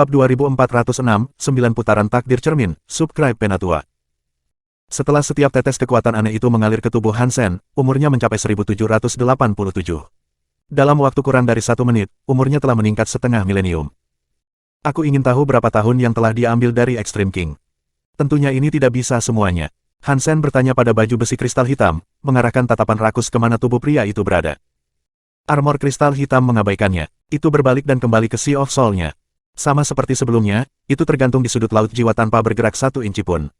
Bab 2406, 9 putaran takdir cermin, subscribe Penatua. Setelah setiap tetes kekuatan aneh itu mengalir ke tubuh Hansen, umurnya mencapai 1787. Dalam waktu kurang dari 1 menit, umurnya telah meningkat setengah milenium. Aku ingin tahu berapa tahun yang telah diambil dari Extreme King. Tentunya ini tidak bisa semuanya. Hansen bertanya pada baju besi kristal hitam, mengarahkan tatapan rakus kemana tubuh pria itu berada. Armor kristal hitam mengabaikannya. Itu berbalik dan kembali ke Sea of Soul-nya. Sama seperti sebelumnya, itu tergantung di sudut laut jiwa tanpa bergerak 1 inci pun.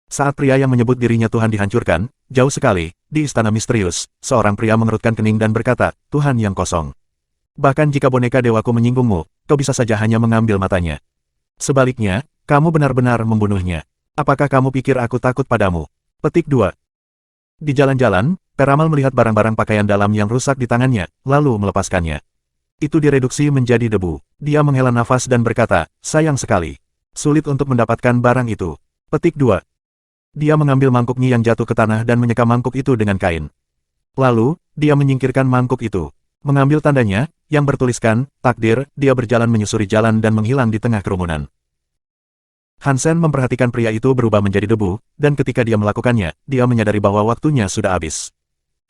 Saat pria yang menyebut dirinya Tuhan dihancurkan, jauh sekali, di Istana Misterius, seorang pria mengerutkan kening dan berkata, Tuhan yang kosong. Bahkan jika boneka dewaku menyinggungmu, kau bisa saja hanya mengambil matanya. Sebaliknya, kamu benar-benar membunuhnya. Apakah kamu pikir aku takut padamu? Petik 2. Di jalan-jalan, Peramal melihat barang-barang pakaian dalam yang rusak di tangannya, lalu melepaskannya. Itu direduksi menjadi debu. Dia menghela nafas dan berkata, sayang sekali. Sulit untuk mendapatkan barang itu. Petik 2. Dia mengambil mangkuk Nyi yang jatuh ke tanah dan menyeka mangkuk itu dengan kain. Lalu, dia menyingkirkan mangkuk itu. Mengambil tandanya, yang bertuliskan, takdir, dia berjalan menyusuri jalan dan menghilang di tengah kerumunan. Hansen memperhatikan pria itu berubah menjadi debu, dan ketika dia melakukannya, dia menyadari bahwa waktunya sudah habis.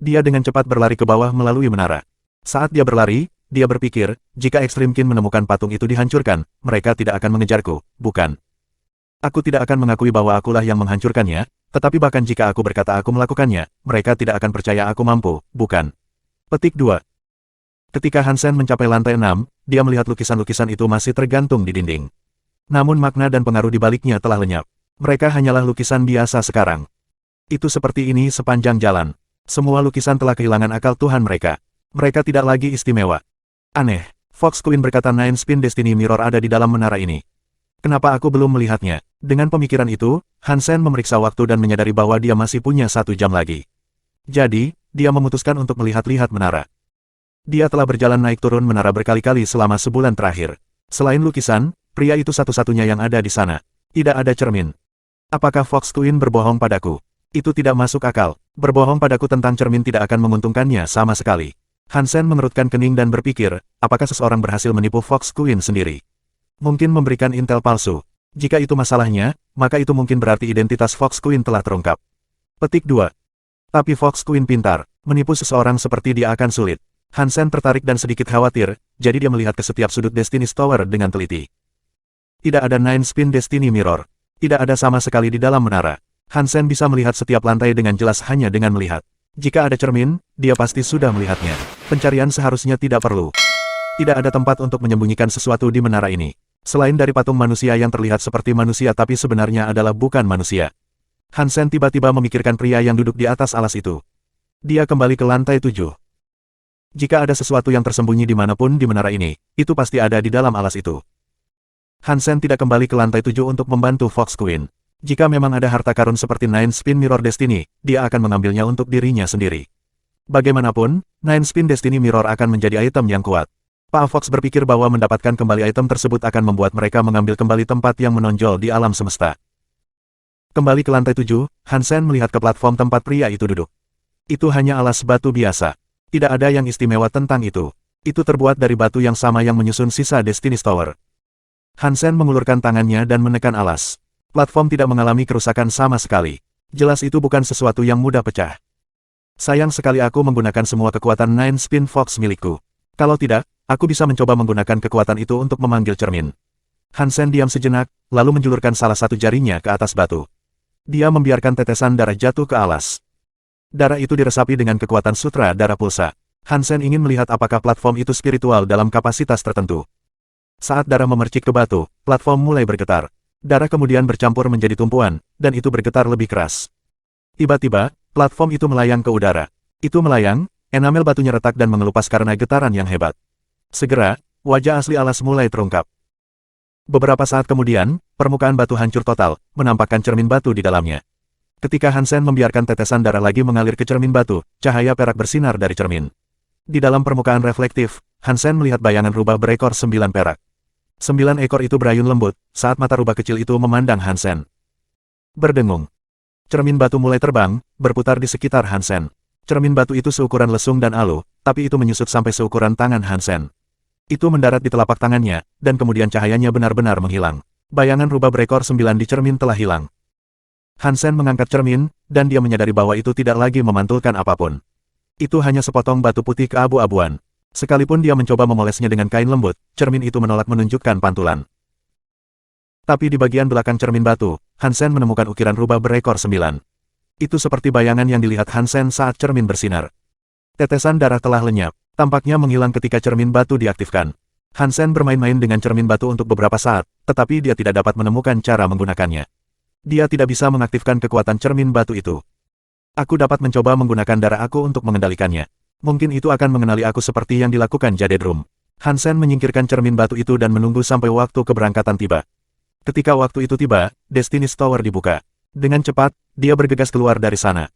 Dia dengan cepat berlari ke bawah melalui menara. Saat dia berlari, dia berpikir, jika Extreme King menemukan patung itu dihancurkan, mereka tidak akan mengejarku, bukan? Aku tidak akan mengakui bahwa akulah yang menghancurkannya, tetapi bahkan jika aku berkata aku melakukannya, mereka tidak akan percaya aku mampu, bukan? Petik 2. Ketika Hansen mencapai lantai 6, dia melihat lukisan-lukisan itu masih tergantung di dinding. Namun makna dan pengaruh di baliknya telah lenyap. Mereka hanyalah lukisan biasa sekarang. Itu seperti ini sepanjang jalan. Semua lukisan telah kehilangan akal Tuhan mereka. Mereka tidak lagi istimewa. Aneh, Fox Queen berkata Nine Spin Destiny Mirror ada di dalam menara ini. Kenapa aku belum melihatnya? Dengan pemikiran itu, Hansen memeriksa waktu dan menyadari bahwa dia masih punya 1 jam lagi. Jadi, dia memutuskan untuk melihat-lihat menara. Dia telah berjalan naik turun menara berkali-kali selama sebulan terakhir. Selain lukisan, pria itu satu-satunya yang ada di sana. Tidak ada cermin. Apakah Fox Queen berbohong padaku? Itu tidak masuk akal. Berbohong padaku tentang cermin tidak akan menguntungkannya sama sekali. Hansen mengerutkan kening dan berpikir, apakah seseorang berhasil menipu Fox Queen sendiri? Mungkin memberikan intel palsu. Jika itu masalahnya, maka itu mungkin berarti identitas Fox Queen telah terungkap. Petik 2. Tapi Fox Queen pintar. Menipu seseorang seperti dia akan sulit. Hansen tertarik dan sedikit khawatir, jadi dia melihat ke setiap sudut Destiny's Tower dengan teliti. Tidak ada Nine Spin Destiny Mirror. Tidak ada sama sekali di dalam menara. Hansen bisa melihat setiap lantai dengan jelas hanya dengan melihat. Jika ada cermin, dia pasti sudah melihatnya. Pencarian seharusnya tidak perlu. Tidak ada tempat untuk menyembunyikan sesuatu di menara ini. Selain dari patung manusia yang terlihat seperti manusia tapi sebenarnya adalah bukan manusia. Hansen tiba-tiba memikirkan pria yang duduk di atas alas itu. Dia kembali ke lantai 7. Jika ada sesuatu yang tersembunyi dimanapun di menara ini, itu pasti ada di dalam alas itu. Hansen tidak kembali ke lantai 7 untuk membantu Fox Queen. Jika memang ada harta karun seperti Nine Spin Mirror Destiny, dia akan mengambilnya untuk dirinya sendiri. Bagaimanapun, Nine Spin Destiny Mirror akan menjadi item yang kuat. Pak Fox berpikir bahwa mendapatkan kembali item tersebut akan membuat mereka mengambil kembali tempat yang menonjol di alam semesta. Kembali ke lantai 7, Hansen melihat ke platform tempat pria itu duduk. Itu hanya alas batu biasa. Tidak ada yang istimewa tentang itu. Itu terbuat dari batu yang sama yang menyusun sisa Destiny's Tower. Hansen mengulurkan tangannya dan menekan alas. Platform tidak mengalami kerusakan sama sekali. Jelas itu bukan sesuatu yang mudah pecah. Sayang sekali aku menggunakan semua kekuatan Nine Spin Fox milikku. Kalau tidak, aku bisa mencoba menggunakan kekuatan itu untuk memanggil cermin. Hansen diam sejenak, lalu menjulurkan salah satu jarinya ke atas batu. Dia membiarkan tetesan darah jatuh ke alas. Darah itu diresapi dengan kekuatan sutra darah pulsa. Hansen ingin melihat apakah platform itu spiritual dalam kapasitas tertentu. Saat darah memercik ke batu, platform mulai bergetar. Darah kemudian bercampur menjadi tumpuan, dan itu bergetar lebih keras. Tiba-tiba, platform itu melayang ke udara. Itu melayang, enamel batunya retak dan mengelupas karena getaran yang hebat. Segera, wajah asli alas mulai terungkap. Beberapa saat kemudian, permukaan batu hancur total, menampakkan cermin batu di dalamnya. Ketika Hansen membiarkan tetesan darah lagi mengalir ke cermin batu, cahaya perak bersinar dari cermin. Di dalam permukaan reflektif, Hansen melihat bayangan rubah berekor 9 perak. 9 ekor itu berayun lembut, saat mata rubah kecil itu memandang Hansen. Berdengung. Cermin batu mulai terbang, berputar di sekitar Hansen. Cermin batu itu seukuran lesung dan alu, tapi itu menyusut sampai seukuran tangan Hansen. Itu mendarat di telapak tangannya, dan kemudian cahayanya benar-benar menghilang. Bayangan rubah berekor 9 di cermin telah hilang. Hansen mengangkat cermin, dan dia menyadari bahwa itu tidak lagi memantulkan apapun. Itu hanya sepotong batu putih keabu-abuan. Sekalipun dia mencoba memolesnya dengan kain lembut, cermin itu menolak menunjukkan pantulan. Tapi di bagian belakang cermin batu, Hansen menemukan ukiran rubah berekor 9. Itu seperti bayangan yang dilihat Hansen saat cermin bersinar. Tetesan darah telah lenyap, tampaknya menghilang ketika cermin batu diaktifkan. Hansen bermain-main dengan cermin batu untuk beberapa saat, tetapi dia tidak dapat menemukan cara menggunakannya. Dia tidak bisa mengaktifkan kekuatan cermin batu itu. Aku dapat mencoba menggunakan darah aku untuk mengendalikannya. Mungkin itu akan mengenali aku seperti yang dilakukan Jade Drum. Hansen menyingkirkan cermin batu itu dan menunggu sampai waktu keberangkatan tiba. Ketika waktu itu tiba, Destiny's Tower dibuka. Dengan cepat, dia bergegas keluar dari sana.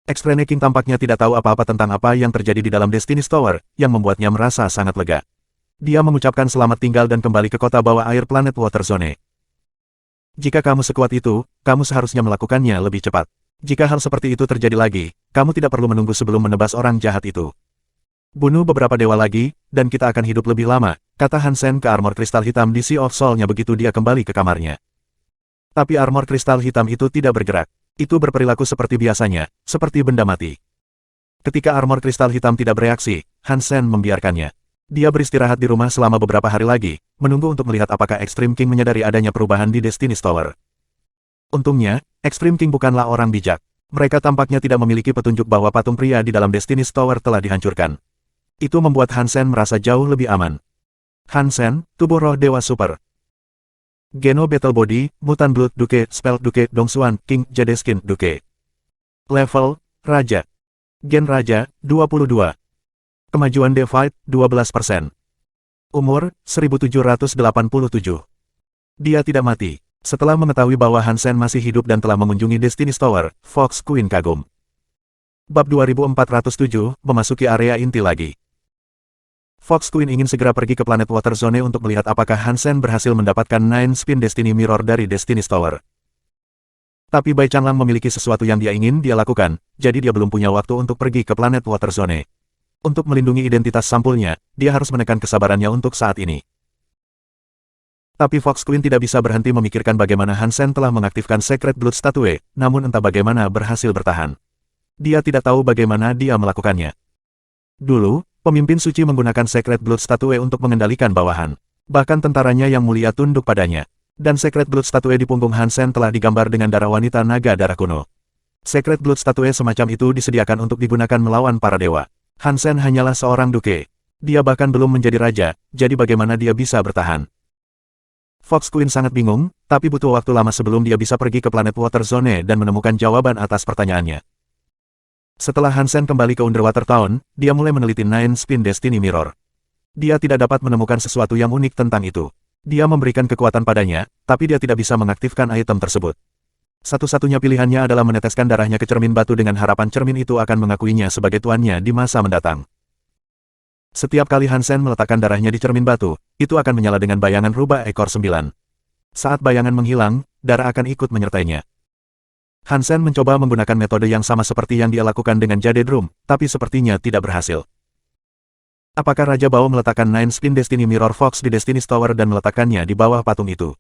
Extreme King tampaknya tidak tahu apa-apa tentang apa yang terjadi di dalam Destiny's Tower, yang membuatnya merasa sangat lega. Dia mengucapkan selamat tinggal dan kembali ke kota bawah air planet Waterzone. Jika kamu sekuat itu, kamu seharusnya melakukannya lebih cepat. Jika hal seperti itu terjadi lagi, kamu tidak perlu menunggu sebelum menebas orang jahat itu. Bunuh beberapa dewa lagi, dan kita akan hidup lebih lama, kata Hansen ke armor kristal hitam di Sea of Soul-nya begitu dia kembali ke kamarnya. Tapi armor kristal hitam itu tidak bergerak. Itu berperilaku seperti biasanya, seperti benda mati. Ketika armor kristal hitam tidak bereaksi, Hansen membiarkannya. Dia beristirahat di rumah selama beberapa hari lagi, menunggu untuk melihat apakah Extreme King menyadari adanya perubahan di Destiny's Tower. Untungnya, Extreme King bukanlah orang bijak. Mereka tampaknya tidak memiliki petunjuk bahwa patung pria di dalam Destiny's Tower telah dihancurkan. Itu membuat Hansen merasa jauh lebih aman. Hansen, tubuh roh dewa super. Geno Battle Body, Mutant Blood Duke, Spell Duke, Dongsuan, King, Jadeskin, Duke. Level, Raja. Gen Raja, 22. Kemajuan Devite, 12%. Umur, 1787. Dia tidak mati. Setelah mengetahui bahwa Hansen masih hidup dan telah mengunjungi Destiny's Tower, Fox Queen kagum. Bab 2407, memasuki area inti lagi. Fox Queen ingin segera pergi ke planet Waterzone untuk melihat apakah Hansen berhasil mendapatkan Nine Spin Destiny Mirror dari Destiny's Tower. Tapi Bai Changlang memiliki sesuatu yang dia ingin dia lakukan, jadi dia belum punya waktu untuk pergi ke planet Waterzone. Untuk melindungi identitas sampulnya, dia harus menekan kesabarannya untuk saat ini. Tapi Fox Queen tidak bisa berhenti memikirkan bagaimana Hansen telah mengaktifkan Secret Blood Statue, namun entah bagaimana berhasil bertahan. Dia tidak tahu bagaimana dia melakukannya. Dulu, pemimpin suci menggunakan Secret Blood Statue untuk mengendalikan bawahan. Bahkan tentaranya yang mulia tunduk padanya. Dan Secret Blood Statue di punggung Hansen telah digambar dengan darah wanita naga darah kuno. Secret Blood Statue semacam itu disediakan untuk digunakan melawan para dewa. Hansen hanyalah seorang duke. Dia bahkan belum menjadi raja, jadi bagaimana dia bisa bertahan? Fox Queen sangat bingung, tapi butuh waktu lama sebelum dia bisa pergi ke planet Waterzone dan menemukan jawaban atas pertanyaannya. Setelah Hansen kembali ke Underwater Town, dia mulai meneliti Nine Spin Destiny Mirror. Dia tidak dapat menemukan sesuatu yang unik tentang itu. Dia memberikan kekuatan padanya, tapi dia tidak bisa mengaktifkan item tersebut. Satu-satunya pilihannya adalah meneteskan darahnya ke cermin batu dengan harapan cermin itu akan mengakuinya sebagai tuannya di masa mendatang. Setiap kali Hansen meletakkan darahnya di cermin batu, itu akan menyala dengan bayangan rubah ekor 9. Saat bayangan menghilang, darah akan ikut menyertainya. Hansen mencoba menggunakan metode yang sama seperti yang dia lakukan dengan Jade Drum, tapi sepertinya tidak berhasil. Apakah Raja Bao meletakkan Nine Spin Destiny Mirror Fox di Destiny's Tower dan meletakkannya di bawah patung itu?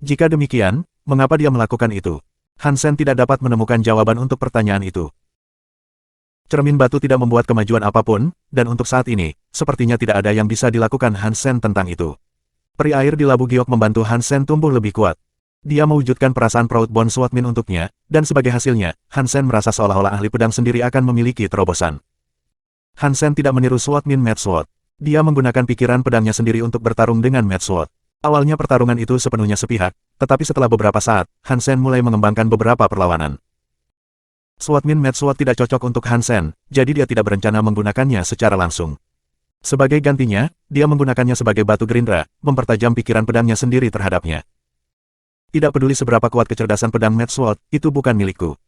Jika demikian, mengapa dia melakukan itu? Hansen tidak dapat menemukan jawaban untuk pertanyaan itu. Cermin batu tidak membuat kemajuan apapun, dan untuk saat ini, sepertinya tidak ada yang bisa dilakukan Hansen tentang itu. Peri air di Labu Giok membantu Hansen tumbuh lebih kuat. Dia mewujudkan perasaan Proudbone Swordman untuknya, dan sebagai hasilnya, Hansen merasa seolah-olah ahli pedang sendiri akan memiliki terobosan. Hansen tidak meniru Swordman Mad Sword. Dia menggunakan pikiran pedangnya sendiri untuk bertarung dengan Mad Sword. Awalnya pertarungan itu sepenuhnya sepihak, tetapi setelah beberapa saat, Hansen mulai mengembangkan beberapa perlawanan. Swordman Mad Sword tidak cocok untuk Hansen, jadi dia tidak berencana menggunakannya secara langsung. Sebagai gantinya, dia menggunakannya sebagai batu gerindra, mempertajam pikiran pedangnya sendiri terhadapnya. Tidak peduli seberapa kuat kecerdasan pedang Mad Sword, itu bukan milikku.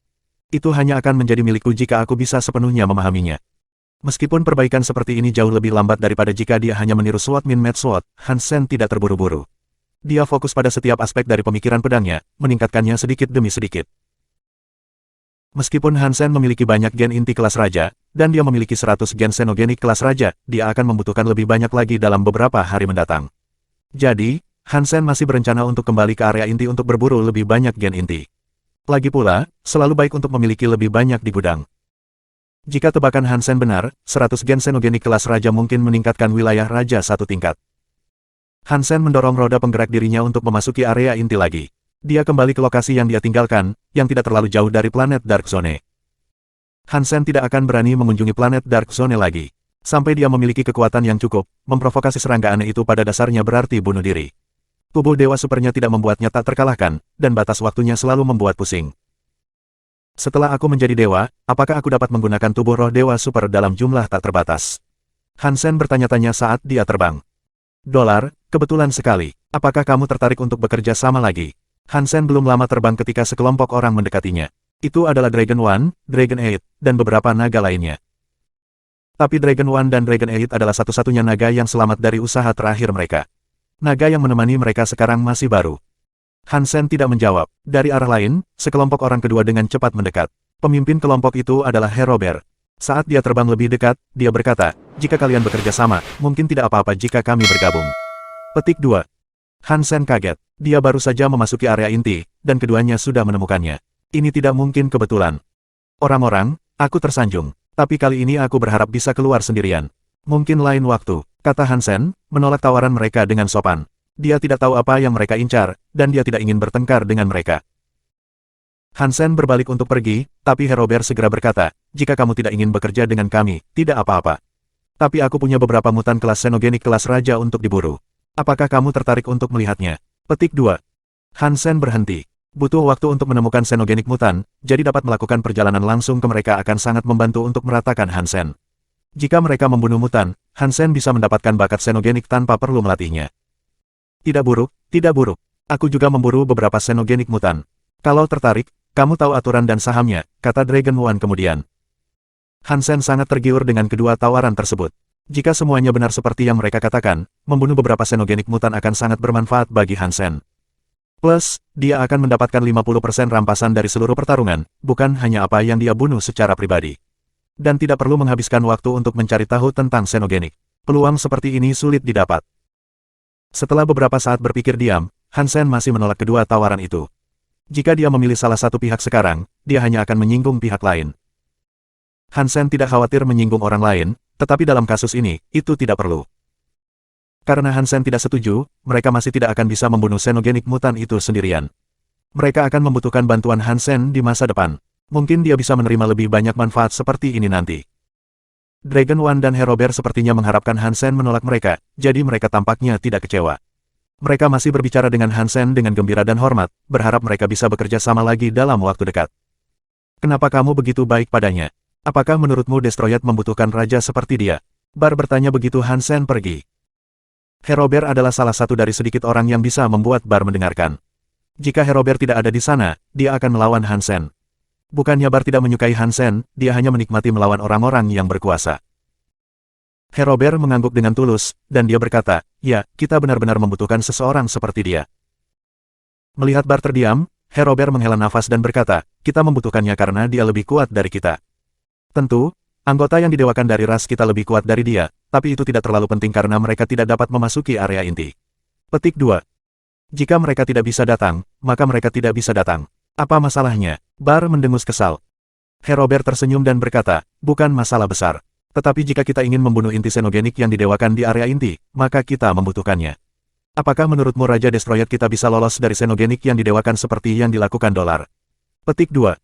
Itu hanya akan menjadi milikku jika aku bisa sepenuhnya memahaminya. Meskipun perbaikan seperti ini jauh lebih lambat daripada jika dia hanya meniru Swordman Mad Sword, Hansen tidak terburu-buru. Dia fokus pada setiap aspek dari pemikiran pedangnya, meningkatkannya sedikit demi sedikit. Meskipun Hansen memiliki banyak gen inti kelas raja, dan dia memiliki 100 gen xenogenik kelas raja, dia akan membutuhkan lebih banyak lagi dalam beberapa hari mendatang. Jadi, Hansen masih berencana untuk kembali ke area inti untuk berburu lebih banyak gen inti. Lagi pula, selalu baik untuk memiliki lebih banyak di gudang. Jika tebakan Hansen benar, 100 gen xenogenik kelas raja mungkin meningkatkan wilayah raja satu tingkat. Hansen mendorong roda penggerak dirinya untuk memasuki area inti lagi. Dia kembali ke lokasi yang dia tinggalkan, yang tidak terlalu jauh dari planet Dark Zone. Hansen tidak akan berani mengunjungi planet Dark Zone lagi. Sampai dia memiliki kekuatan yang cukup, memprovokasi serangga aneh itu pada dasarnya berarti bunuh diri. Tubuh Dewa Supernya tidak membuatnya tak terkalahkan, dan batas waktunya selalu membuat pusing. Setelah aku menjadi dewa, apakah aku dapat menggunakan tubuh roh Dewa Super dalam jumlah tak terbatas? Hansen bertanya-tanya saat dia terbang. Dolar, kebetulan sekali. Apakah kamu tertarik untuk bekerja sama lagi? Hansen belum lama terbang ketika sekelompok orang mendekatinya. Itu adalah Dragon One, Dragon 8, dan beberapa naga lainnya. Tapi Dragon One dan Dragon 8 adalah satu-satunya naga yang selamat dari usaha terakhir mereka. Naga yang menemani mereka sekarang masih baru. Hansen tidak menjawab. Dari arah lain, sekelompok orang kedua dengan cepat mendekat. Pemimpin kelompok itu adalah Herober. Saat dia terbang lebih dekat, dia berkata, jika kalian bekerja sama, mungkin tidak apa-apa jika kami bergabung. Petik 2. Hansen kaget. Dia baru saja memasuki area inti, dan keduanya sudah menemukannya. Ini tidak mungkin kebetulan. Orang-orang, aku tersanjung. Tapi kali ini aku berharap bisa keluar sendirian. Mungkin lain waktu, kata Hansen, menolak tawaran mereka dengan sopan. Dia tidak tahu apa yang mereka incar, dan dia tidak ingin bertengkar dengan mereka. Hansen berbalik untuk pergi, tapi Herober segera berkata, jika kamu tidak ingin bekerja dengan kami, tidak apa-apa. Tapi aku punya beberapa mutan kelas xenogenik kelas raja untuk diburu. Apakah kamu tertarik untuk melihatnya? Petik 2. Hansen berhenti. Butuh waktu untuk menemukan xenogenik mutan, jadi dapat melakukan perjalanan langsung ke mereka akan sangat membantu untuk meratakan Hansen. Jika mereka membunuh mutan, Hansen bisa mendapatkan bakat xenogenik tanpa perlu melatihnya. Tidak buruk, tidak buruk. Aku juga memburu beberapa xenogenik mutan. Kalau tertarik, kamu tahu aturan dan sahamnya, kata Dragon One kemudian. Hansen sangat tergiur dengan kedua tawaran tersebut. Jika semuanya benar seperti yang mereka katakan, membunuh beberapa xenogenik mutan akan sangat bermanfaat bagi Hansen. Plus, dia akan mendapatkan 50% rampasan dari seluruh pertarungan, bukan hanya apa yang dia bunuh secara pribadi. Dan tidak perlu menghabiskan waktu untuk mencari tahu tentang xenogenik. Peluang seperti ini sulit didapat. Setelah beberapa saat berpikir diam, Hansen masih menolak kedua tawaran itu. Jika dia memilih salah satu pihak sekarang, dia hanya akan menyinggung pihak lain. Hansen tidak khawatir menyinggung orang lain, tetapi dalam kasus ini, itu tidak perlu. Karena Hansen tidak setuju, mereka masih tidak akan bisa membunuh xenogenik mutan itu sendirian. Mereka akan membutuhkan bantuan Hansen di masa depan. Mungkin dia bisa menerima lebih banyak manfaat seperti ini nanti. Dragon One dan Herober sepertinya mengharapkan Hansen menolak mereka, jadi mereka tampaknya tidak kecewa. Mereka masih berbicara dengan Hansen dengan gembira dan hormat, berharap mereka bisa bekerja sama lagi dalam waktu dekat. Kenapa kamu begitu baik padanya? Apakah menurutmu Destroyed membutuhkan raja seperti dia? Bar bertanya begitu Hansen pergi. Herober adalah salah satu dari sedikit orang yang bisa membuat Bar mendengarkan. Jika Herober tidak ada di sana, dia akan melawan Hansen. Bukannya Bar tidak menyukai Hansen, dia hanya menikmati melawan orang-orang yang berkuasa. Herober mengangguk dengan tulus, dan dia berkata, ya, kita benar-benar membutuhkan seseorang seperti dia. Melihat Bar terdiam, Herober menghela nafas dan berkata, kita membutuhkannya karena dia lebih kuat dari kita. Tentu, anggota yang didewakan dari ras kita lebih kuat dari dia, tapi itu tidak terlalu penting karena mereka tidak dapat memasuki area inti. Petik 2. Jika mereka tidak bisa datang, maka mereka tidak bisa datang. Apa masalahnya? Bar mendengus kesal. Herober tersenyum dan berkata, bukan masalah besar. Tetapi jika kita ingin membunuh inti xenogenik yang didewakan di area inti, maka kita membutuhkannya. Apakah menurutmu Raja Destroyed kita bisa lolos dari xenogenik yang didewakan seperti yang dilakukan Dolar? Petik 2.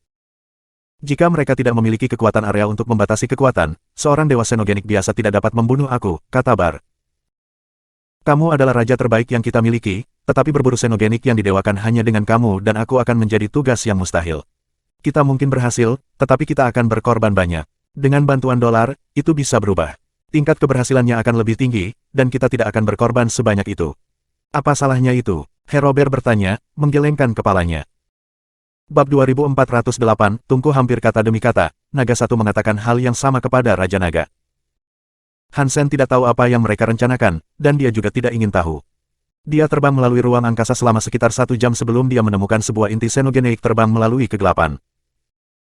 Jika mereka tidak memiliki kekuatan area untuk membatasi kekuatan, seorang dewa xenogenik biasa tidak dapat membunuh aku, kata Bar. Kamu adalah raja terbaik yang kita miliki, tetapi berburu xenogenik yang didewakan hanya dengan kamu dan aku akan menjadi tugas yang mustahil. Kita mungkin berhasil, tetapi kita akan berkorban banyak. Dengan bantuan Dolar, itu bisa berubah. Tingkat keberhasilannya akan lebih tinggi, dan kita tidak akan berkorban sebanyak itu. Apa salahnya itu? Herober bertanya, menggelengkan kepalanya. Bab 2408, Tungku hampir kata demi kata, Naga Satu mengatakan hal yang sama kepada Raja Naga. Hansen tidak tahu apa yang mereka rencanakan, dan dia juga tidak ingin tahu. Dia terbang melalui ruang angkasa selama sekitar 1 jam sebelum dia menemukan sebuah inti xenogenik terbang melalui kegelapan.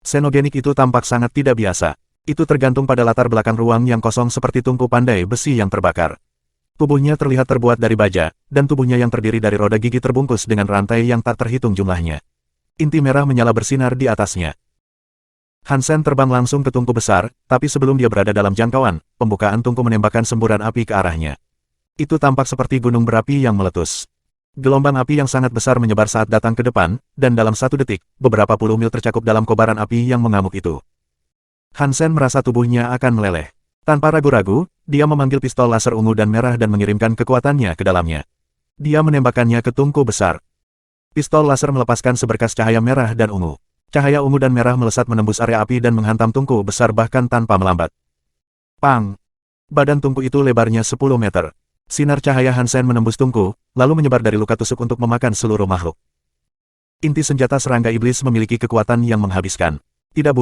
Xenogenik itu tampak sangat tidak biasa. Itu tergantung pada latar belakang ruang yang kosong seperti tungku pandai besi yang terbakar. Tubuhnya terlihat terbuat dari baja, dan tubuhnya yang terdiri dari roda gigi terbungkus dengan rantai yang tak terhitung jumlahnya. Inti merah menyala bersinar di atasnya. Hansen terbang langsung ke tungku besar, tapi sebelum dia berada dalam jangkauan, pembukaan tungku menembakkan semburan api ke arahnya. Itu tampak seperti gunung berapi yang meletus. Gelombang api yang sangat besar menyebar saat datang ke depan, dan dalam 1 detik, beberapa puluh mil tercakup dalam kobaran api yang mengamuk itu. Hansen merasa tubuhnya akan meleleh. Tanpa ragu-ragu, dia memanggil pistol laser ungu dan merah dan mengirimkan kekuatannya ke dalamnya. Dia menembakkannya ke tungku besar. Pistol laser melepaskan seberkas cahaya merah dan ungu. Cahaya ungu dan merah melesat menembus area api dan menghantam tungku besar bahkan tanpa melambat. Pang! Badan tungku itu lebarnya 10 meter. Sinar cahaya Hansen menembus tungku, lalu menyebar dari luka tusuk untuk memakan seluruh makhluk. Inti senjata serangga iblis memiliki kekuatan yang menghabiskan. Tidak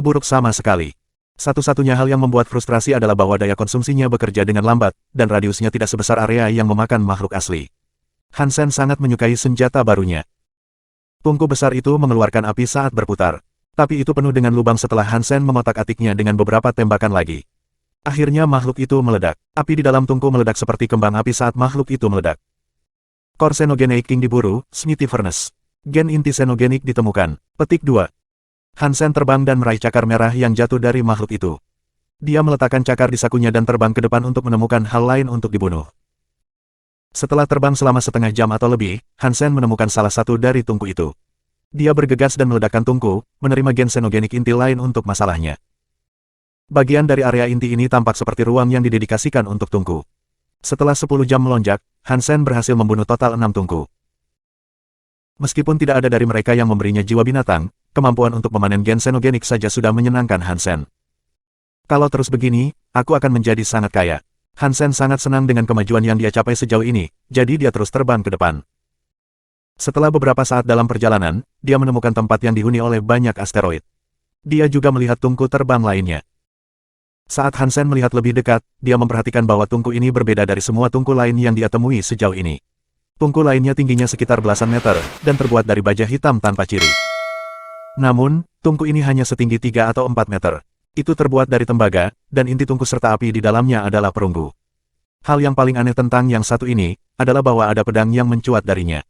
buruk sama sekali. Satu-satunya hal yang membuat frustrasi adalah bahwa daya konsumsinya bekerja dengan lambat, dan radiusnya tidak sebesar area yang memakan makhluk asli. Hansen sangat menyukai senjata barunya. Tungku besar itu mengeluarkan api saat berputar. Tapi itu penuh dengan lubang setelah Hansen mengotak-atiknya dengan beberapa tembakan lagi. Akhirnya makhluk itu meledak. Api di dalam tungku meledak seperti kembang api saat makhluk itu meledak. Core Xenogenic King diburu, Smithy Furnace. Gen inti xenogenik ditemukan. Petik 2. Hansen terbang dan meraih cakar merah yang jatuh dari makhluk itu. Dia meletakkan cakar di sakunya dan terbang ke depan untuk menemukan hal lain untuk dibunuh. Setelah terbang selama setengah jam atau lebih, Hansen menemukan salah satu dari tungku itu. Dia bergegas dan meledakkan tungku, menerima gen xenogenik inti lain untuk masalahnya. Bagian dari area inti ini tampak seperti ruang yang didedikasikan untuk tungku. Setelah 10 jam melonjak, Hansen berhasil membunuh total 6 tungku. Meskipun tidak ada dari mereka yang memberinya jiwa binatang, kemampuan untuk memanen gen xenogenik saja sudah menyenangkan Hansen. Kalau terus begini, aku akan menjadi sangat kaya. Hansen sangat senang dengan kemajuan yang dia capai sejauh ini, jadi dia terus terbang ke depan. Setelah beberapa saat dalam perjalanan, dia menemukan tempat yang dihuni oleh banyak asteroid. Dia juga melihat tungku terbang lainnya. Saat Hansen melihat lebih dekat, dia memperhatikan bahwa tungku ini berbeda dari semua tungku lain yang dia temui sejauh ini. Tungku lainnya tingginya sekitar belasan meter, dan terbuat dari baja hitam tanpa ciri. Namun, tungku ini hanya setinggi 3 atau 4 meter. Itu terbuat dari tembaga, dan inti tungku serta api di dalamnya adalah perunggu. Hal yang paling aneh tentang yang satu ini, adalah bahwa ada pedang yang mencuat darinya.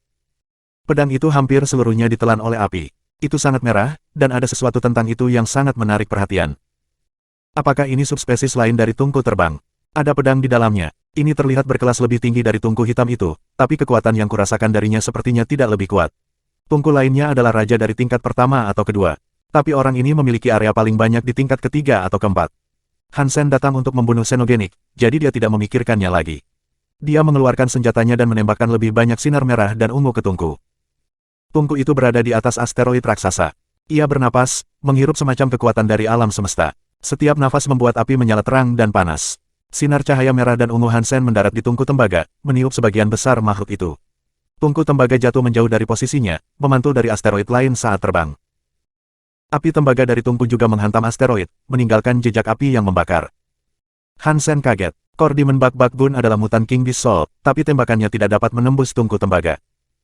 Pedang itu hampir seluruhnya ditelan oleh api. Itu sangat merah, dan ada sesuatu tentang itu yang sangat menarik perhatian. Apakah ini subspesies lain dari tungku terbang? Ada pedang di dalamnya. Ini terlihat berkelas lebih tinggi dari tungku hitam itu, tapi kekuatan yang kurasakan darinya sepertinya tidak lebih kuat. Tungku lainnya adalah raja dari tingkat pertama atau kedua. Tapi orang ini memiliki area paling banyak di tingkat ketiga atau keempat. Hansen datang untuk membunuh xenogenik, jadi dia tidak memikirkannya lagi. Dia mengeluarkan senjatanya dan menembakkan lebih banyak sinar merah dan ungu ke tungku. Tungku itu berada di atas asteroid raksasa. Ia bernapas, menghirup semacam kekuatan dari alam semesta. Setiap nafas membuat api menyala terang dan panas. Sinar cahaya merah dan ungu Hansen mendarat di tungku tembaga, meniup sebagian besar makhluk itu. Tungku tembaga jatuh menjauh dari posisinya, memantul dari asteroid lain saat terbang. Api tembaga dari tungku juga menghantam asteroid, meninggalkan jejak api yang membakar. Hansen kaget. Core Demon Bug Gun adalah mutan King Beast Soul, tapi tembakannya tidak dapat menembus tungku tembaga.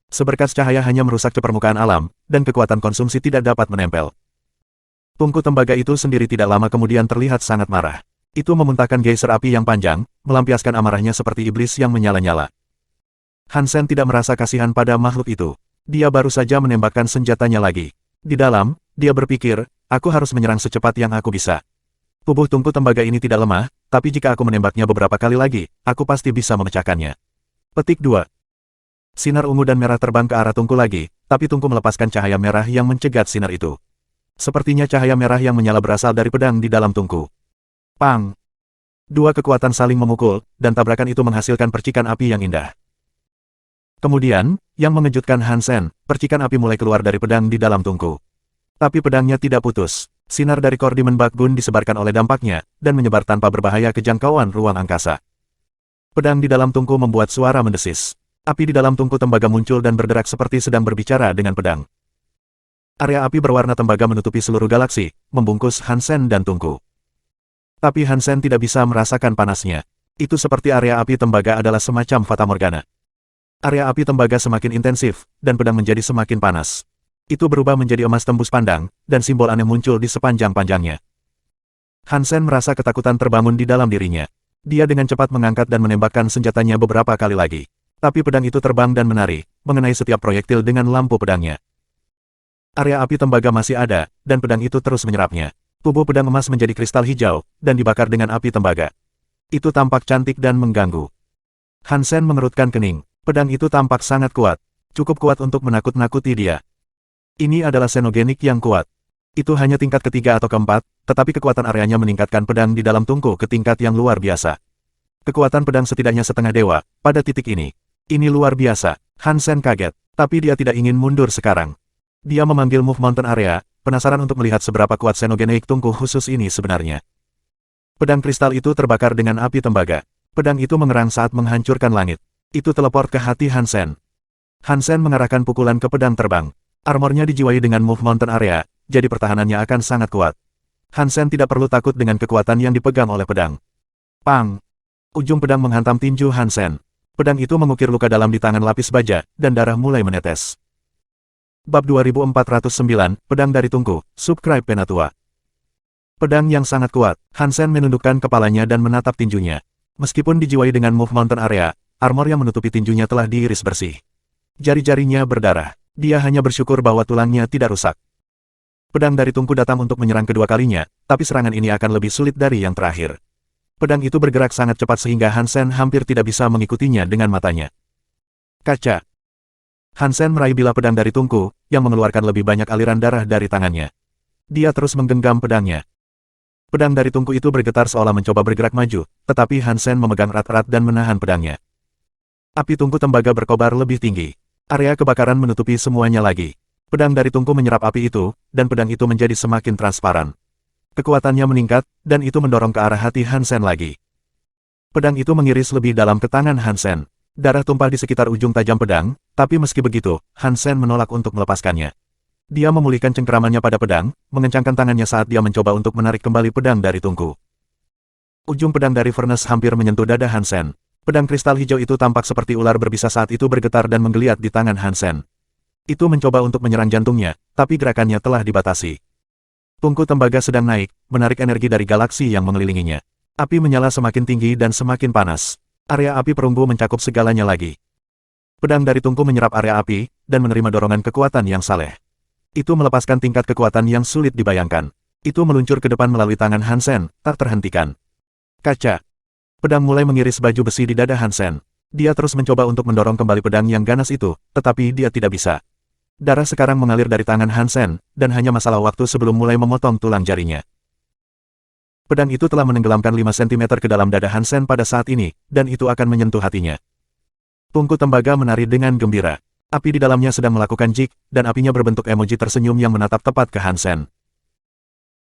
Seberkas cahaya hanya merusak permukaan alam, dan kekuatan konsumsi tidak dapat menempel. Tungku tembaga itu sendiri tidak lama kemudian terlihat sangat marah. Itu memuntahkan geyser api yang panjang, melampiaskan amarahnya seperti iblis yang menyala-nyala. Hansen tidak merasa kasihan pada makhluk itu. Dia baru saja menembakkan senjatanya lagi. Di dalam, dia berpikir, aku harus menyerang secepat yang aku bisa. Tubuh tungku tembaga ini tidak lemah, tapi jika aku menembaknya beberapa kali lagi, aku pasti bisa memecahkannya. Petik 2. Sinar ungu dan merah terbang ke arah tungku lagi, tapi tungku melepaskan cahaya merah yang mencegat sinar itu. Sepertinya cahaya merah yang menyala berasal dari pedang di dalam tungku. Pang! Dua kekuatan saling memukul, dan tabrakan itu menghasilkan percikan api yang indah. Kemudian, yang mengejutkan Hansen, percikan api mulai keluar dari pedang di dalam tungku. Tapi pedangnya tidak putus. Sinar dari Core Demon Bug Gun disebarkan oleh dampaknya, dan menyebar tanpa berbahaya ke jangkauan ruang angkasa. Pedang di dalam tungku membuat suara mendesis. Api di dalam tungku tembaga muncul dan berderak seperti sedang berbicara dengan pedang. Area api berwarna tembaga menutupi seluruh galaksi, membungkus Hansen dan tungku. Tapi Hansen tidak bisa merasakan panasnya. Itu seperti area api tembaga adalah semacam fatamorgana. Area api tembaga semakin intensif, dan pedang menjadi semakin panas. Itu berubah menjadi emas tembus pandang, dan simbol aneh muncul di sepanjang panjangnya. Hansen merasa ketakutan terbangun di dalam dirinya. Dia dengan cepat mengangkat dan menembakkan senjatanya beberapa kali lagi. Tapi pedang itu terbang dan menari, mengenai setiap proyektil dengan lampu pedangnya. Area api tembaga masih ada, dan pedang itu terus menyerapnya. Tubuh pedang emas menjadi kristal hijau, dan dibakar dengan api tembaga. Itu tampak cantik dan mengganggu. Hansen mengerutkan kening. Pedang itu tampak sangat kuat. Cukup kuat untuk menakut-nakuti dia. Ini adalah xenogenik yang kuat. Itu hanya tingkat ketiga atau keempat, tetapi kekuatan areanya meningkatkan pedang di dalam tungku ke tingkat yang luar biasa. Kekuatan pedang setidaknya setengah dewa, pada titik ini. Ini luar biasa. Hansen kaget, tapi dia tidak ingin mundur sekarang. Dia memanggil Move Mountain Area, penasaran untuk melihat seberapa kuat xenogenik tungku khusus ini sebenarnya. Pedang kristal itu terbakar dengan api tembaga. Pedang itu mengerang saat menghancurkan langit. Itu teleport ke hati Hansen. Hansen mengarahkan pukulan ke pedang terbang. Armornya dijiwai dengan Move Mountain Area, jadi pertahanannya akan sangat kuat. Hansen tidak perlu takut dengan kekuatan yang dipegang oleh pedang. Pang! Ujung pedang menghantam tinju Hansen. Pedang itu mengukir luka dalam di tangan lapis baja, dan darah mulai menetes. Bab 2409, Pedang dari Tungku, Subscribe Penatua. Pedang yang sangat kuat, Hansen menundukkan kepalanya dan menatap tinjunya. Meskipun dijiwai dengan Move Mountain Area, armor yang menutupi tinjunya telah diiris bersih. Jari-jarinya berdarah. Dia hanya bersyukur bahwa tulangnya tidak rusak. Pedang dari Tungku datang untuk menyerang kedua kalinya, tapi serangan ini akan lebih sulit dari yang terakhir. Pedang itu bergerak sangat cepat sehingga Hansen hampir tidak bisa mengikutinya dengan matanya. Kaca. Hansen meraih bilah pedang dari Tungku, yang mengeluarkan lebih banyak aliran darah dari tangannya. Dia terus menggenggam pedangnya. Pedang dari Tungku itu bergetar seolah mencoba bergerak maju, tetapi Hansen memegang erat-erat dan menahan pedangnya. Api tungku tembaga berkobar lebih tinggi. Area kebakaran menutupi semuanya lagi. Pedang dari Tungku menyerap api itu, dan pedang itu menjadi semakin transparan. Kekuatannya meningkat, dan itu mendorong ke arah hati Hansen lagi. Pedang itu mengiris lebih dalam ke tangan Hansen. Darah tumpah di sekitar ujung tajam pedang, tapi meski begitu, Hansen menolak untuk melepaskannya. Dia memulihkan cengkeramannya pada pedang, mengencangkan tangannya saat dia mencoba untuk menarik kembali pedang dari Tungku. Ujung pedang dari Furnace hampir menyentuh dada Hansen. Pedang kristal hijau itu tampak seperti ular berbisa saat itu bergetar dan menggeliat di tangan Hansen. Itu mencoba untuk menyerang jantungnya, tapi gerakannya telah dibatasi. Tungku tembaga sedang naik, menarik energi dari galaksi yang mengelilinginya. Api menyala semakin tinggi dan semakin panas. Area api perunggu mencakup segalanya lagi. Pedang dari Tungku menyerap area api, dan menerima dorongan kekuatan yang saleh. Itu melepaskan tingkat kekuatan yang sulit dibayangkan. Itu meluncur ke depan melalui tangan Hansen, tak terhentikan. Kaca. Pedang mulai mengiris baju besi di dada Hansen. Dia terus mencoba untuk mendorong kembali pedang yang ganas itu, tetapi dia tidak bisa. Darah sekarang mengalir dari tangan Hansen, dan hanya masalah waktu sebelum mulai memotong tulang jarinya. Pedang itu telah menenggelamkan 5 cm ke dalam dada Hansen pada saat ini, dan itu akan menyentuh hatinya. Tungku tembaga menari dengan gembira. Api di dalamnya sedang melakukan jig, dan apinya berbentuk emoji tersenyum yang menatap tepat ke Hansen.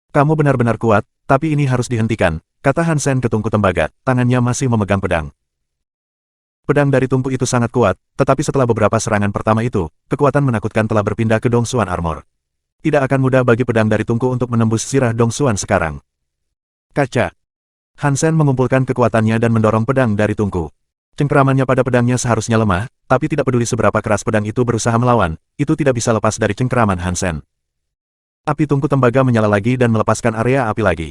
Kamu benar-benar kuat, tapi ini harus dihentikan, kata Hansen ke Tungku tembaga, tangannya masih memegang pedang. Pedang dari Tungku itu sangat kuat, tetapi setelah beberapa serangan pertama itu, kekuatan menakutkan telah berpindah ke Dongsuan Armor. Tidak akan mudah bagi pedang dari Tungku untuk menembus sirah Dongsuan sekarang. Kaca. Hansen mengumpulkan kekuatannya dan mendorong pedang dari Tungku. Cengkeramannya pada pedangnya seharusnya lemah, tapi tidak peduli seberapa keras pedang itu berusaha melawan, itu tidak bisa lepas dari cengkeraman Hansen. Api Tungku tembaga menyala lagi dan melepaskan area api lagi.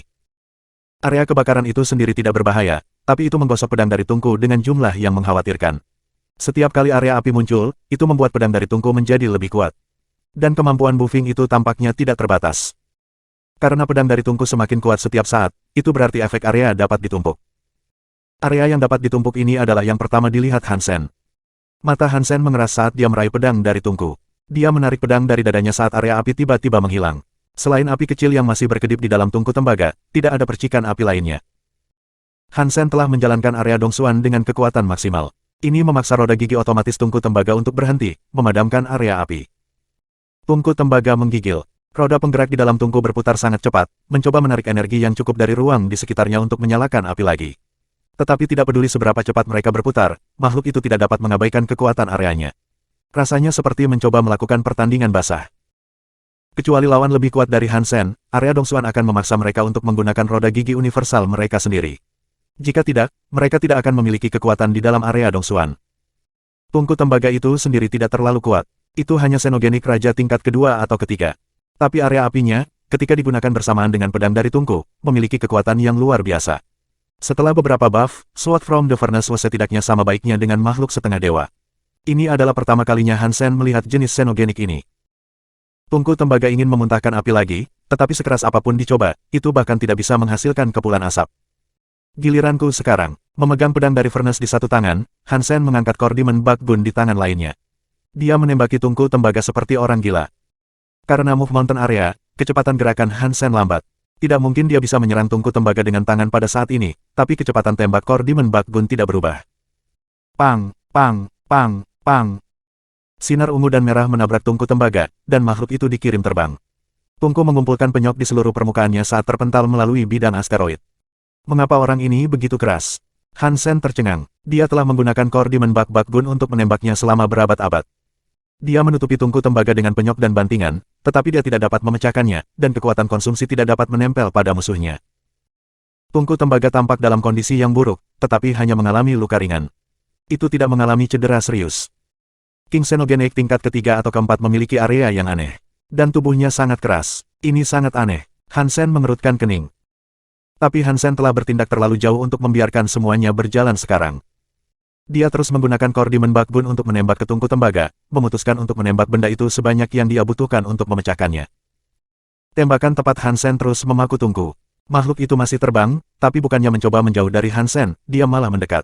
Area kebakaran itu sendiri tidak berbahaya, tapi itu menggosok pedang dari Tungku dengan jumlah yang mengkhawatirkan. Setiap kali area api muncul, itu membuat pedang dari Tungku menjadi lebih kuat. Dan kemampuan buffing itu tampaknya tidak terbatas. Karena pedang dari Tungku semakin kuat setiap saat, itu berarti efek area dapat ditumpuk. Area yang dapat ditumpuk ini adalah yang pertama dilihat Hansen. Mata Hansen mengeras saat dia meraih pedang dari Tungku. Dia menarik pedang dari dadanya saat area api tiba-tiba menghilang. Selain api kecil yang masih berkedip di dalam tungku tembaga, tidak ada percikan api lainnya. Hansen telah menjalankan area Dongsuan dengan kekuatan maksimal. Ini memaksa roda gigi otomatis tungku tembaga untuk berhenti, memadamkan area api. Tungku tembaga menggigil. Roda penggerak di dalam tungku berputar sangat cepat, mencoba menarik energi yang cukup dari ruang di sekitarnya untuk menyalakan api lagi. Tetapi tidak peduli seberapa cepat mereka berputar, makhluk itu tidak dapat mengabaikan kekuatan areanya. Rasanya seperti mencoba melakukan pertandingan basah. Kecuali lawan lebih kuat dari Hansen, area Dongsuan akan memaksa mereka untuk menggunakan roda gigi universal mereka sendiri. Jika tidak, mereka tidak akan memiliki kekuatan di dalam area Dongsuan. Tungku tembaga itu sendiri tidak terlalu kuat. Itu hanya xenogenik raja tingkat kedua atau ketiga. Tapi area apinya, ketika digunakan bersamaan dengan pedang dari tungku, memiliki kekuatan yang luar biasa. Setelah beberapa buff, Sword from the Furnace setidaknya sama baiknya dengan makhluk setengah dewa. Ini adalah pertama kalinya Han Sen melihat jenis xenogenik ini. Tungku tembaga ingin memuntahkan api lagi, tetapi sekeras apapun dicoba, itu bahkan tidak bisa menghasilkan kepulan asap. Giliranku sekarang, memegang pedang dari Furnace di satu tangan, Han Sen mengangkat Core Demon Backbone di tangan lainnya. Dia menembaki tungku tembaga seperti orang gila. Karena Move Mountain Area, kecepatan gerakan Han Sen lambat. Tidak mungkin dia bisa menyerang tungku tembaga dengan tangan pada saat ini, tapi kecepatan tembak Core Demon Backbone tidak berubah. Pang, pang, pang, pang. Sinar ungu dan merah menabrak tungku tembaga, dan makhluk itu dikirim terbang. Tungku mengumpulkan penyok di seluruh permukaannya saat terpental melalui bidang asteroid. Mengapa orang ini begitu keras? Han Sen tercengang. Dia telah menggunakan Core Demon Backbone untuk menembaknya selama berabad-abad. Dia menutupi tungku tembaga dengan penyok dan bantingan, tetapi dia tidak dapat memecahkannya, dan kekuatan konsumsi tidak dapat menempel pada musuhnya. Tungku tembaga tampak dalam kondisi yang buruk, tetapi hanya mengalami luka ringan. Itu tidak mengalami cedera serius. King Xenogenik tingkat ketiga atau keempat memiliki area yang aneh. Dan tubuhnya sangat keras. Ini sangat aneh. Han Sen mengerutkan kening. Tapi Han Sen telah bertindak terlalu jauh untuk membiarkan semuanya berjalan sekarang. Dia terus menggunakan Core Demon Backbone untuk menembak ke tungku tembaga, memutuskan untuk menembak benda itu sebanyak yang dia butuhkan untuk memecahkannya. Tembakan tepat Han Sen terus memaku tungku. Makhluk itu masih terbang, tapi bukannya mencoba menjauh dari Han Sen, dia malah mendekat.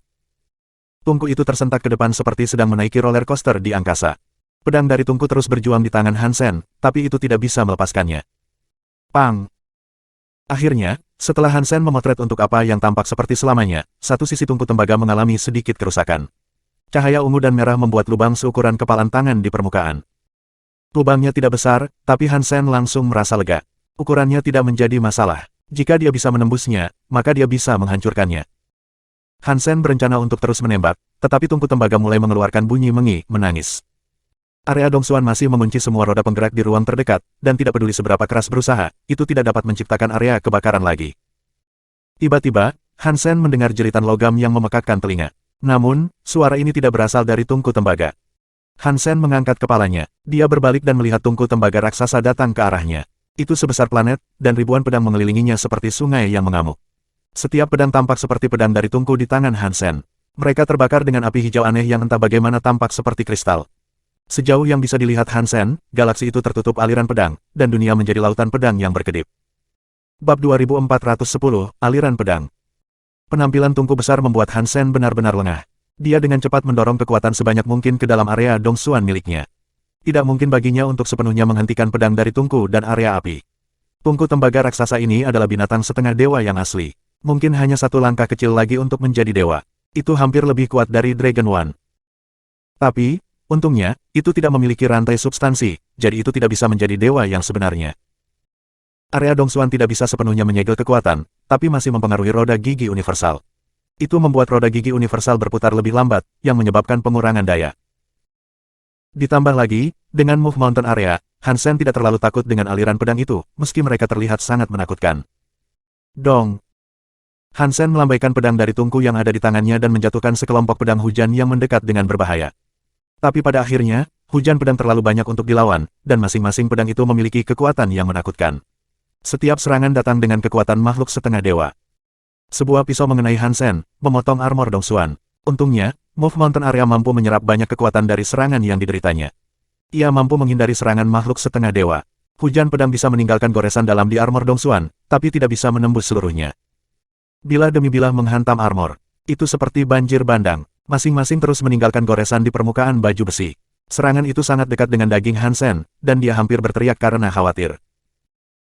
Tungku itu tersentak ke depan seperti sedang menaiki roller coaster di angkasa. Pedang dari tungku terus berjuang di tangan Han Sen, tapi itu tidak bisa melepaskannya. Pang! Akhirnya, setelah Han Sen memotret untuk apa yang tampak seperti selamanya, satu sisi tungku tembaga mengalami sedikit kerusakan. Cahaya ungu dan merah membuat lubang seukuran kepalan tangan di permukaan. Lubangnya tidak besar, tapi Han Sen langsung merasa lega. Ukurannya tidak menjadi masalah. Jika dia bisa menembusnya, maka dia bisa menghancurkannya. Han Sen berencana untuk terus menembak, tetapi tungku tembaga mulai mengeluarkan bunyi menangis. Area Dongsuan masih mengunci semua roda penggerak di ruang terdekat, dan tidak peduli seberapa keras berusaha, itu tidak dapat menciptakan area kebakaran lagi. Tiba-tiba, Han Sen mendengar jeritan logam yang memekakkan telinga. Namun, suara ini tidak berasal dari tungku tembaga. Han Sen mengangkat kepalanya, dia berbalik dan melihat tungku tembaga raksasa datang ke arahnya. Itu sebesar planet, dan ribuan pedang mengelilinginya seperti sungai yang mengamuk. Setiap pedang tampak seperti pedang dari tungku di tangan Han Sen. Mereka terbakar dengan api hijau aneh yang entah bagaimana tampak seperti kristal. Sejauh yang bisa dilihat Han Sen, galaksi itu tertutup aliran pedang, dan dunia menjadi lautan pedang yang berkedip. Bab 2410, Aliran Pedang. Penampilan tungku besar membuat Han Sen benar-benar lengah. Dia dengan cepat mendorong kekuatan sebanyak mungkin ke dalam area Dongsuan miliknya. Tidak mungkin baginya untuk sepenuhnya menghentikan pedang dari tungku dan area api. Tungku tembaga raksasa ini adalah binatang setengah dewa yang asli. Mungkin hanya satu langkah kecil lagi untuk menjadi dewa. Itu hampir lebih kuat dari Dragon One. Tapi, untungnya, itu tidak memiliki rantai substansi, jadi itu tidak bisa menjadi dewa yang sebenarnya. Area Dongsuan tidak bisa sepenuhnya menyegel kekuatan, tapi masih mempengaruhi roda gigi universal. Itu membuat roda gigi universal berputar lebih lambat, yang menyebabkan pengurangan daya. Ditambah lagi, dengan Move Mountain Area, Han Sen tidak terlalu takut dengan aliran pedang itu, meski mereka terlihat sangat menakutkan. Dong! Han Sen melambaikan pedang dari tungku yang ada di tangannya dan menjatuhkan sekelompok pedang hujan yang mendekat dengan berbahaya. Tapi pada akhirnya, hujan pedang terlalu banyak untuk dilawan, dan masing-masing pedang itu memiliki kekuatan yang menakutkan. Setiap serangan datang dengan kekuatan makhluk setengah dewa. Sebuah pisau mengenai Han Sen, memotong armor Dongsuan. Untungnya, Move Mountain Area mampu menyerap banyak kekuatan dari serangan yang dideritanya. Ia mampu menghindari serangan makhluk setengah dewa. Hujan pedang bisa meninggalkan goresan dalam di armor Dongsuan, tapi tidak bisa menembus seluruhnya. Bilah demi bilah menghantam armor. Itu seperti banjir bandang. Masing-masing terus meninggalkan goresan di permukaan baju besi. Serangan itu sangat dekat dengan daging Han Sen, dan dia hampir berteriak karena khawatir.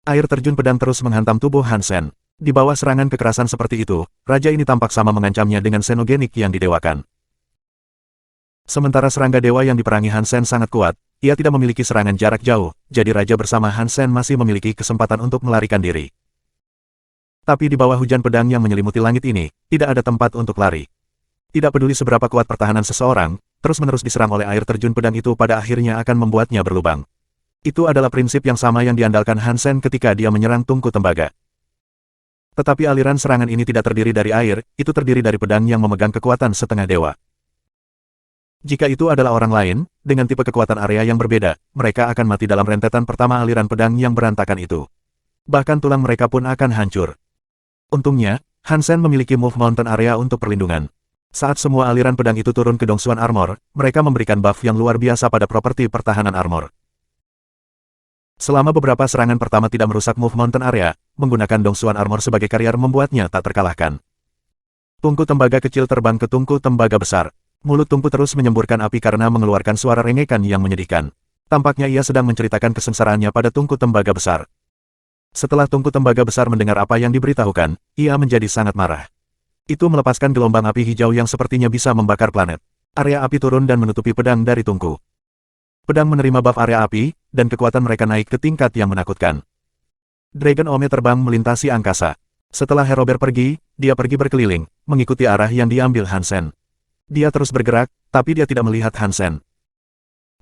Air terjun pedang terus menghantam tubuh Han Sen. Di bawah serangan kekerasan seperti itu, raja ini tampak sama mengancamnya dengan xenogenik yang didewakan. Sementara serangga dewa yang diperangi Han Sen sangat kuat, ia tidak memiliki serangan jarak jauh, jadi raja bersama Han Sen masih memiliki kesempatan untuk melarikan diri. Tapi di bawah hujan pedang yang menyelimuti langit ini, tidak ada tempat untuk lari. Tidak peduli seberapa kuat pertahanan seseorang, terus-menerus diserang oleh air terjun pedang itu pada akhirnya akan membuatnya berlubang. Itu adalah prinsip yang sama yang diandalkan Han Sen ketika dia menyerang tungku tembaga. Tetapi aliran serangan ini tidak terdiri dari air, itu terdiri dari pedang yang memegang kekuatan setengah dewa. Jika itu adalah orang lain, dengan tipe kekuatan area yang berbeda, mereka akan mati dalam rentetan pertama aliran pedang yang berantakan itu. Bahkan tulang mereka pun akan hancur. Untungnya, Hansen memiliki Move Mountain Area untuk perlindungan. Saat semua aliran pedang itu turun ke Dongsuan Armor, mereka memberikan buff yang luar biasa pada properti pertahanan armor. Selama beberapa serangan pertama tidak merusak Move Mountain Area, menggunakan Dongsuan Armor sebagai karier membuatnya tak terkalahkan. Tungku tembaga kecil terbang ke tungku tembaga besar. Mulut tungku terus menyemburkan api karena mengeluarkan suara rengekan yang menyedihkan. Tampaknya ia sedang menceritakan kesengsaraannya pada tungku tembaga besar. Setelah tungku tembaga besar mendengar apa yang diberitahukan, ia menjadi sangat marah. Itu melepaskan gelombang api hijau yang sepertinya bisa membakar planet. Area api turun dan menutupi pedang dari tungku. Pedang menerima buff area api, dan kekuatan mereka naik ke tingkat yang menakutkan. Dragon Ome terbang melintasi angkasa. Setelah Herober pergi, dia pergi berkeliling, mengikuti arah yang diambil Hansen. Dia terus bergerak, tapi dia tidak melihat Hansen.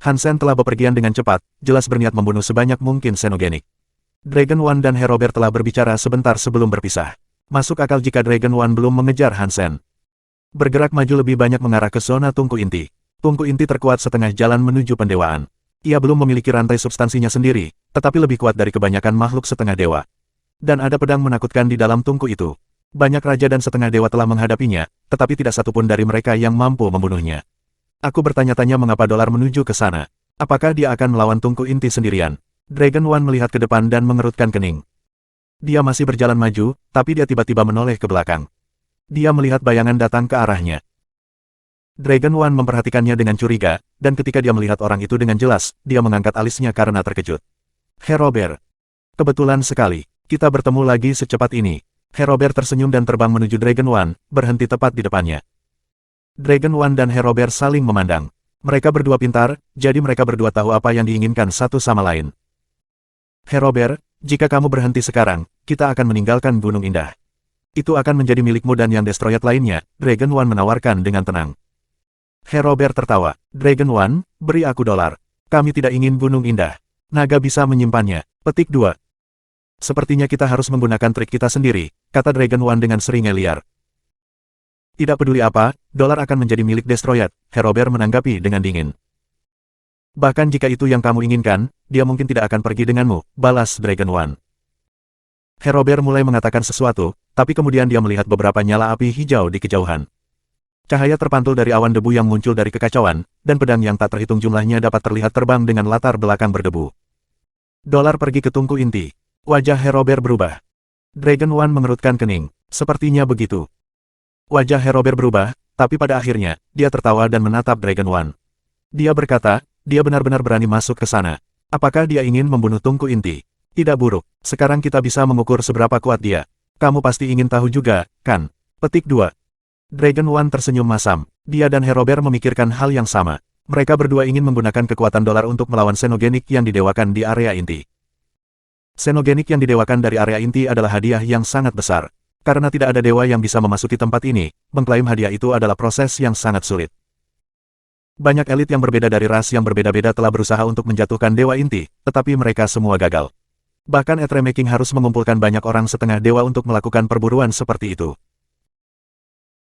Hansen telah bepergian dengan cepat, jelas berniat membunuh sebanyak mungkin Xenogenik. Dragon One dan Herober telah berbicara sebentar sebelum berpisah. Masuk akal jika Dragon One belum mengejar Hansen. Bergerak maju lebih banyak mengarah ke zona tungku inti. Tungku inti terkuat setengah jalan menuju pendewaan. Ia belum memiliki rantai substansinya sendiri, tetapi lebih kuat dari kebanyakan makhluk setengah dewa. Dan ada pedang menakutkan di dalam tungku itu. Banyak raja dan setengah dewa telah menghadapinya, tetapi tidak satupun dari mereka yang mampu membunuhnya. Aku bertanya-tanya mengapa dolar menuju ke sana. Apakah dia akan melawan tungku inti sendirian? Dragon One melihat ke depan dan mengerutkan kening. Dia masih berjalan maju, tapi dia tiba-tiba menoleh ke belakang. Dia melihat bayangan datang ke arahnya. Dragon One memperhatikannya dengan curiga, dan ketika dia melihat orang itu dengan jelas, dia mengangkat alisnya karena terkejut. Herober. Kebetulan sekali, kita bertemu lagi secepat ini. Herober tersenyum dan terbang menuju Dragon One, berhenti tepat di depannya. Dragon One dan Herober saling memandang. Mereka berdua pintar, jadi mereka berdua tahu apa yang diinginkan satu sama lain. Herober, jika kamu berhenti sekarang, kita akan meninggalkan Gunung Indah. Itu akan menjadi milikmu dan yang destroyed lainnya, Dragon One menawarkan dengan tenang. Herober tertawa. Dragon One, beri aku dolar. Kami tidak ingin Gunung Indah. Naga bisa menyimpannya. Petik 2. Sepertinya kita harus menggunakan trik kita sendiri, kata Dragon One dengan seringai liar. Tidak peduli apa, dolar akan menjadi milik destroyed, Herober menanggapi dengan dingin. Bahkan jika itu yang kamu inginkan, dia mungkin tidak akan pergi denganmu, balas Dragon One. Herober mulai mengatakan sesuatu, tapi kemudian dia melihat beberapa nyala api hijau di kejauhan. Cahaya terpantul dari awan debu yang muncul dari kekacauan, dan pedang yang tak terhitung jumlahnya dapat terlihat terbang dengan latar belakang berdebu. Dolar pergi ke tungku inti. Wajah Herober berubah. Dragon One mengerutkan kening. Sepertinya begitu. Wajah Herober berubah, tapi pada akhirnya, dia tertawa dan menatap Dragon One. Dia berkata, dia benar-benar berani masuk ke sana. Apakah dia ingin membunuh tungku inti? Tidak buruk. Sekarang kita bisa mengukur seberapa kuat dia. Kamu pasti ingin tahu juga, kan? Petik 2. Dragon One tersenyum masam. Dia dan Herober memikirkan hal yang sama. Mereka berdua ingin menggunakan kekuatan dolar untuk melawan Xenogenik yang didewakan di area inti. Xenogenik yang didewakan dari area inti adalah hadiah yang sangat besar. Karena tidak ada dewa yang bisa memasuki tempat ini, mengklaim hadiah itu adalah proses yang sangat sulit. Banyak elit yang berbeda dari ras yang berbeda-beda telah berusaha untuk menjatuhkan dewa inti, tetapi mereka semua gagal. Bahkan Etreme King harus mengumpulkan banyak orang setengah dewa untuk melakukan perburuan seperti itu.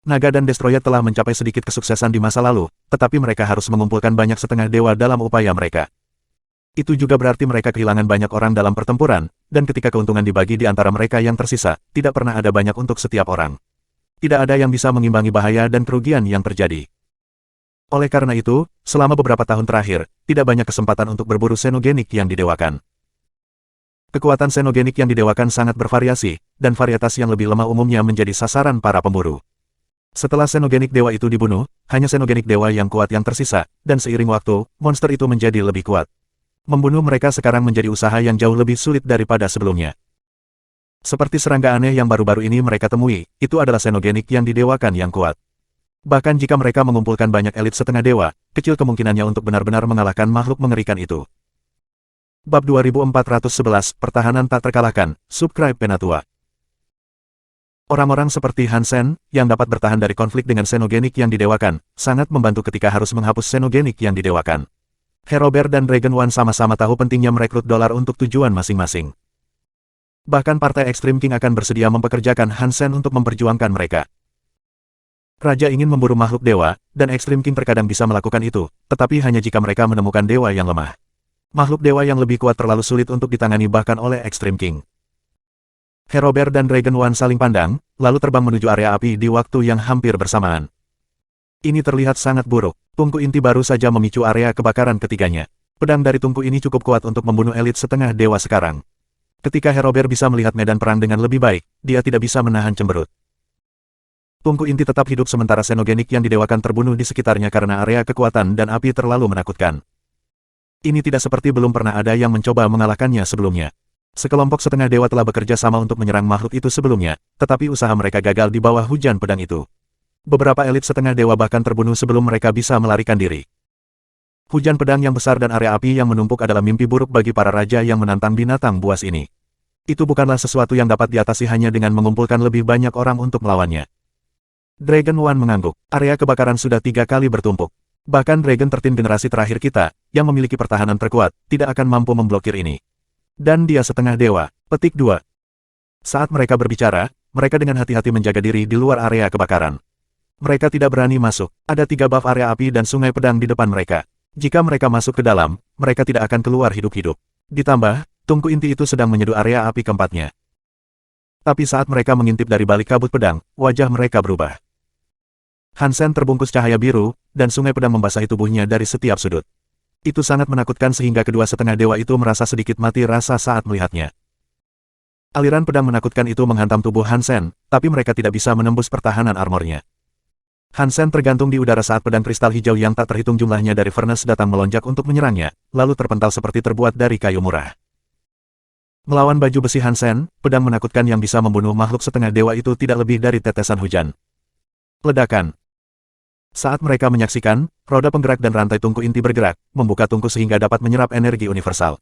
Naga dan Destroyer telah mencapai sedikit kesuksesan di masa lalu, tetapi mereka harus mengumpulkan banyak setengah dewa dalam upaya mereka. Itu juga berarti mereka kehilangan banyak orang dalam pertempuran, dan ketika keuntungan dibagi di antara mereka yang tersisa, tidak pernah ada banyak untuk setiap orang. Tidak ada yang bisa mengimbangi bahaya dan kerugian yang terjadi. Oleh karena itu, selama beberapa tahun terakhir, tidak banyak kesempatan untuk berburu Xenogenik yang didewakan. Kekuatan Xenogenik yang didewakan sangat bervariasi, dan varietas yang lebih lemah umumnya menjadi sasaran para pemburu. Setelah Xenogenik dewa itu dibunuh, hanya Xenogenik dewa yang kuat yang tersisa, dan seiring waktu, monster itu menjadi lebih kuat. Membunuh mereka sekarang menjadi usaha yang jauh lebih sulit daripada sebelumnya. Seperti serangga aneh yang baru-baru ini mereka temui, itu adalah Xenogenik yang didewakan yang kuat. Bahkan jika mereka mengumpulkan banyak elit setengah dewa, kecil kemungkinannya untuk benar-benar mengalahkan makhluk mengerikan itu. Bab 2411, Pertahanan Tak Terkalahkan, Subscribe Penatua. Orang-orang seperti Hansen, yang dapat bertahan dari konflik dengan Xenogenik yang didewakan, sangat membantu ketika harus menghapus Xenogenik yang didewakan. Herober dan Dragon One sama-sama tahu pentingnya merekrut dolar untuk tujuan masing-masing. Bahkan Partai Extreme King akan bersedia mempekerjakan Hansen untuk memperjuangkan mereka. Raja ingin memburu makhluk dewa, dan Extreme King terkadang bisa melakukan itu, tetapi hanya jika mereka menemukan dewa yang lemah. Makhluk dewa yang lebih kuat terlalu sulit untuk ditangani bahkan oleh Extreme King. Herober dan Dragon One saling pandang, lalu terbang menuju area api di waktu yang hampir bersamaan. Ini terlihat sangat buruk. Tungku inti baru saja memicu area kebakaran ketiganya. Pedang dari tungku ini cukup kuat untuk membunuh elit setengah dewa sekarang. Ketika Herober bisa melihat medan perang dengan lebih baik, dia tidak bisa menahan cemberut. Tungku inti tetap hidup sementara Xenogenik yang didewakan terbunuh di sekitarnya karena area kekuatan dan api terlalu menakutkan. Ini tidak seperti belum pernah ada yang mencoba mengalahkannya sebelumnya. Sekelompok setengah dewa telah bekerja sama untuk menyerang makhluk itu sebelumnya, tetapi usaha mereka gagal di bawah hujan pedang itu. Beberapa elit setengah dewa bahkan terbunuh sebelum mereka bisa melarikan diri. Hujan pedang yang besar dan area api yang menumpuk adalah mimpi buruk bagi para raja yang menantang binatang buas ini. Itu bukanlah sesuatu yang dapat diatasi hanya dengan mengumpulkan lebih banyak orang untuk melawannya. Dragon One mengangguk. Area kebakaran sudah 3 kali bertumpuk. Bahkan Dragon 13 generasi terakhir kita, yang memiliki pertahanan terkuat, tidak akan mampu memblokir ini. Dan dia setengah dewa. Petik 2. Saat mereka berbicara, mereka dengan hati-hati menjaga diri di luar area kebakaran. Mereka tidak berani masuk. Ada 3 buff area api dan sungai pedang di depan mereka. Jika mereka masuk ke dalam, mereka tidak akan keluar hidup-hidup. Ditambah, tungku inti itu sedang menyeduh area api keempatnya. Tapi saat mereka mengintip dari balik kabut pedang, wajah mereka berubah. Hansen terbungkus cahaya biru, dan sungai pedang membasahi tubuhnya dari setiap sudut. Itu sangat menakutkan sehingga kedua setengah dewa itu merasa sedikit mati rasa saat melihatnya. Aliran pedang menakutkan itu menghantam tubuh Hansen, tapi mereka tidak bisa menembus pertahanan armornya. Hansen tergantung di udara saat pedang kristal hijau yang tak terhitung jumlahnya dari Furnace datang melonjak untuk menyerangnya, lalu terpental seperti terbuat dari kayu murah. Melawan baju besi Hansen, pedang menakutkan yang bisa membunuh makhluk setengah dewa itu tidak lebih dari tetesan hujan. Ledakan. Saat mereka menyaksikan, roda penggerak dan rantai tungku inti bergerak, membuka tungku sehingga dapat menyerap energi universal.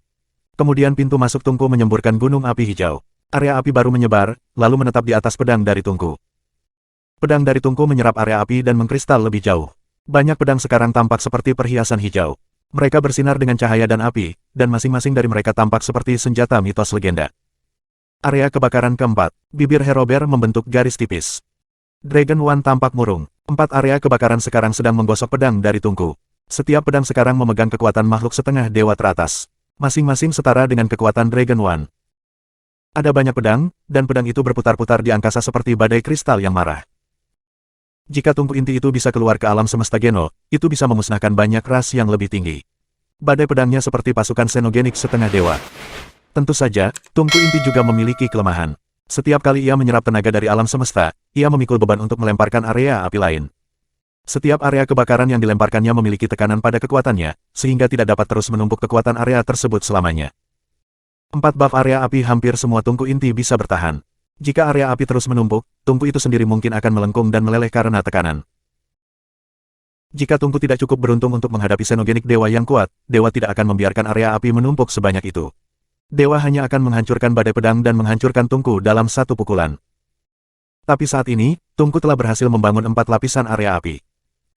Kemudian pintu masuk tungku menyemburkan gunung api hijau. Area api baru menyebar, lalu menetap di atas pedang dari tungku. Pedang dari tungku menyerap area api dan mengkristal lebih jauh. Banyak pedang sekarang tampak seperti perhiasan hijau. Mereka bersinar dengan cahaya dan api, dan masing-masing dari mereka tampak seperti senjata mitos legenda. Area kebakaran keempat, bibir Herober membentuk garis tipis. Dragon One tampak murung. 4 area kebakaran sekarang sedang menggosok pedang dari tungku. Setiap pedang sekarang memegang kekuatan makhluk setengah dewa teratas. Masing-masing setara dengan kekuatan Dragon One. Ada banyak pedang, dan pedang itu berputar-putar di angkasa seperti badai kristal yang marah. Jika tungku inti itu bisa keluar ke alam semesta Geno, itu bisa memusnahkan banyak ras yang lebih tinggi. Badai pedangnya seperti pasukan Xenogenik setengah dewa. Tentu saja, tungku inti juga memiliki kelemahan. Setiap kali ia menyerap tenaga dari alam semesta, ia memikul beban untuk melemparkan area api lain. Setiap area kebakaran yang dilemparkannya memiliki tekanan pada kekuatannya, sehingga tidak dapat terus menumpuk kekuatan area tersebut selamanya. 4 buff area api hampir semua tungku inti bisa bertahan. Jika area api terus menumpuk, tungku itu sendiri mungkin akan melengkung dan meleleh karena tekanan. Jika tungku tidak cukup beruntung untuk menghadapi Xenogenik dewa yang kuat, dewa tidak akan membiarkan area api menumpuk sebanyak itu. Dewa hanya akan menghancurkan badai pedang dan menghancurkan tungku dalam satu pukulan. Tapi saat ini, tungku telah berhasil membangun 4 lapisan area api.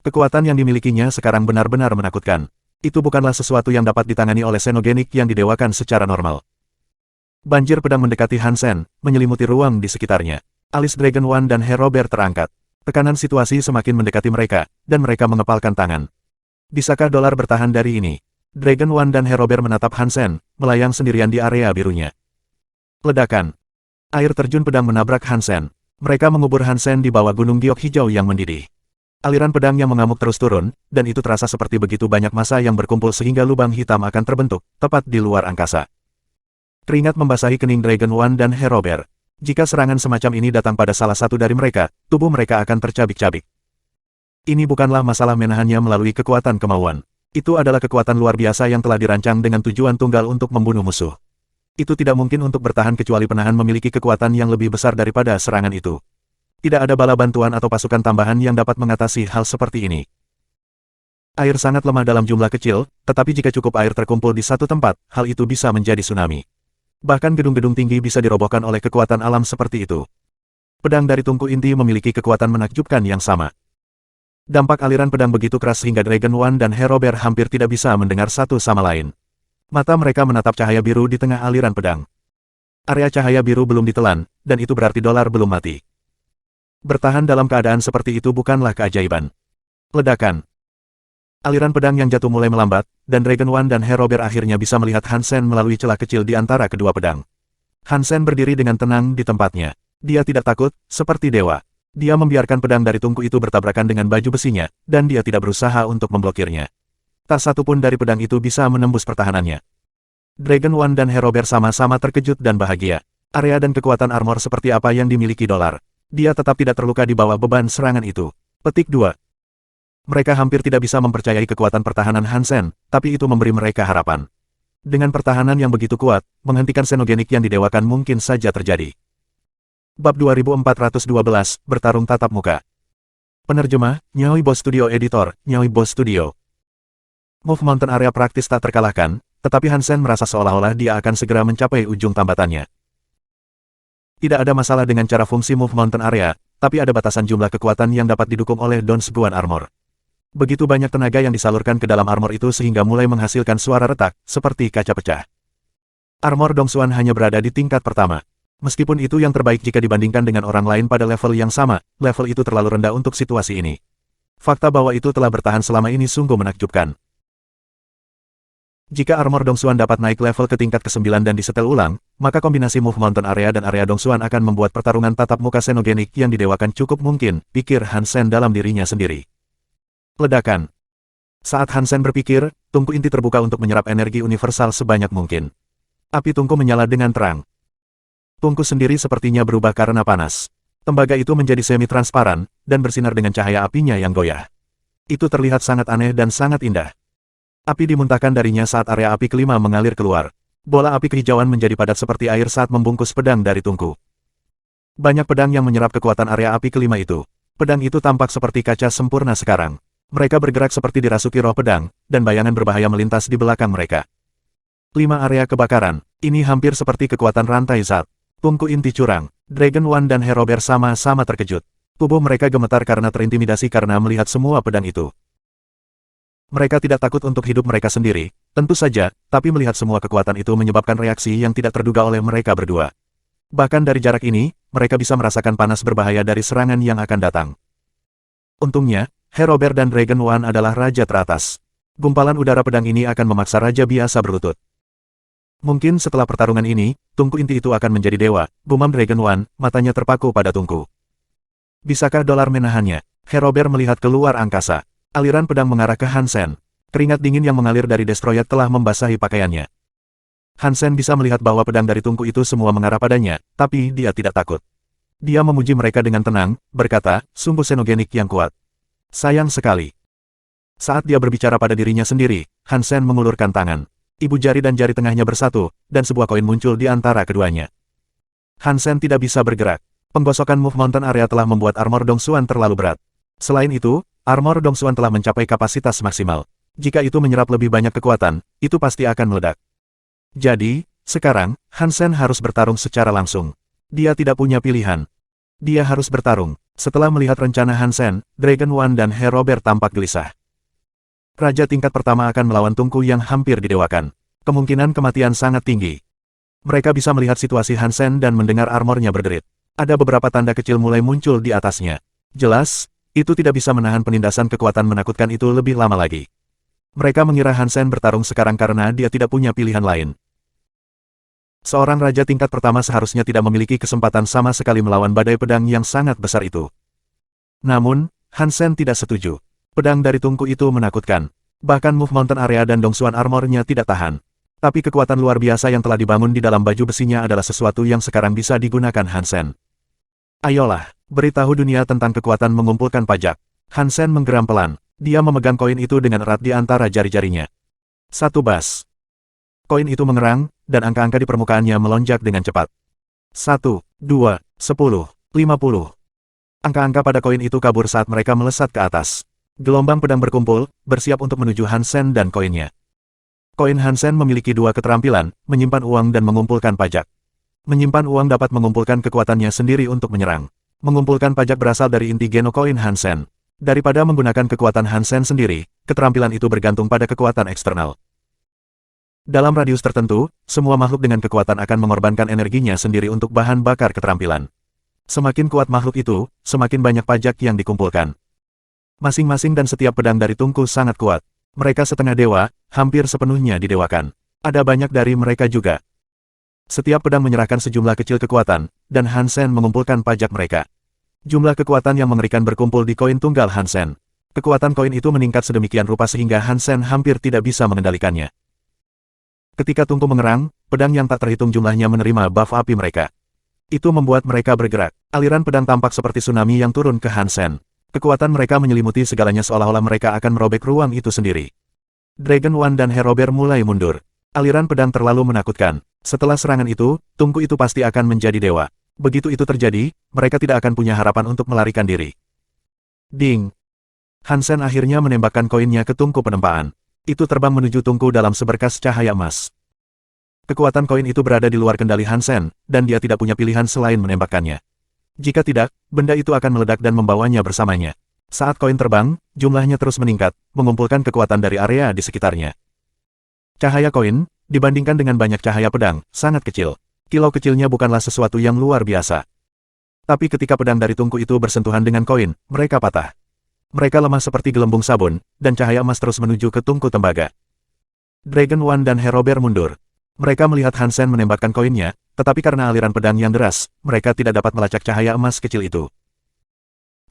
Kekuatan yang dimilikinya sekarang benar-benar menakutkan. Itu bukanlah sesuatu yang dapat ditangani oleh Xenogenik yang didewakan secara normal. Banjir pedang mendekati Hansen, menyelimuti ruang di sekitarnya. Alis Dragon One dan Herober terangkat. Tekanan situasi semakin mendekati mereka, dan mereka mengepalkan tangan. Bisakah dolar bertahan dari ini? Dragon One dan Herober menatap Hansen, melayang sendirian di area birunya. Ledakan. Air terjun pedang menabrak Hansen. Mereka mengubur Hansen di bawah gunung giok hijau yang mendidih. Aliran pedang yang mengamuk terus turun, dan itu terasa seperti begitu banyak massa yang berkumpul sehingga lubang hitam akan terbentuk, tepat di luar angkasa. Keringat membasahi kening Dragon One dan Herober. Jika serangan semacam ini datang pada salah satu dari mereka, tubuh mereka akan tercabik-cabik. Ini bukanlah masalah menahannya melalui kekuatan kemauan. Itu adalah kekuatan luar biasa yang telah dirancang dengan tujuan tunggal untuk membunuh musuh. Itu tidak mungkin untuk bertahan kecuali penahan memiliki kekuatan yang lebih besar daripada serangan itu. Tidak ada bala bantuan atau pasukan tambahan yang dapat mengatasi hal seperti ini. Air sangat lemah dalam jumlah kecil, tetapi jika cukup air terkumpul di satu tempat, hal itu bisa menjadi tsunami. Bahkan gedung-gedung tinggi bisa dirobohkan oleh kekuatan alam seperti itu. Pedang dari tungku inti memiliki kekuatan menakjubkan yang sama. Dampak aliran pedang begitu keras sehingga Dragon One dan Herober hampir tidak bisa mendengar satu sama lain. Mata mereka menatap cahaya biru di tengah aliran pedang. Area cahaya biru belum ditelan, dan itu berarti dolar belum mati. Bertahan dalam keadaan seperti itu bukanlah keajaiban. Ledakan. Aliran pedang yang jatuh mulai melambat, dan Dragon One dan Herober akhirnya bisa melihat Hansen melalui celah kecil di antara kedua pedang. Hansen berdiri dengan tenang di tempatnya. Dia tidak takut, seperti dewa. Dia membiarkan pedang dari tungku itu bertabrakan dengan baju besinya, dan dia tidak berusaha untuk memblokirnya. Tak satu pun dari pedang itu bisa menembus pertahanannya. Dragon One dan Herober sama-sama terkejut dan bahagia. Area dan kekuatan armor seperti apa yang dimiliki dolar. Dia tetap tidak terluka di bawah beban serangan itu. Petik 2. Mereka hampir tidak bisa mempercayai kekuatan pertahanan Hansen, tapi itu memberi mereka harapan. Dengan pertahanan yang begitu kuat, menghentikan Xenogenik yang didewakan mungkin saja terjadi. Bab 2412, Bertarung Tatap Muka. Penerjemah, Nyaoi Boss Studio. Editor, Nyaoi Boss Studio. Move Mountain area praktis tak terkalahkan, tetapi Hansen merasa seolah-olah dia akan segera mencapai ujung tambatannya. Tidak ada masalah dengan cara fungsi Move Mountain area, tapi ada batasan jumlah kekuatan yang dapat didukung oleh Dons Guan Armor. Begitu banyak tenaga yang disalurkan ke dalam armor itu sehingga mulai menghasilkan suara retak, seperti kaca pecah. Armor Dongsuan hanya berada di tingkat pertama. Meskipun itu yang terbaik jika dibandingkan dengan orang lain pada level yang sama, level itu terlalu rendah untuk situasi ini. Fakta bahwa itu telah bertahan selama ini sungguh menakjubkan. Jika armor Dongsuan dapat naik level ke tingkat ke-9 dan disetel ulang, maka kombinasi Move Mountain area dan area Dongsuan akan membuat pertarungan tatap muka Xenogenik yang didewakan cukup mungkin, pikir Hansen dalam dirinya sendiri. Ledakan. Saat Hansen berpikir, tungku inti terbuka untuk menyerap energi universal sebanyak mungkin. Api tungku menyala dengan terang. Tungku sendiri sepertinya berubah karena panas. Tembaga itu menjadi semi-transparan, dan bersinar dengan cahaya apinya yang goyah. Itu terlihat sangat aneh dan sangat indah. Api dimuntahkan darinya saat area api kelima mengalir keluar. Bola api kehijauan menjadi padat seperti air saat membungkus pedang dari tungku. Banyak pedang yang menyerap kekuatan area api kelima itu. Pedang itu tampak seperti kaca sempurna sekarang. Mereka bergerak seperti dirasuki roh pedang, dan bayangan berbahaya melintas di belakang mereka. 5 area kebakaran. Ini hampir seperti kekuatan rantai zat. Tungku inti curang. Dragon One dan Herober sama-sama terkejut. Tubuh mereka gemetar karena terintimidasi karena melihat semua pedang itu. Mereka tidak takut untuk hidup mereka sendiri, tentu saja, tapi melihat semua kekuatan itu menyebabkan reaksi yang tidak terduga oleh mereka berdua. Bahkan dari jarak ini, mereka bisa merasakan panas berbahaya dari serangan yang akan datang. Untungnya, Herober dan Dragon One adalah raja teratas. Gumpalan udara pedang ini akan memaksa raja biasa berlutut. Mungkin setelah pertarungan ini, tungku inti itu akan menjadi dewa, gumam Dragon One, matanya terpaku pada tungku. Bisakah dolar menahannya? Herober melihat keluar angkasa. Aliran pedang mengarah ke Hansen. Keringat dingin yang mengalir dari Destroyer telah membasahi pakaiannya. Hansen bisa melihat bahwa pedang dari tungku itu semua mengarah padanya, tapi dia tidak takut. Dia memuji mereka dengan tenang, berkata, sungguh Xenogenik yang kuat. Sayang sekali. Saat dia berbicara pada dirinya sendiri, Hansen mengulurkan tangan. Ibu jari dan jari tengahnya bersatu, dan sebuah koin muncul di antara keduanya. Hansen tidak bisa bergerak. Penggosokan Move Mountain area telah membuat armor Dongsuan terlalu berat. Selain itu, armor Dongsuan telah mencapai kapasitas maksimal. Jika itu menyerap lebih banyak kekuatan, itu pasti akan meledak. Jadi, sekarang, Hansen harus bertarung secara langsung. Dia tidak punya pilihan. Dia harus bertarung. Setelah melihat rencana Hansen, Dragon One dan Herober tampak gelisah. Raja tingkat pertama akan melawan tungku yang hampir didewakan. Kemungkinan kematian sangat tinggi. Mereka bisa melihat situasi Hansen dan mendengar armornya berderit. Ada beberapa tanda kecil mulai muncul di atasnya. Jelas, itu tidak bisa menahan penindasan kekuatan menakutkan itu lebih lama lagi. Mereka mengira Hansen bertarung sekarang karena dia tidak punya pilihan lain. Seorang raja tingkat pertama seharusnya tidak memiliki kesempatan sama sekali melawan badai pedang yang sangat besar itu. Namun, Hansen tidak setuju. Pedang dari tungku itu menakutkan. Bahkan Move Mountain area dan Dongsuan armornya tidak tahan. Tapi kekuatan luar biasa yang telah dibangun di dalam baju besinya adalah sesuatu yang sekarang bisa digunakan Hansen. Ayolah, beritahu dunia tentang kekuatan mengumpulkan pajak. Hansen menggeram pelan. Dia memegang koin itu dengan erat di antara jari-jarinya. 1 bas. Koin itu mengerang, dan angka-angka di permukaannya melonjak dengan cepat. 1, 2, 10, 50. Angka-angka pada koin itu kabur saat mereka melesat ke atas. Gelombang pedang berkumpul, bersiap untuk menuju Hansen dan koinnya. Koin Hansen memiliki 2 keterampilan, menyimpan uang dan mengumpulkan pajak. Menyimpan uang dapat mengumpulkan kekuatannya sendiri untuk menyerang. Mengumpulkan pajak berasal dari inti geno koin Hansen. Daripada menggunakan kekuatan Hansen sendiri, keterampilan itu bergantung pada kekuatan eksternal. Dalam radius tertentu, semua makhluk dengan kekuatan akan mengorbankan energinya sendiri untuk bahan bakar keterampilan. Semakin kuat makhluk itu, semakin banyak pajak yang dikumpulkan. Masing-masing dan setiap pedang dari tungku sangat kuat. Mereka setengah dewa, hampir sepenuhnya didewakan. Ada banyak dari mereka juga. Setiap pedang menyerahkan sejumlah kecil kekuatan, dan Hansen mengumpulkan pajak mereka. Jumlah kekuatan yang mengerikan berkumpul di koin tunggal Hansen. Kekuatan koin itu meningkat sedemikian rupa sehingga Hansen hampir tidak bisa mengendalikannya. Ketika tungku mengerang, pedang yang tak terhitung jumlahnya menerima buff api mereka. Itu membuat mereka bergerak. Aliran pedang tampak seperti tsunami yang turun ke Hansen. Kekuatan mereka menyelimuti segalanya seolah-olah mereka akan merobek ruang itu sendiri. Dragon One dan Herober mulai mundur. Aliran pedang terlalu menakutkan. Setelah serangan itu, tungku itu pasti akan menjadi dewa. Begitu itu terjadi, mereka tidak akan punya harapan untuk melarikan diri. Ding! Hansen akhirnya menembakkan koinnya ke tungku penempaan. Itu terbang menuju tungku dalam seberkas cahaya emas. Kekuatan koin itu berada di luar kendali Hansen, dan dia tidak punya pilihan selain menembakkannya. Jika tidak, benda itu akan meledak dan membawanya bersamanya. Saat koin terbang, jumlahnya terus meningkat, mengumpulkan kekuatan dari area di sekitarnya. Cahaya koin, dibandingkan dengan banyak cahaya pedang, sangat kecil. Kilau kecilnya bukanlah sesuatu yang luar biasa. Tapi ketika pedang dari tungku itu bersentuhan dengan koin, mereka patah. Mereka lemah seperti gelembung sabun, dan cahaya emas terus menuju ke tungku tembaga. Dragon One dan Herober mundur. Mereka melihat Hansen menembakkan koinnya, tetapi karena aliran pedang yang deras, mereka tidak dapat melacak cahaya emas kecil itu.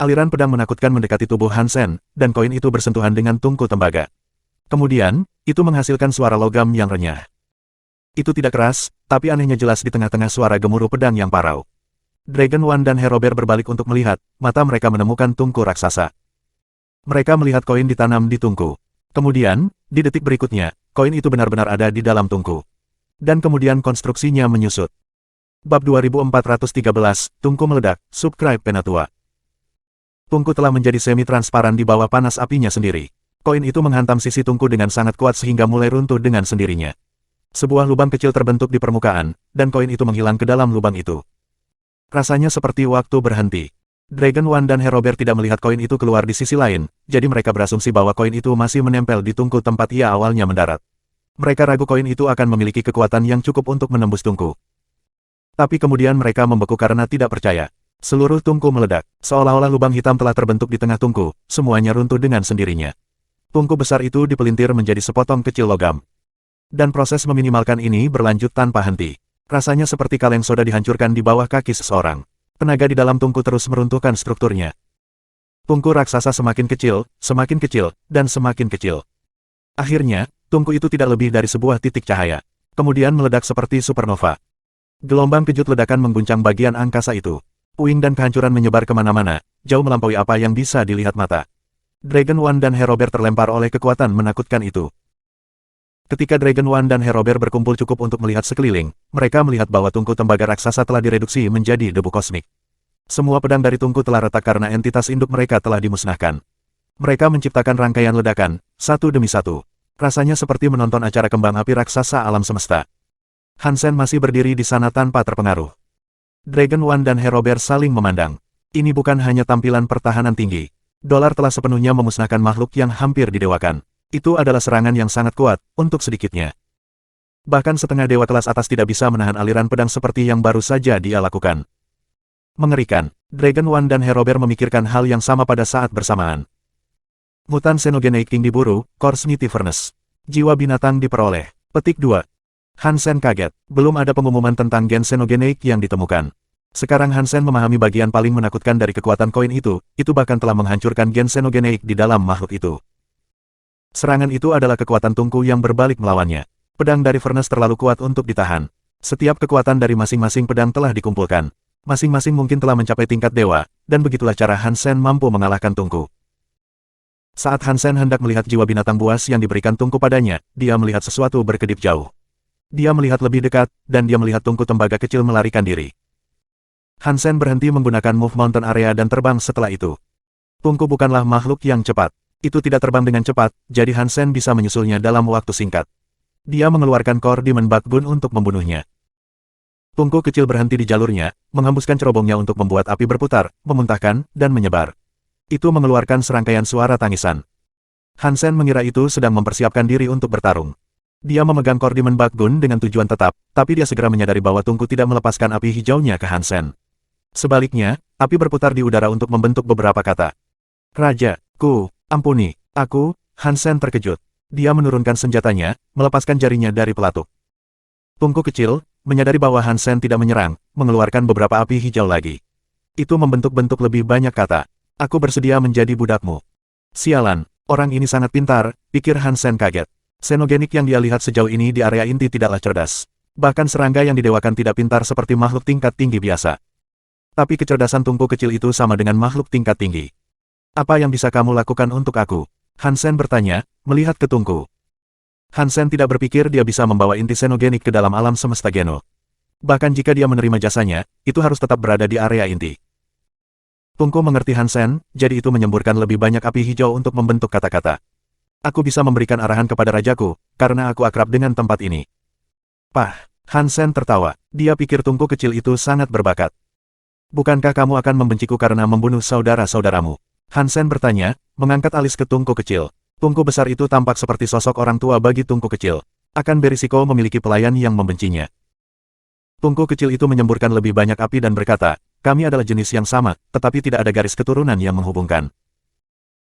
Aliran pedang menakutkan mendekati tubuh Hansen, dan koin itu bersentuhan dengan tungku tembaga. Kemudian, itu menghasilkan suara logam yang renyah. Itu tidak keras, tapi anehnya jelas di tengah-tengah suara gemuruh pedang yang parau. Dragon One dan Herober berbalik untuk melihat, mata mereka menemukan tungku raksasa. Mereka melihat koin ditanam di tungku. Kemudian, di detik berikutnya, koin itu benar-benar ada di dalam tungku. Dan kemudian konstruksinya menyusut. Bab 2413, Tungku Meledak, Subscribe Penatua. Tungku telah menjadi semi-transparan di bawah panas apinya sendiri. Koin itu menghantam sisi tungku dengan sangat kuat sehingga mulai runtuh dengan sendirinya. Sebuah lubang kecil terbentuk di permukaan, dan koin itu menghilang ke dalam lubang itu. Rasanya seperti waktu berhenti. Dragon One dan Herober tidak melihat koin itu keluar di sisi lain, jadi mereka berasumsi bahwa koin itu masih menempel di tungku tempat ia awalnya mendarat. Mereka ragu koin itu akan memiliki kekuatan yang cukup untuk menembus tungku. Tapi kemudian mereka membeku karena tidak percaya. Seluruh tungku meledak, seolah-olah lubang hitam telah terbentuk di tengah tungku, semuanya runtuh dengan sendirinya. Tungku besar itu dipelintir menjadi sepotong kecil logam. Dan proses meminimalkan ini berlanjut tanpa henti. Rasanya seperti kaleng soda dihancurkan di bawah kaki seseorang. Tenaga di dalam tungku terus meruntuhkan strukturnya. Tungku raksasa semakin kecil, dan semakin kecil. Akhirnya, tungku itu tidak lebih dari sebuah titik cahaya. Kemudian meledak seperti supernova. Gelombang kejut ledakan mengguncang bagian angkasa itu. Puing dan kehancuran menyebar kemana-mana, jauh melampaui apa yang bisa dilihat mata. Dragon One dan Herober terlempar oleh kekuatan menakutkan itu. Ketika Dragon One dan Herober berkumpul cukup untuk melihat sekeliling, mereka melihat bahwa tungku tembaga raksasa telah direduksi menjadi debu kosmik. Semua pedang dari tungku telah retak karena entitas induk mereka telah dimusnahkan. Mereka menciptakan rangkaian ledakan, satu demi satu. Rasanya seperti menonton acara kembang api raksasa alam semesta. Hansen masih berdiri di sana tanpa terpengaruh. Dragon One dan Herober saling memandang. Ini bukan hanya tampilan pertahanan tinggi. Dolar telah sepenuhnya memusnahkan makhluk yang hampir didewakan. Itu adalah serangan yang sangat kuat, untuk sedikitnya. Bahkan setengah dewa kelas atas tidak bisa menahan aliran pedang seperti yang baru saja dia lakukan. Mengerikan, Dragon One dan Herober memikirkan hal yang sama pada saat bersamaan. Mutan Xenogeneik King diburu, Core Smithy Furnace. Jiwa binatang diperoleh. Petik 2. Hansen kaget, belum ada pengumuman tentang gen Xenogeneik yang ditemukan. Sekarang Hansen memahami bagian paling menakutkan dari kekuatan koin itu bahkan telah menghancurkan gen Xenogeneik di dalam makhluk itu. Serangan itu adalah kekuatan tungku yang berbalik melawannya. Pedang dari Furnace terlalu kuat untuk ditahan. Setiap kekuatan dari masing-masing pedang telah dikumpulkan. Masing-masing mungkin telah mencapai tingkat dewa, dan begitulah cara Hansen mampu mengalahkan tungku. Saat Hansen hendak melihat jiwa binatang buas yang diberikan tungku padanya, dia melihat sesuatu berkedip jauh. Dia melihat lebih dekat, dan dia melihat tungku tembaga kecil melarikan diri. Hansen berhenti menggunakan Move Mountain Area dan terbang setelah itu. Tungku bukanlah makhluk yang cepat. Itu tidak terbang dengan cepat, jadi Hansen bisa menyusulnya dalam waktu singkat. Dia mengeluarkan Core Demon Backbone untuk membunuhnya. Tungku kecil berhenti di jalurnya, menghembuskan cerobongnya untuk membuat api berputar, memuntahkan, dan menyebar. Itu mengeluarkan serangkaian suara tangisan. Hansen mengira itu sedang mempersiapkan diri untuk bertarung. Dia memegang Core Demon Backbone dengan tujuan tetap, tapi dia segera menyadari bahwa tungku tidak melepaskan api hijaunya ke Hansen. Sebaliknya, api berputar di udara untuk membentuk beberapa kata. Raja, ampuni, aku. Hansen terkejut. Dia menurunkan senjatanya, melepaskan jarinya dari pelatuk. Tungku kecil, menyadari bahwa Hansen tidak menyerang, mengeluarkan beberapa api hijau lagi. Itu membentuk-bentuk lebih banyak kata. Aku bersedia menjadi budakmu. Sialan, orang ini sangat pintar, pikir Hansen kaget. Xenogenik yang dia lihat sejauh ini di area inti tidaklah cerdas. Bahkan serangga yang didewakan tidak pintar seperti makhluk tingkat tinggi biasa. Tapi kecerdasan tungku kecil itu sama dengan makhluk tingkat tinggi. Apa yang bisa kamu lakukan untuk aku? Hansen bertanya, melihat ke tungku. Hansen tidak berpikir dia bisa membawa inti xenogenik ke dalam alam semesta Geno. Bahkan jika dia menerima jasanya, itu harus tetap berada di area inti. Tungku mengerti Hansen, jadi itu menyemburkan lebih banyak api hijau untuk membentuk kata-kata. Aku bisa memberikan arahan kepada rajaku, karena aku akrab dengan tempat ini. Pah, Hansen tertawa. Dia pikir tungku kecil itu sangat berbakat. Bukankah kamu akan membenciku karena membunuh saudara-saudaramu? Hansen bertanya, mengangkat alis ke tungku kecil. Tungku besar itu tampak seperti sosok orang tua bagi tungku kecil. Akan berisiko memiliki pelayan yang membencinya. Tungku kecil itu menyemburkan lebih banyak api dan berkata, kami adalah jenis yang sama, tetapi tidak ada garis keturunan yang menghubungkan.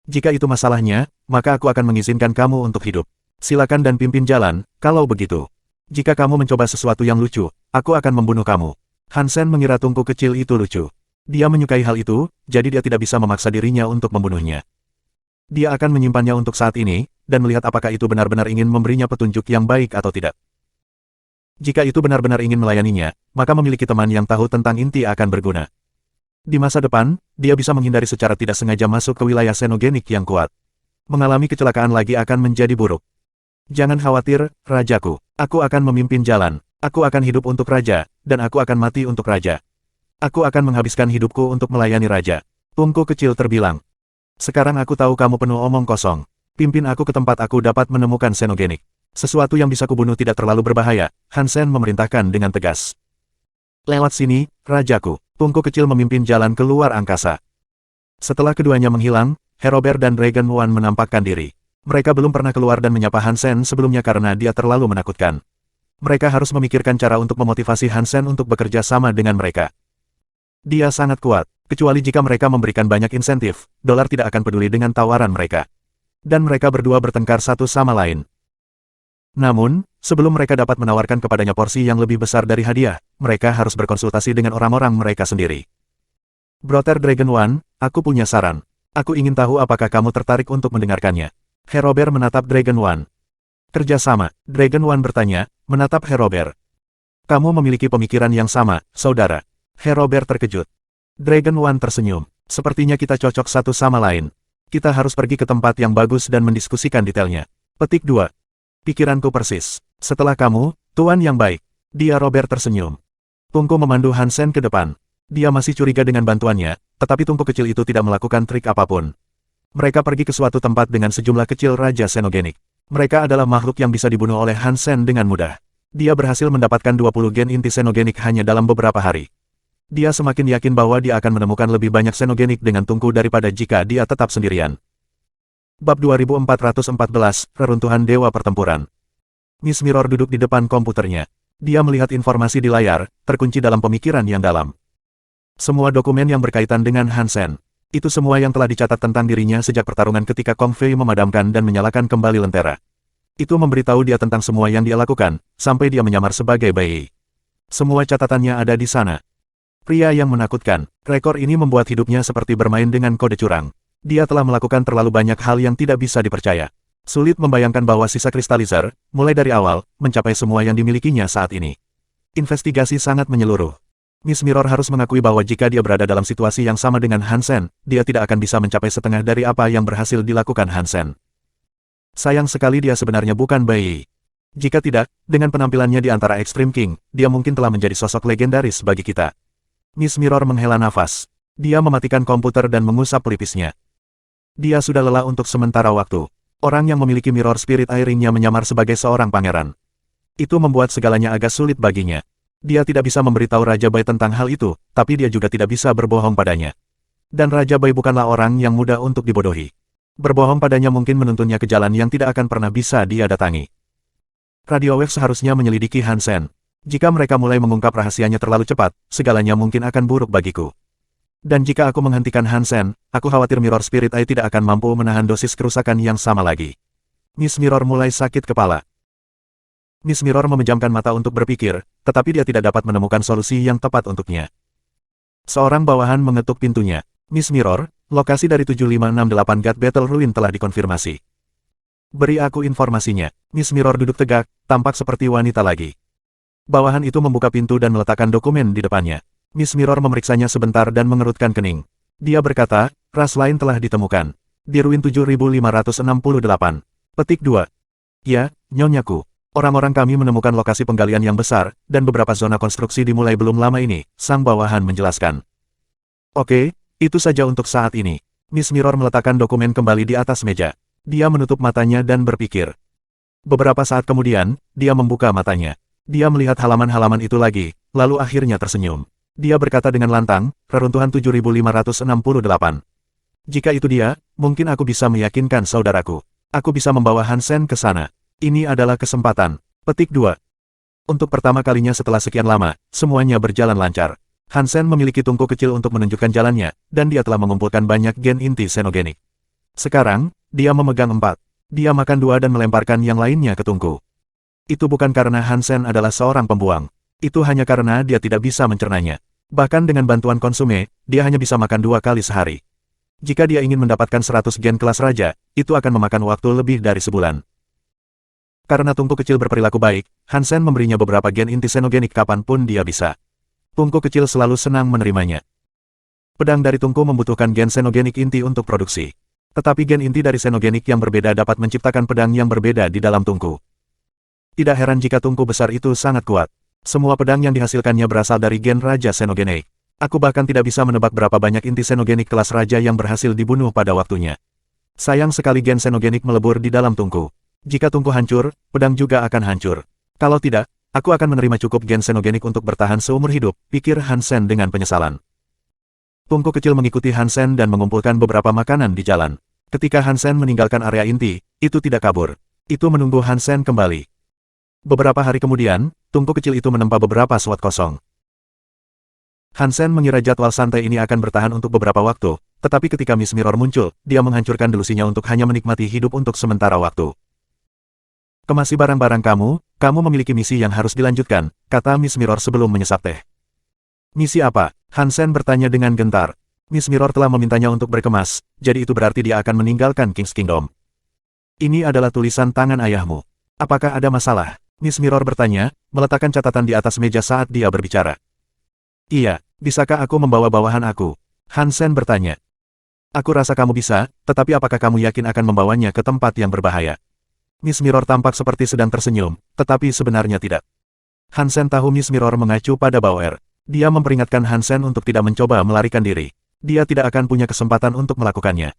Jika itu masalahnya, maka aku akan mengizinkan kamu untuk hidup. Silakan dan pimpin jalan, kalau begitu. Jika kamu mencoba sesuatu yang lucu, aku akan membunuh kamu. Hansen mengira tungku kecil itu lucu. Dia menyukai hal itu, jadi dia tidak bisa memaksa dirinya untuk membunuhnya. Dia akan menyimpannya untuk saat ini, dan melihat apakah itu benar-benar ingin memberinya petunjuk yang baik atau tidak. Jika itu benar-benar ingin melayaninya, maka memiliki teman yang tahu tentang inti akan berguna. Di masa depan, dia bisa menghindari secara tidak sengaja masuk ke wilayah xenogenik yang kuat. Mengalami kecelakaan lagi akan menjadi buruk. Jangan khawatir, rajaku. Aku akan memimpin jalan. Aku akan hidup untuk raja, dan aku akan mati untuk raja. Aku akan menghabiskan hidupku untuk melayani raja. Tungku kecil terbilang. Sekarang aku tahu kamu penuh omong kosong. Pimpin aku ke tempat aku dapat menemukan xenogenik. Sesuatu yang bisa kubunuh tidak terlalu berbahaya, Hansen memerintahkan dengan tegas. Lewat sini, rajaku. Tungku kecil memimpin jalan keluar angkasa. Setelah keduanya menghilang, Herober dan Dragon One menampakkan diri. Mereka belum pernah keluar dan menyapa Hansen sebelumnya karena dia terlalu menakutkan. Mereka harus memikirkan cara untuk memotivasi Hansen untuk bekerja sama dengan mereka. Dia sangat kuat, kecuali jika mereka memberikan banyak insentif, dolar tidak akan peduli dengan tawaran mereka. Dan mereka berdua bertengkar satu sama lain. Namun, sebelum mereka dapat menawarkan kepadanya porsi yang lebih besar dari hadiah, mereka harus berkonsultasi dengan orang-orang mereka sendiri. Brother Dragon One, aku punya saran. Aku ingin tahu apakah kamu tertarik untuk mendengarkannya. Herober menatap Dragon One. Kerjasama, Dragon One bertanya, menatap Herober. Kamu memiliki pemikiran yang sama, saudara. Herober terkejut. Dragon One tersenyum. Sepertinya kita cocok satu sama lain. Kita harus pergi ke tempat yang bagus dan mendiskusikan detailnya. Petik 2. Pikiranku persis. Setelah kamu, tuan yang baik. Dia Robert tersenyum. Tungku memandu Hansen ke depan. Dia masih curiga dengan bantuannya, tetapi tungku kecil itu tidak melakukan trik apapun. Mereka pergi ke suatu tempat dengan sejumlah kecil raja xenogenik. Mereka adalah makhluk yang bisa dibunuh oleh Hansen dengan mudah. Dia berhasil mendapatkan 20 gen inti xenogenik hanya dalam beberapa hari. Dia semakin yakin bahwa dia akan menemukan lebih banyak xenogenik dengan tungku daripada jika dia tetap sendirian. Bab 2414, Reruntuhan Dewa Pertempuran. Miss Mirror duduk di depan komputernya. Dia melihat informasi di layar, terkunci dalam pemikiran yang dalam. Semua dokumen yang berkaitan dengan Hansen. Itu semua yang telah dicatat tentang dirinya sejak pertarungan ketika Kong Fei memadamkan dan menyalakan kembali lentera. Itu memberitahu dia tentang semua yang dia lakukan, sampai dia menyamar sebagai bayi. Semua catatannya ada di sana. Pria yang menakutkan, rekor ini membuat hidupnya seperti bermain dengan kode curang. Dia telah melakukan terlalu banyak hal yang tidak bisa dipercaya. Sulit membayangkan bahwa sisa kristalizer, mulai dari awal, mencapai semua yang dimilikinya saat ini. Investigasi sangat menyeluruh. Miss Mirror harus mengakui bahwa jika dia berada dalam situasi yang sama dengan Hansen, dia tidak akan bisa mencapai setengah dari apa yang berhasil dilakukan Hansen. Sayang sekali dia sebenarnya bukan bayi. Jika tidak, dengan penampilannya di antara Extreme King, dia mungkin telah menjadi sosok legendaris bagi kita. Miss Mirror menghela nafas. Dia mematikan komputer dan mengusap pelipisnya. Dia sudah lelah untuk sementara waktu. Orang yang memiliki mirror spirit airingnya menyamar sebagai seorang pangeran. Itu membuat segalanya agak sulit baginya. Dia tidak bisa memberitahu Raja Bai tentang hal itu, tapi dia juga tidak bisa berbohong padanya. Dan Raja Bai bukanlah orang yang mudah untuk dibodohi. Berbohong padanya mungkin menuntunnya ke jalan yang tidak akan pernah bisa dia datangi. Radio Wave seharusnya menyelidiki Hansen. Jika mereka mulai mengungkap rahasianya terlalu cepat, segalanya mungkin akan buruk bagiku. Dan jika aku menghentikan Hansen, aku khawatir Mirror Spirit Eye tidak akan mampu menahan dosis kerusakan yang sama lagi. Miss Mirror mulai sakit kepala. Miss Mirror memejamkan mata untuk berpikir, tetapi dia tidak dapat menemukan solusi yang tepat untuknya. Seorang bawahan mengetuk pintunya. Miss Mirror, lokasi dari 7568 God Battle Ruin telah dikonfirmasi. Beri aku informasinya. Miss Mirror duduk tegak, tampak seperti wanita lagi. Bawahan itu membuka pintu dan meletakkan dokumen di depannya. Miss Mirror memeriksanya sebentar dan mengerutkan kening. Dia berkata, ras lain telah ditemukan. Di ruin 7568. Petik 2. Ya, nyonyaku. Orang-orang kami menemukan lokasi penggalian yang besar, dan beberapa zona konstruksi dimulai belum lama ini, sang bawahan menjelaskan. Oke, itu saja untuk saat ini. Miss Mirror meletakkan dokumen kembali di atas meja. Dia menutup matanya dan berpikir. Beberapa saat kemudian, dia membuka matanya. Dia melihat halaman-halaman itu lagi, lalu akhirnya tersenyum. Dia berkata dengan lantang, reruntuhan 7568. Jika itu dia, mungkin aku bisa meyakinkan saudaraku. Aku bisa membawa Hansen ke sana. Ini adalah kesempatan. Petik 2. Untuk pertama kalinya setelah sekian lama, semuanya berjalan lancar. Hansen memiliki tungku kecil untuk menunjukkan jalannya, dan dia telah mengumpulkan banyak gen inti xenogenik. Sekarang, dia memegang 4. Dia makan 2 dan melemparkan yang lainnya ke tungku. Itu bukan karena Hansen adalah seorang pembuang. Itu hanya karena dia tidak bisa mencernanya. Bahkan dengan bantuan konsume, dia hanya bisa makan 2 kali sehari. Jika dia ingin mendapatkan 100 gen kelas raja, itu akan memakan waktu lebih dari sebulan. Karena tungku kecil berperilaku baik, Hansen memberinya beberapa gen inti xenogenik kapanpun dia bisa. Tungku kecil selalu senang menerimanya. Pedang dari tungku membutuhkan gen xenogenik inti untuk produksi. Tetapi gen inti dari xenogenik yang berbeda dapat menciptakan pedang yang berbeda di dalam tungku. Tidak heran jika tungku besar itu sangat kuat. Semua pedang yang dihasilkannya berasal dari gen raja xenogenik. Aku bahkan tidak bisa menebak berapa banyak inti xenogenik kelas raja yang berhasil dibunuh pada waktunya. Sayang sekali gen xenogenik melebur di dalam tungku. Jika tungku hancur, pedang juga akan hancur. Kalau tidak, aku akan menerima cukup gen xenogenik untuk bertahan seumur hidup, pikir Hansen dengan penyesalan. Tungku kecil mengikuti Hansen dan mengumpulkan beberapa makanan di jalan. Ketika Hansen meninggalkan area inti, itu tidak kabur. Itu menunggu Hansen kembali. Beberapa hari kemudian, tungku kecil itu menempa beberapa slot kosong. Hansen mengira jadwal santai ini akan bertahan untuk beberapa waktu, tetapi ketika Miss Mirror muncul, dia menghancurkan delusinya untuk hanya menikmati hidup untuk sementara waktu. Kemasi barang-barang kamu memiliki misi yang harus dilanjutkan, kata Miss Mirror sebelum menyesap teh. Misi apa? Hansen bertanya dengan gentar. Miss Mirror telah memintanya untuk berkemas, jadi itu berarti dia akan meninggalkan King's Kingdom. Ini adalah tulisan tangan ayahmu. Apakah ada masalah? Miss Mirror bertanya, meletakkan catatan di atas meja saat dia berbicara. Iya, bisakah aku membawa bawahan aku? Hansen bertanya. Aku rasa kamu bisa, tetapi apakah kamu yakin akan membawanya ke tempat yang berbahaya? Miss Mirror tampak seperti sedang tersenyum, tetapi sebenarnya tidak. Hansen tahu Miss Mirror mengacu pada Bauer. Dia memperingatkan Hansen untuk tidak mencoba melarikan diri. Dia tidak akan punya kesempatan untuk melakukannya.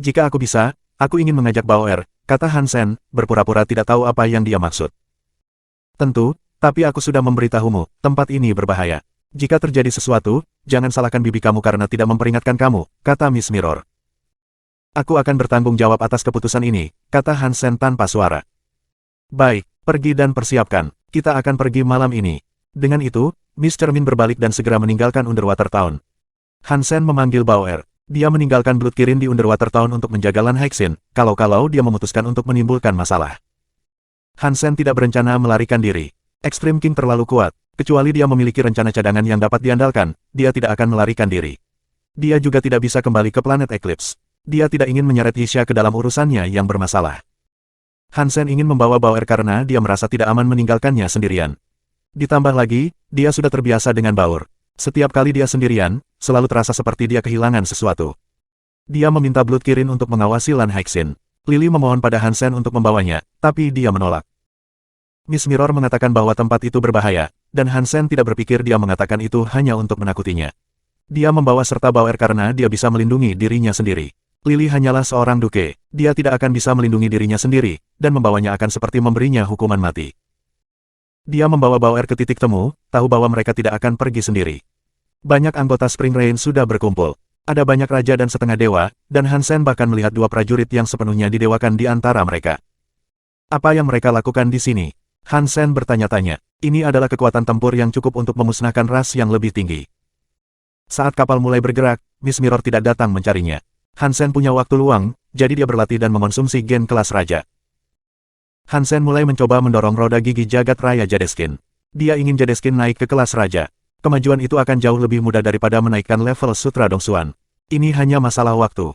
Jika aku bisa, aku ingin mengajak Bauer, kata Hansen, berpura-pura tidak tahu apa yang dia maksud. Tentu, tapi aku sudah memberitahumu, tempat ini berbahaya. Jika terjadi sesuatu, jangan salahkan bibi kamu karena tidak memperingatkan kamu, kata Miss Mirror. Aku akan bertanggung jawab atas keputusan ini, kata Hansen tanpa suara. Baik, pergi dan persiapkan, kita akan pergi malam ini. Dengan itu, Miss Cermin berbalik dan segera meninggalkan Underwater Town. Hansen memanggil Bauer. Dia meninggalkan Blood Kirin di Underwater Town untuk menjaga Lan Hexin, kalau-kalau dia memutuskan untuk menimbulkan masalah. Hansen tidak berencana melarikan diri. Extreme King terlalu kuat, kecuali dia memiliki rencana cadangan yang dapat diandalkan, dia tidak akan melarikan diri. Dia juga tidak bisa kembali ke planet Eclipse. Dia tidak ingin menyeret Isha ke dalam urusannya yang bermasalah. Hansen ingin membawa Bauer karena dia merasa tidak aman meninggalkannya sendirian. Ditambah lagi, dia sudah terbiasa dengan Bauer. Setiap kali dia sendirian, selalu terasa seperti dia kehilangan sesuatu. Dia meminta Blood Kirin untuk mengawasi Lan Hexin. Lily memohon pada Hansen untuk membawanya, tapi dia menolak. Miss Mirror mengatakan bahwa tempat itu berbahaya, dan Hansen tidak berpikir dia mengatakan itu hanya untuk menakutinya. Dia membawa serta Bauer karena dia bisa melindungi dirinya sendiri. Lily hanyalah seorang duke, dia tidak akan bisa melindungi dirinya sendiri, dan membawanya akan seperti memberinya hukuman mati. Dia membawa Bauer ke titik temu, tahu bahwa mereka tidak akan pergi sendiri. Banyak anggota Spring Rain sudah berkumpul. Ada banyak raja dan setengah dewa, dan Hansen bahkan melihat 2 prajurit yang sepenuhnya didewakan di antara mereka. Apa yang mereka lakukan di sini? Hansen bertanya-tanya. Ini adalah kekuatan tempur yang cukup untuk memusnahkan ras yang lebih tinggi. Saat kapal mulai bergerak, Miss Mirror tidak datang mencarinya. Hansen punya waktu luang, jadi dia berlatih dan mengonsumsi gen kelas raja. Hansen mulai mencoba mendorong roda gigi jagat raya Jadeskin. Dia ingin Jadeskin naik ke kelas raja. Kemajuan itu akan jauh lebih mudah daripada menaikkan level Sutra Dongsuan. Ini hanya masalah waktu.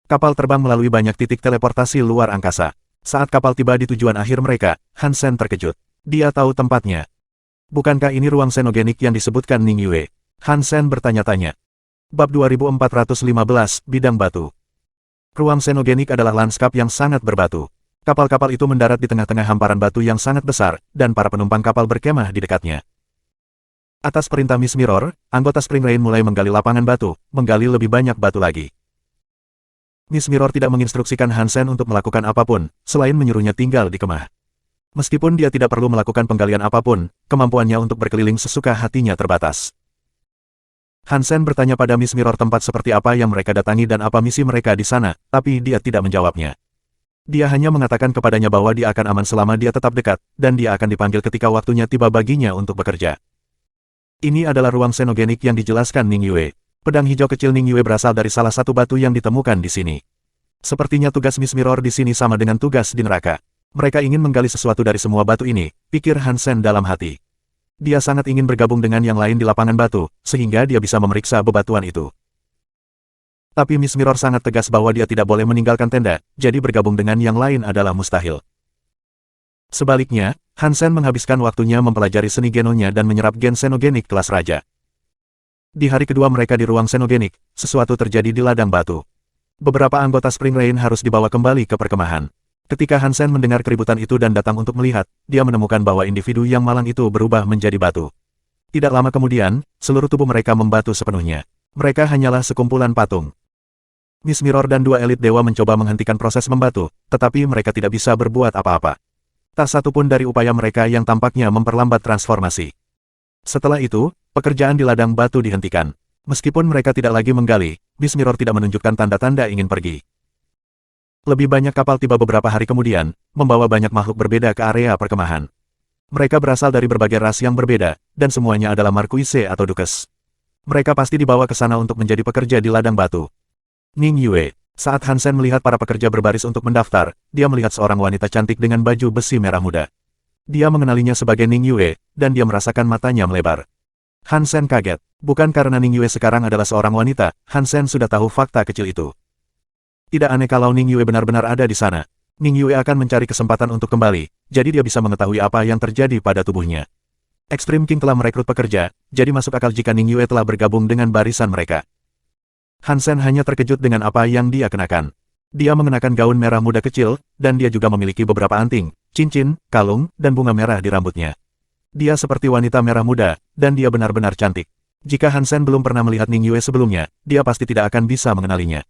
Kapal terbang melalui banyak titik teleportasi luar angkasa. Saat kapal tiba di tujuan akhir mereka, Hansen terkejut. Dia tahu tempatnya. Bukankah ini ruang xenogenik yang disebutkan Ning Yue? Hansen bertanya-tanya. Bab 2415, Bidang Batu. Ruang xenogenik adalah lanskap yang sangat berbatu. Kapal-kapal itu mendarat di tengah-tengah hamparan batu yang sangat besar, dan para penumpang kapal berkemah di dekatnya. Atas perintah Miss Mirror, anggota Spring Rain mulai menggali lapangan batu, menggali lebih banyak batu lagi. Miss Mirror tidak menginstruksikan Hansen untuk melakukan apapun, selain menyuruhnya tinggal di kemah. Meskipun dia tidak perlu melakukan penggalian apapun, kemampuannya untuk berkeliling sesuka hatinya terbatas. Hansen bertanya pada Miss Mirror tempat seperti apa yang mereka datangi dan apa misi mereka di sana, tapi dia tidak menjawabnya. Dia hanya mengatakan kepadanya bahwa dia akan aman selama dia tetap dekat, dan dia akan dipanggil ketika waktunya tiba baginya untuk bekerja. Ini adalah ruang xenogenik yang dijelaskan Ning Yue. Pedang hijau kecil Ning Yue berasal dari salah satu batu yang ditemukan di sini. Sepertinya tugas Miss Mirror di sini sama dengan tugas di neraka. Mereka ingin menggali sesuatu dari semua batu ini, pikir Hansen dalam hati. Dia sangat ingin bergabung dengan yang lain di lapangan batu, sehingga dia bisa memeriksa bebatuan itu. Tapi Miss Mirror sangat tegas bahwa dia tidak boleh meninggalkan tenda, jadi bergabung dengan yang lain adalah mustahil. Sebaliknya, Hansen menghabiskan waktunya mempelajari seni genonya dan menyerap gen xenogenik kelas raja. Di hari kedua mereka di ruang xenogenik, sesuatu terjadi di ladang batu. Beberapa anggota Spring Rain harus dibawa kembali ke perkemahan. Ketika Hansen mendengar keributan itu dan datang untuk melihat, dia menemukan bahwa individu yang malang itu berubah menjadi batu. Tidak lama kemudian, seluruh tubuh mereka membatu sepenuhnya. Mereka hanyalah sekumpulan patung. Miss Mirror dan dua elit dewa mencoba menghentikan proses membatu, tetapi mereka tidak bisa berbuat apa-apa. Tak satu pun dari upaya mereka yang tampaknya memperlambat transformasi. Setelah itu, pekerjaan di ladang batu dihentikan. Meskipun mereka tidak lagi menggali, Miss Mirror tidak menunjukkan tanda-tanda ingin pergi. Lebih banyak kapal tiba beberapa hari kemudian, membawa banyak makhluk berbeda ke area perkemahan. Mereka berasal dari berbagai ras yang berbeda, dan semuanya adalah markuise atau dukes. Mereka pasti dibawa ke sana untuk menjadi pekerja di ladang batu. Ning Yue. Saat Hansen melihat para pekerja berbaris untuk mendaftar, dia melihat seorang wanita cantik dengan baju besi merah muda. Dia mengenalinya sebagai Ning Yue, dan dia merasakan matanya melebar. Hansen kaget. Bukan karena Ning Yue sekarang adalah seorang wanita, Hansen sudah tahu fakta kecil itu. Tidak aneh kalau Ning Yue benar-benar ada di sana. Ning Yue akan mencari kesempatan untuk kembali, jadi dia bisa mengetahui apa yang terjadi pada tubuhnya. Extreme King telah merekrut pekerja, jadi masuk akal jika Ning Yue telah bergabung dengan barisan mereka. Hansen hanya terkejut dengan apa yang dia kenakan. Dia mengenakan gaun merah muda kecil, dan dia juga memiliki beberapa anting, cincin, kalung, dan bunga merah di rambutnya. Dia seperti wanita merah muda, dan dia benar-benar cantik. Jika Hansen belum pernah melihat Ning Yue sebelumnya, dia pasti tidak akan bisa mengenalinya.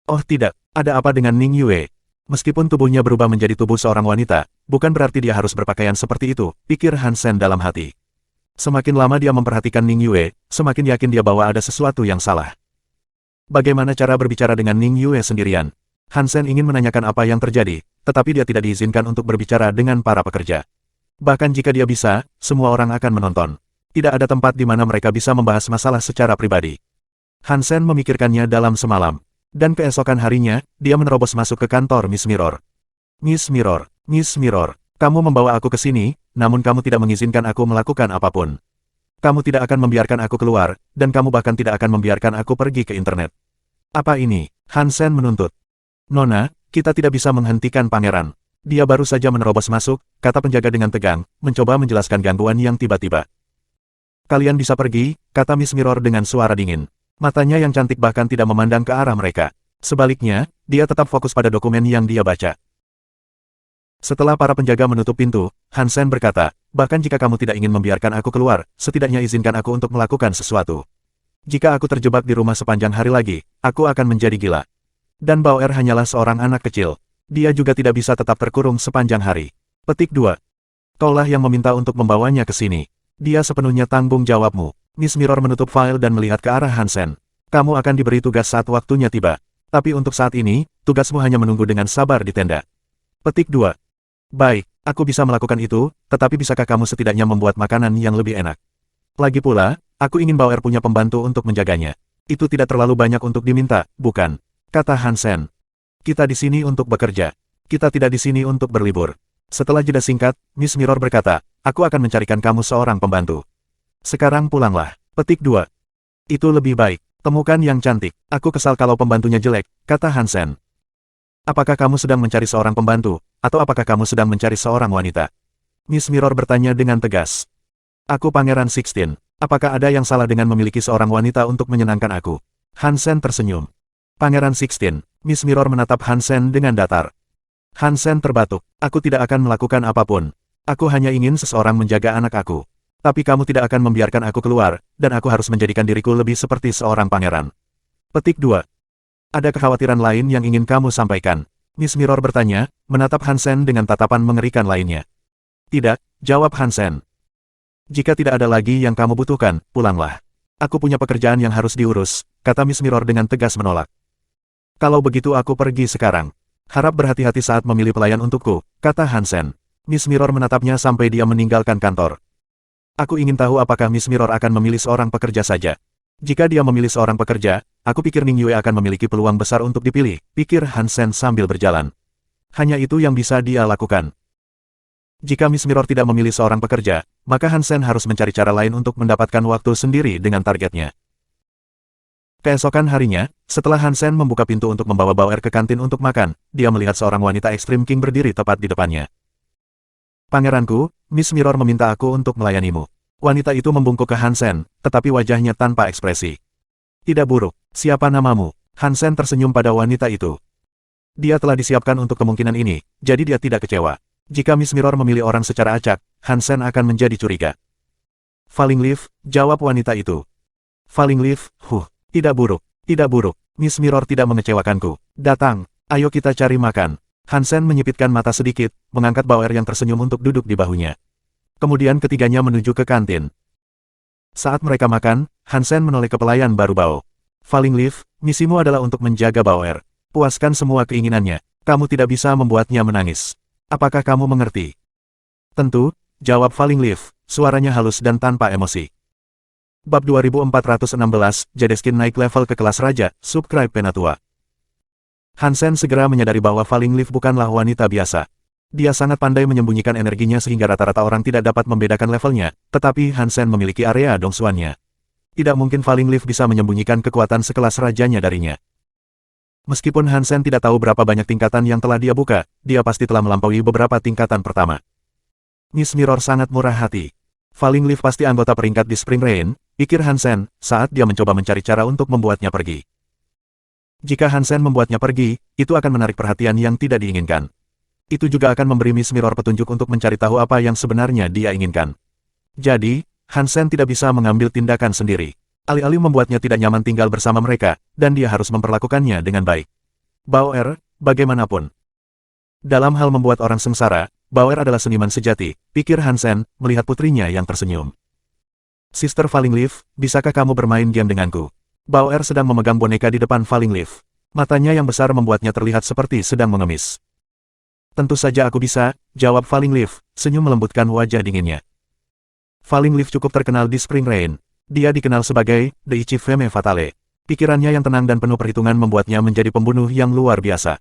Oh tidak, ada apa dengan Ning Yue? Meskipun tubuhnya berubah menjadi tubuh seorang wanita, bukan berarti dia harus berpakaian seperti itu, pikir Hansen dalam hati. Semakin lama dia memperhatikan Ning Yue, semakin yakin dia bahwa ada sesuatu yang salah. Bagaimana cara berbicara dengan Ning Yue sendirian? Hansen ingin menanyakan apa yang terjadi, tetapi dia tidak diizinkan untuk berbicara dengan para pekerja. Bahkan jika dia bisa, semua orang akan menonton. Tidak ada tempat di mana mereka bisa membahas masalah secara pribadi. Hansen memikirkannya dalam semalam. Dan keesokan harinya, dia menerobos masuk ke kantor Miss Mirror. Miss Mirror, Miss Mirror, kamu membawa aku ke sini, namun kamu tidak mengizinkan aku melakukan apapun. Kamu tidak akan membiarkan aku keluar, dan kamu bahkan tidak akan membiarkan aku pergi ke internet. Apa ini? Hansen menuntut. Nona, kita tidak bisa menghentikan pangeran. Dia baru saja menerobos masuk, kata penjaga dengan tegang, mencoba menjelaskan gangguan yang tiba-tiba. Kalian bisa pergi, kata Miss Mirror dengan suara dingin. Matanya yang cantik bahkan tidak memandang ke arah mereka. Sebaliknya, dia tetap fokus pada dokumen yang dia baca. Setelah para penjaga menutup pintu, Hansen berkata, bahkan jika kamu tidak ingin membiarkan aku keluar, setidaknya izinkan aku untuk melakukan sesuatu. Jika aku terjebak di rumah sepanjang hari lagi, aku akan menjadi gila. Dan Bauer hanyalah seorang anak kecil. Dia juga tidak bisa tetap terkurung sepanjang hari. Petik 2. Kaulah yang meminta untuk membawanya ke sini. Dia sepenuhnya tanggung jawabmu. Miss Mirror menutup file dan melihat ke arah Hansen. Kamu akan diberi tugas saat waktunya tiba. Tapi untuk saat ini, tugasmu hanya menunggu dengan sabar di tenda. Petik 2. Baik, aku bisa melakukan itu, tetapi bisakah kamu setidaknya membuat makanan yang lebih enak? Lagi pula, aku ingin Bauer punya pembantu untuk menjaganya. Itu tidak terlalu banyak untuk diminta, bukan? Kata Hansen. Kita di sini untuk bekerja. Kita tidak di sini untuk berlibur. Setelah jeda singkat, Miss Mirror berkata, aku akan mencarikan kamu seorang pembantu. Sekarang pulanglah. Petik 2. Itu lebih baik. Temukan yang cantik. Aku kesal kalau pembantunya jelek, kata Hansen. Apakah kamu sedang mencari seorang pembantu, atau apakah kamu sedang mencari seorang wanita? Miss Mirror bertanya dengan tegas. Aku Pangeran Sixteen. Apakah ada yang salah dengan memiliki seorang wanita untuk menyenangkan aku? Hansen tersenyum. Pangeran Sixteen. Miss Mirror menatap Hansen dengan datar. Hansen terbatuk. Aku tidak akan melakukan apapun. Aku hanya ingin seseorang menjaga anak aku. Tapi kamu tidak akan membiarkan aku keluar, dan aku harus menjadikan diriku lebih seperti seorang pangeran. Petik 2. Ada kekhawatiran lain yang ingin kamu sampaikan? Miss Mirror bertanya, menatap Hansen dengan tatapan mengerikan lainnya. Tidak, jawab Hansen. Jika tidak ada lagi yang kamu butuhkan, pulanglah. Aku punya pekerjaan yang harus diurus, kata Miss Mirror dengan tegas menolak. Kalau begitu aku pergi sekarang. Harap berhati-hati saat memilih pelayan untukku, kata Hansen. Miss Mirror menatapnya sampai dia meninggalkan kantor. Aku ingin tahu apakah Miss Mirror akan memilih seorang pekerja saja. Jika dia memilih seorang pekerja, aku pikir Ning Yue akan memiliki peluang besar untuk dipilih, pikir Hansen sambil berjalan. Hanya itu yang bisa dia lakukan. Jika Miss Mirror tidak memilih seorang pekerja, maka Hansen harus mencari cara lain untuk mendapatkan waktu sendiri dengan targetnya. Keesokan harinya, setelah Hansen membuka pintu untuk membawa Bauer ke kantin untuk makan, dia melihat seorang wanita ekstrim king berdiri tepat di depannya. Pangeranku, Miss Mirror meminta aku untuk melayanimu. Wanita itu membungkuk ke Hansen, tetapi wajahnya tanpa ekspresi. Tidak buruk. Siapa namamu? Hansen tersenyum pada wanita itu. Dia telah disiapkan untuk kemungkinan ini, jadi dia tidak kecewa. Jika Miss Mirror memilih orang secara acak, Hansen akan menjadi curiga. Falling Leaf, jawab wanita itu. Falling Leaf, tidak buruk, tidak buruk. Miss Mirror tidak mengecewakanku. Datang, ayo kita cari makan. Hansen menyipitkan mata sedikit, mengangkat Bauer yang tersenyum untuk duduk di bahunya. Kemudian ketiganya menuju ke kantin. Saat mereka makan, Hansen menoleh ke pelayan baru Bao. Falling Leaf, misimu adalah untuk menjaga Bauer. Puaskan semua keinginannya. Kamu tidak bisa membuatnya menangis. Apakah kamu mengerti? Tentu, jawab Falling Leaf, suaranya halus dan tanpa emosi. Bab 2416, Jadeskin naik level ke kelas raja, subscribe Penatua. Hansen segera menyadari bahwa Falling Leaf bukanlah wanita biasa. Dia sangat pandai menyembunyikan energinya sehingga rata-rata orang tidak dapat membedakan levelnya, tetapi Hansen memiliki area dongsuannya. Tidak mungkin Falling Leaf bisa menyembunyikan kekuatan sekelas rajanya darinya. Meskipun Hansen tidak tahu berapa banyak tingkatan yang telah dia buka, dia pasti telah melampaui beberapa tingkatan pertama. Miss Mirror sangat murah hati. Falling Leaf pasti anggota peringkat di Spring Rain, pikir Hansen, saat dia mencoba mencari cara untuk membuatnya pergi. Jika Hansen membuatnya pergi, itu akan menarik perhatian yang tidak diinginkan. Itu juga akan memberi Miss Mirror petunjuk untuk mencari tahu apa yang sebenarnya dia inginkan. Jadi, Hansen tidak bisa mengambil tindakan sendiri. Alih-alih membuatnya tidak nyaman tinggal bersama mereka, dan dia harus memperlakukannya dengan baik. Bauer, bagaimanapun. Dalam hal membuat orang sengsara, Bauer adalah seniman sejati, pikir Hansen, melihat putrinya yang tersenyum. Sister Falling Leaf, bisakah kamu bermain game denganku? Bauer sedang memegang boneka di depan Falling Leaf. Matanya yang besar membuatnya terlihat seperti sedang mengemis. Tentu saja aku bisa, jawab Falling Leaf, senyum melembutkan wajah dinginnya. Falling Leaf cukup terkenal di Spring Rain. Dia dikenal sebagai The Ichi Femme Fatale. Pikirannya yang tenang dan penuh perhitungan membuatnya menjadi pembunuh yang luar biasa.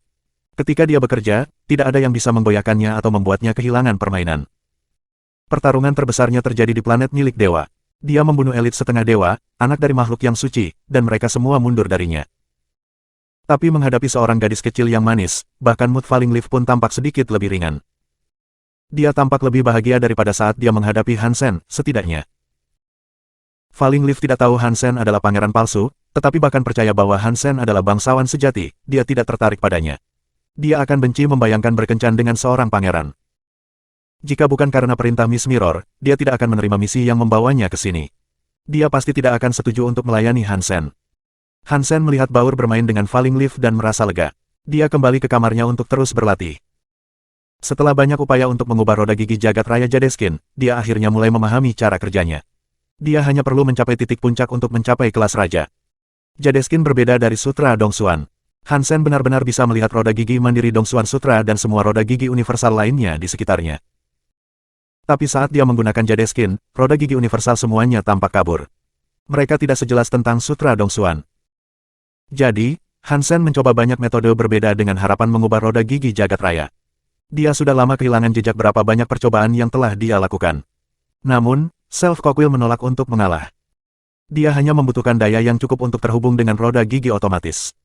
Ketika dia bekerja, tidak ada yang bisa menggoyahkannya atau membuatnya kehilangan permainan. Pertarungan terbesarnya terjadi di planet milik dewa. Dia membunuh elit setengah dewa, anak dari makhluk yang suci, dan mereka semua mundur darinya. Tapi menghadapi seorang gadis kecil yang manis, bahkan mood Falling Leaf pun tampak sedikit lebih ringan. Dia tampak lebih bahagia daripada saat dia menghadapi Hansen, setidaknya. Falling Leaf tidak tahu Hansen adalah pangeran palsu, tetapi bahkan percaya bahwa Hansen adalah bangsawan sejati, dia tidak tertarik padanya. Dia akan benci membayangkan berkencan dengan seorang pangeran. Jika bukan karena perintah Miss Mirror, dia tidak akan menerima misi yang membawanya ke sini. Dia pasti tidak akan setuju untuk melayani Hansen. Hansen melihat Bauer bermain dengan Falling Leaf dan merasa lega. Dia kembali ke kamarnya untuk terus berlatih. Setelah banyak upaya untuk mengubah roda gigi jagat raya Jadeskin, dia akhirnya mulai memahami cara kerjanya. Dia hanya perlu mencapai titik puncak untuk mencapai kelas raja. Jadeskin berbeda dari Sutra Dongsuan. Hansen benar-benar bisa melihat roda gigi mandiri Dongsuan Sutra dan semua roda gigi universal lainnya di sekitarnya. Tapi saat dia menggunakan Jadeskin, roda gigi universal semuanya tampak kabur. Mereka tidak sejelas tentang Sutra Dongsuan. Jadi, Hansen mencoba banyak metode berbeda dengan harapan mengubah roda gigi jagat raya. Dia sudah lama kehilangan jejak berapa banyak percobaan yang telah dia lakukan. Namun, Self Cockwheel menolak untuk mengalah. Dia hanya membutuhkan daya yang cukup untuk terhubung dengan roda gigi otomatis.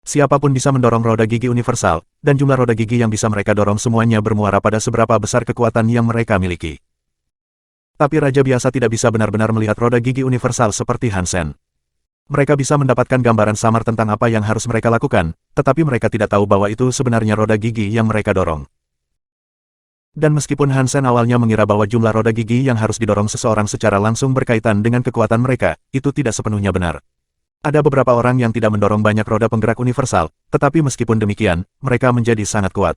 Siapapun bisa mendorong roda gigi universal, dan jumlah roda gigi yang bisa mereka dorong semuanya bermuara pada seberapa besar kekuatan yang mereka miliki. Tapi raja biasa tidak bisa benar-benar melihat roda gigi universal seperti Hansen. Mereka bisa mendapatkan gambaran samar tentang apa yang harus mereka lakukan, tetapi mereka tidak tahu bahwa itu sebenarnya roda gigi yang mereka dorong. Dan meskipun Hansen awalnya mengira bahwa jumlah roda gigi yang harus didorong seseorang secara langsung berkaitan dengan kekuatan mereka, itu tidak sepenuhnya benar. Ada beberapa orang yang tidak mendorong banyak roda penggerak universal, tetapi meskipun demikian, mereka menjadi sangat kuat.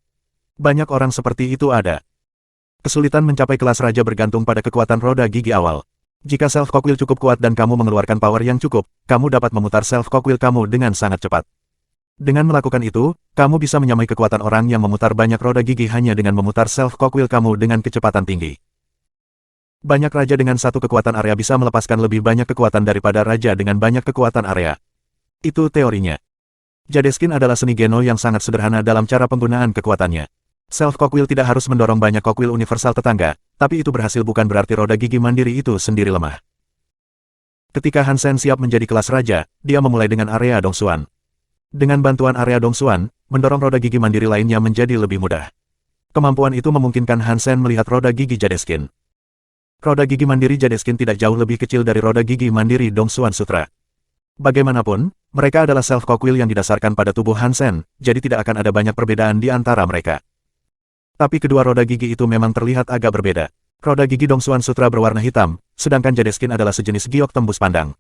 Banyak orang seperti itu ada. Kesulitan mencapai kelas raja bergantung pada kekuatan roda gigi awal. Jika Self Cockwheel cukup kuat dan kamu mengeluarkan power yang cukup, kamu dapat memutar Self Cockwheel kamu dengan sangat cepat. Dengan melakukan itu, kamu bisa menyamai kekuatan orang yang memutar banyak roda gigi hanya dengan memutar Self Cockwheel kamu dengan kecepatan tinggi. Banyak raja dengan satu kekuatan area bisa melepaskan lebih banyak kekuatan daripada raja dengan banyak kekuatan area. Itu teorinya. Jadeskin adalah seni Geno yang sangat sederhana dalam cara penggunaan kekuatannya. Self Cockwheel tidak harus mendorong banyak cockwheel universal tetangga, tapi itu berhasil bukan berarti roda gigi mandiri itu sendiri lemah. Ketika Hansen siap menjadi kelas raja, dia memulai dengan area Dongsuan. Dengan bantuan area Dongsuan, mendorong roda gigi mandiri lainnya menjadi lebih mudah. Kemampuan itu memungkinkan Hansen melihat roda gigi Jadeskin. Roda gigi mandiri Jadeskin tidak jauh lebih kecil dari roda gigi mandiri Dongsuan Sutra. Bagaimanapun, mereka adalah Self Cockwheel yang didasarkan pada tubuh Hansen, jadi tidak akan ada banyak perbedaan di antara mereka. Tapi kedua roda gigi itu memang terlihat agak berbeda. Roda gigi Dongsuan Sutra berwarna hitam, sedangkan Jadeskin adalah sejenis giok tembus pandang.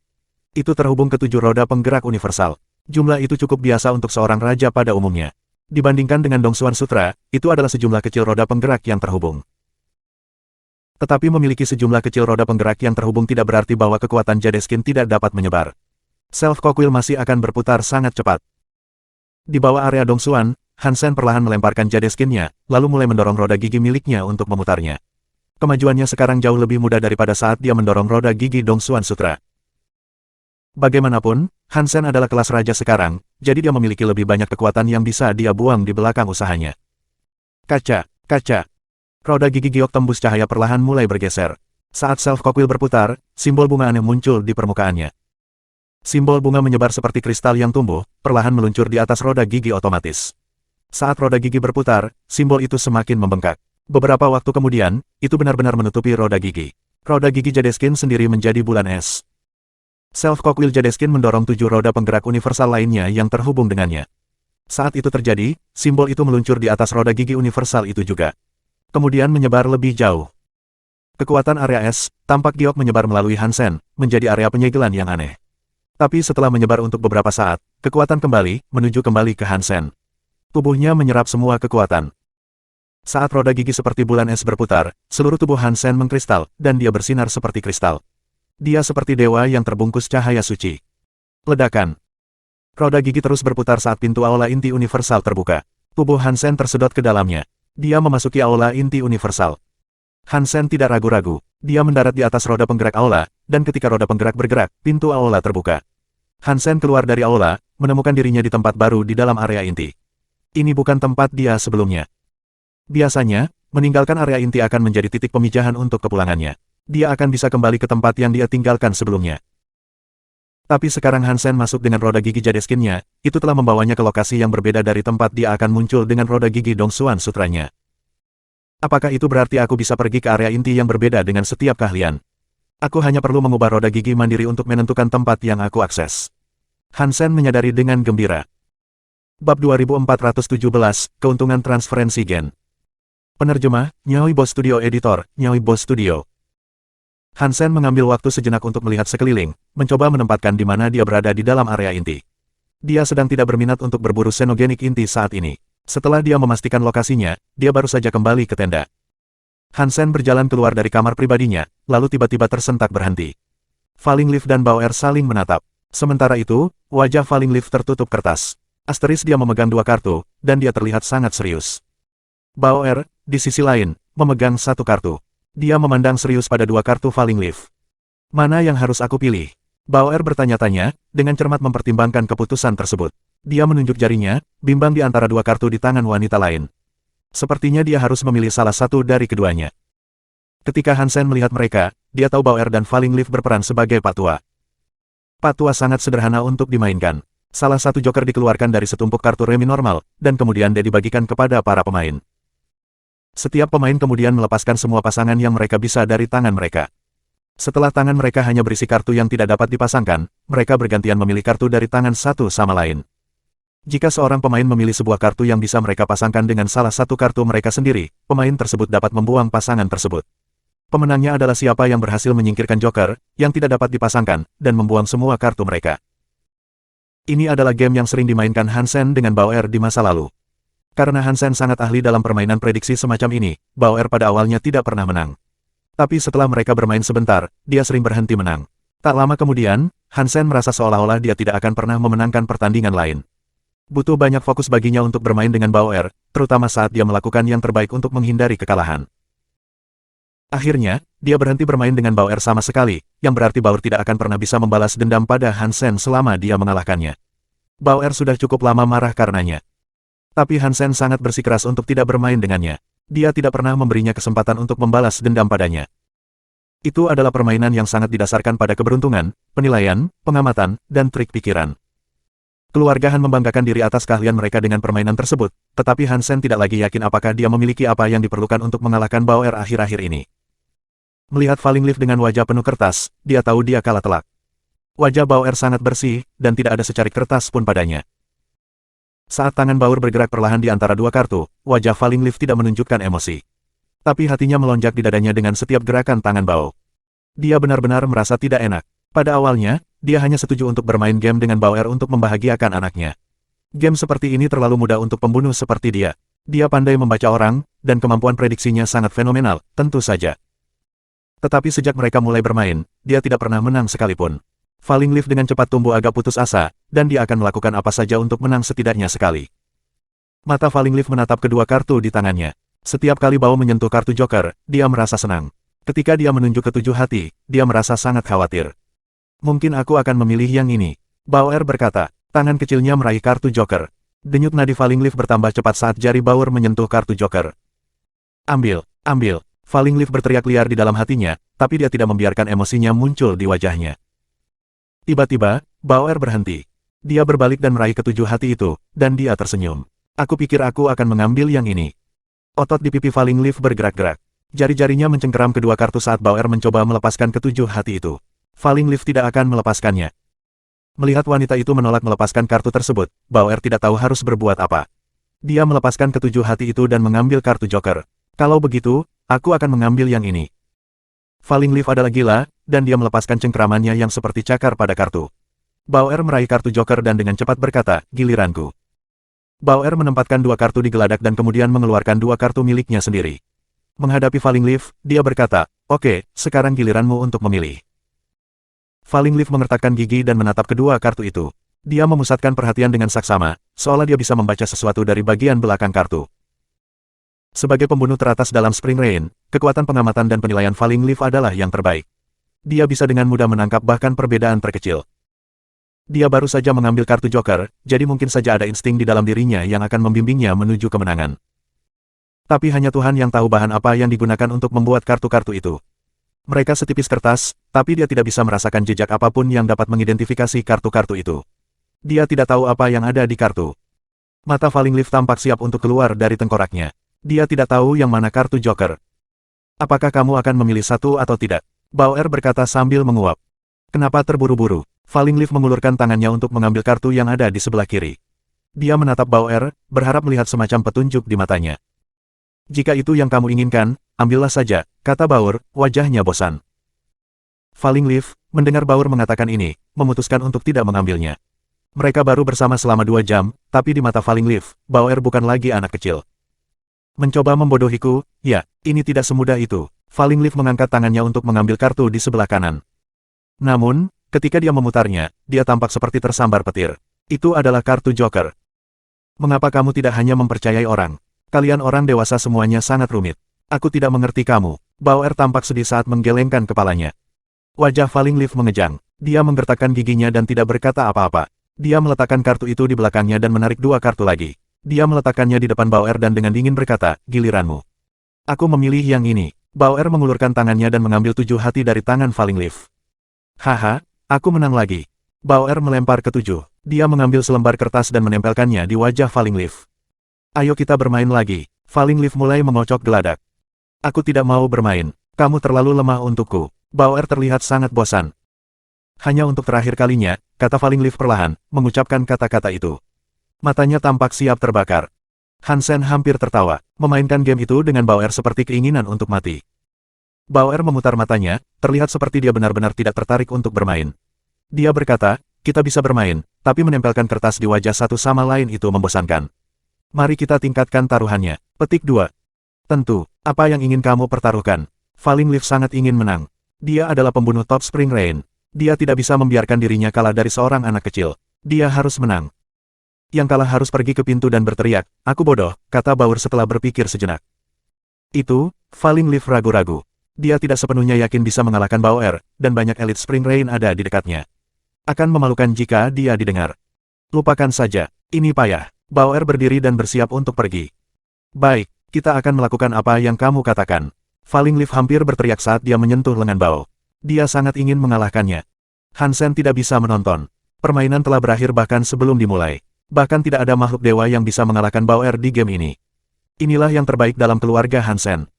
Itu terhubung ke 7 roda penggerak universal. Jumlah itu cukup biasa untuk seorang raja pada umumnya. Dibandingkan dengan Dongsuan Sutra, itu adalah sejumlah kecil roda penggerak yang terhubung. Tetapi memiliki sejumlah kecil roda penggerak yang terhubung tidak berarti bahwa kekuatan Jadeskin tidak dapat menyebar. Self Cockwheel masih akan berputar sangat cepat. Di bawah area Dongsuan, Hansen perlahan melemparkan Jadeskinnya, lalu mulai mendorong roda gigi miliknya untuk memutarnya. Kemajuannya sekarang jauh lebih mudah daripada saat dia mendorong roda gigi Dongsuan Sutra. Bagaimanapun, Hansen adalah kelas raja sekarang, jadi dia memiliki lebih banyak kekuatan yang bisa dia buang di belakang usahanya. Kaca, kaca. Roda gigi giok tembus cahaya perlahan mulai bergeser. Saat Self Cockwheel berputar, simbol bunga aneh muncul di permukaannya. Simbol bunga menyebar seperti kristal yang tumbuh, perlahan meluncur di atas roda gigi otomatis. Saat roda gigi berputar, simbol itu semakin membengkak. Beberapa waktu kemudian, itu benar-benar menutupi roda gigi. Roda gigi Jadeskin sendiri menjadi bulan es. Self Cockwheel Jadeskin mendorong 7 roda penggerak universal lainnya yang terhubung dengannya. Saat itu terjadi, simbol itu meluncur di atas roda gigi universal itu juga. Kemudian menyebar lebih jauh. Kekuatan area es, tampak giok menyebar melalui Hansen, menjadi area penyegelan yang aneh. Tapi setelah menyebar untuk beberapa saat, kekuatan kembali, menuju kembali ke Hansen. Tubuhnya menyerap semua kekuatan. Saat roda gigi seperti bulan es berputar, seluruh tubuh Hansen mengkristal, dan dia bersinar seperti kristal. Dia seperti dewa yang terbungkus cahaya suci. Ledakan. Roda gigi terus berputar saat pintu aula inti universal terbuka. Tubuh Hansen tersedot ke dalamnya. Dia memasuki aula inti universal. Hansen tidak ragu-ragu. Dia mendarat di atas roda penggerak aula, dan ketika roda penggerak bergerak, pintu aula terbuka. Hansen keluar dari aula, menemukan dirinya di tempat baru di dalam area inti. Ini bukan tempat dia sebelumnya. Biasanya, meninggalkan area inti akan menjadi titik pemijahan untuk kepulangannya. Dia akan bisa kembali ke tempat yang dia tinggalkan sebelumnya. Tapi sekarang Hansen masuk dengan roda gigi Jadeskinnya, itu telah membawanya ke lokasi yang berbeda dari tempat dia akan muncul dengan roda gigi Dongsuan Sutranya. Apakah itu berarti aku bisa pergi ke area inti yang berbeda dengan setiap keahlian? Aku hanya perlu mengubah roda gigi mandiri untuk menentukan tempat yang aku akses. Hansen menyadari dengan gembira. Bab 2417, Keuntungan Transferensi Gen. Penerjemah, Nyaoi Boss Studio. Editor, Nyaoi Boss Studio. Hansen mengambil waktu sejenak untuk melihat sekeliling, mencoba menempatkan di mana dia berada di dalam area inti. Dia sedang tidak berminat untuk berburu xenogenik inti saat ini. Setelah dia memastikan lokasinya, dia baru saja kembali ke tenda. Hansen berjalan keluar dari kamar pribadinya, lalu tiba-tiba tersentak berhenti. Falling Leaf dan Bauer saling menatap. Sementara itu, wajah Falling Leaf tertutup kertas. Asteris dia memegang 2 kartu, dan dia terlihat sangat serius. Bauer, di sisi lain, memegang 1 kartu. Dia memandang serius pada 2 kartu Falling Leaf. Mana yang harus aku pilih? Bauer bertanya-tanya, dengan cermat mempertimbangkan keputusan tersebut. Dia menunjuk jarinya, bimbang di antara 2 kartu di tangan wanita lain. Sepertinya dia harus memilih salah satu dari keduanya. Ketika Hansen melihat mereka, dia tahu Bauer dan Falling Leaf berperan sebagai Pak Tua. Pak Tua sangat sederhana untuk dimainkan. Salah satu joker dikeluarkan dari setumpuk kartu remi normal, dan kemudian dia dibagikan kepada para pemain. Setiap pemain kemudian melepaskan semua pasangan yang mereka bisa dari tangan mereka. Setelah tangan mereka hanya berisi kartu yang tidak dapat dipasangkan, mereka bergantian memilih kartu dari tangan satu sama lain. Jika seorang pemain memilih sebuah kartu yang bisa mereka pasangkan dengan salah satu kartu mereka sendiri, pemain tersebut dapat membuang pasangan tersebut. Pemenangnya adalah siapa yang berhasil menyingkirkan joker, yang tidak dapat dipasangkan, dan membuang semua kartu mereka. Ini adalah game yang sering dimainkan Hansen dengan Bauer di masa lalu. Karena Hansen sangat ahli dalam permainan prediksi semacam ini, Bauer pada awalnya tidak pernah menang. Tapi setelah mereka bermain sebentar, dia sering berhenti menang. Tak lama kemudian, Hansen merasa seolah-olah dia tidak akan pernah memenangkan pertandingan lain. Butuh banyak fokus baginya untuk bermain dengan Bauer, terutama saat dia melakukan yang terbaik untuk menghindari kekalahan. Akhirnya, dia berhenti bermain dengan Bauer sama sekali, yang berarti Bauer tidak akan pernah bisa membalas dendam pada Hansen selama dia mengalahkannya. Bauer sudah cukup lama marah karenanya. Tapi Hansen sangat bersikeras untuk tidak bermain dengannya. Dia tidak pernah memberinya kesempatan untuk membalas dendam padanya. Itu adalah permainan yang sangat didasarkan pada keberuntungan, penilaian, pengamatan, dan trik pikiran. Keluarga Han membanggakan diri atas keahlian mereka dengan permainan tersebut, tetapi Hansen tidak lagi yakin apakah dia memiliki apa yang diperlukan untuk mengalahkan Bauer akhir-akhir ini. Melihat Falling Leaf dengan wajah penuh kertas, dia tahu dia kalah telak. Wajah Bauer sangat bersih, dan tidak ada secarik kertas pun padanya. Saat tangan Bauer bergerak perlahan di antara dua kartu, wajah Falling Leaf tidak menunjukkan emosi. Tapi hatinya melonjak di dadanya dengan setiap gerakan tangan Bauer. Dia benar-benar merasa tidak enak. Pada awalnya, dia hanya setuju untuk bermain game dengan Bauer untuk membahagiakan anaknya. Game seperti ini terlalu mudah untuk pembunuh seperti dia. Dia pandai membaca orang, dan kemampuan prediksinya sangat fenomenal, tentu saja. Tetapi sejak mereka mulai bermain, dia tidak pernah menang sekalipun. Falling Leaf dengan cepat tumbuh agak putus asa, dan dia akan melakukan apa saja untuk menang setidaknya sekali. Mata Falling Leaf menatap kedua kartu di tangannya. Setiap kali Bauer menyentuh kartu joker, dia merasa senang. Ketika dia menunjuk ketujuh hati, dia merasa sangat khawatir. Mungkin aku akan memilih yang ini. Bauer berkata, tangan kecilnya meraih kartu joker. Denyut nadi Falling Leaf bertambah cepat saat jari Bauer menyentuh kartu joker. Ambil, ambil. Falling Leaf berteriak liar di dalam hatinya, tapi dia tidak membiarkan emosinya muncul di wajahnya. Tiba-tiba, Bauer berhenti. Dia berbalik dan meraih ketujuh hati itu, dan dia tersenyum. Aku pikir aku akan mengambil yang ini. Otot di pipi Falling Leaf bergerak-gerak. Jari-jarinya mencengkeram kedua kartu saat Bauer mencoba melepaskan ketujuh hati itu. Falling Leaf tidak akan melepaskannya. Melihat wanita itu menolak melepaskan kartu tersebut, Bauer tidak tahu harus berbuat apa. Dia melepaskan ketujuh hati itu dan mengambil kartu joker. Kalau begitu, aku akan mengambil yang ini. Falling Leaf adalah gila, dan dia melepaskan cengkeramannya yang seperti cakar pada kartu. Bauer meraih kartu joker dan dengan cepat berkata, giliranku. Bauer menempatkan dua kartu di geladak dan kemudian mengeluarkan dua kartu miliknya sendiri. Menghadapi Falling Leaf, dia berkata, oke, sekarang giliranmu untuk memilih. Falling Leaf mengertakkan gigi dan menatap kedua kartu itu. Dia memusatkan perhatian dengan saksama, seolah dia bisa membaca sesuatu dari bagian belakang kartu. Sebagai pembunuh teratas dalam Spring Rain, kekuatan pengamatan dan penilaian Falling Leaf adalah yang terbaik. Dia bisa dengan mudah menangkap bahkan perbedaan terkecil. Dia baru saja mengambil kartu joker, jadi mungkin saja ada insting di dalam dirinya yang akan membimbingnya menuju kemenangan. Tapi hanya Tuhan yang tahu bahan apa yang digunakan untuk membuat kartu-kartu itu. Mereka setipis kertas, tapi dia tidak bisa merasakan jejak apapun yang dapat mengidentifikasi kartu-kartu itu. Dia tidak tahu apa yang ada di kartu. Mata Falling Leaf tampak siap untuk keluar dari tengkoraknya. Dia tidak tahu yang mana kartu joker. Apakah kamu akan memilih satu atau tidak? Bauer berkata sambil menguap. Kenapa terburu-buru? Falling Leaf mengulurkan tangannya untuk mengambil kartu yang ada di sebelah kiri. Dia menatap Bauer, berharap melihat semacam petunjuk di matanya. Jika itu yang kamu inginkan, ambillah saja, kata Bauer, wajahnya bosan. Falling Leaf, mendengar Bauer mengatakan ini, memutuskan untuk tidak mengambilnya. Mereka baru bersama selama 2 jam, tapi di mata Falling Leaf, Bauer bukan lagi anak kecil. Mencoba membodohiku, ya, ini tidak semudah itu. Falling Leaf mengangkat tangannya untuk mengambil kartu di sebelah kanan. Namun, ketika dia memutarnya, dia tampak seperti tersambar petir. Itu adalah kartu joker. Mengapa kamu tidak hanya mempercayai orang? Kalian orang dewasa semuanya sangat rumit. Aku tidak mengerti kamu. Bauer tampak sedih saat menggelengkan kepalanya. Wajah Falling Leaf mengejang. Dia menggertakkan giginya dan tidak berkata apa-apa. Dia meletakkan kartu itu di belakangnya dan menarik 2 kartu lagi. Dia meletakkannya di depan Bauer dan dengan dingin berkata, giliranmu. Aku memilih yang ini. Bauer mengulurkan tangannya dan mengambil 7 hati dari tangan Falling Leaf. Haha, aku menang lagi. Bauer melempar ke 7. Dia mengambil selembar kertas dan menempelkannya di wajah Falling Leaf. Ayo kita bermain lagi. Falling Leaf mulai mengocok geladak. Aku tidak mau bermain. Kamu terlalu lemah untukku. Bauer terlihat sangat bosan. Hanya untuk terakhir kalinya, kata Falling Leaf perlahan, mengucapkan kata-kata itu. Matanya tampak siap terbakar. Hansen hampir tertawa, memainkan game itu dengan Bauer seperti keinginan untuk mati. Bauer memutar matanya, terlihat seperti dia benar-benar tidak tertarik untuk bermain. Dia berkata, kita bisa bermain, tapi menempelkan kertas di wajah satu sama lain itu membosankan. Mari kita tingkatkan taruhannya. Petik 2. Tentu, apa yang ingin kamu pertaruhkan? Falling Leaf sangat ingin menang. Dia adalah pembunuh top Spring Rain. Dia tidak bisa membiarkan dirinya kalah dari seorang anak kecil. Dia harus menang. Yang kalah harus pergi ke pintu dan berteriak, aku bodoh, kata Bauer setelah berpikir sejenak. Itu, Falling Leaf ragu-ragu. Dia tidak sepenuhnya yakin bisa mengalahkan Bauer, dan banyak elit Spring Rain ada di dekatnya. Akan memalukan jika dia didengar. Lupakan saja, ini payah. Bauer berdiri dan bersiap untuk pergi. Baik, kita akan melakukan apa yang kamu katakan. Falling Leaf hampir berteriak saat dia menyentuh lengan Bao. Dia sangat ingin mengalahkannya. Hansen tidak bisa menonton. Permainan telah berakhir bahkan sebelum dimulai. Bahkan tidak ada makhluk dewa yang bisa mengalahkan Bauer di game ini. Inilah yang terbaik dalam keluarga Hansen.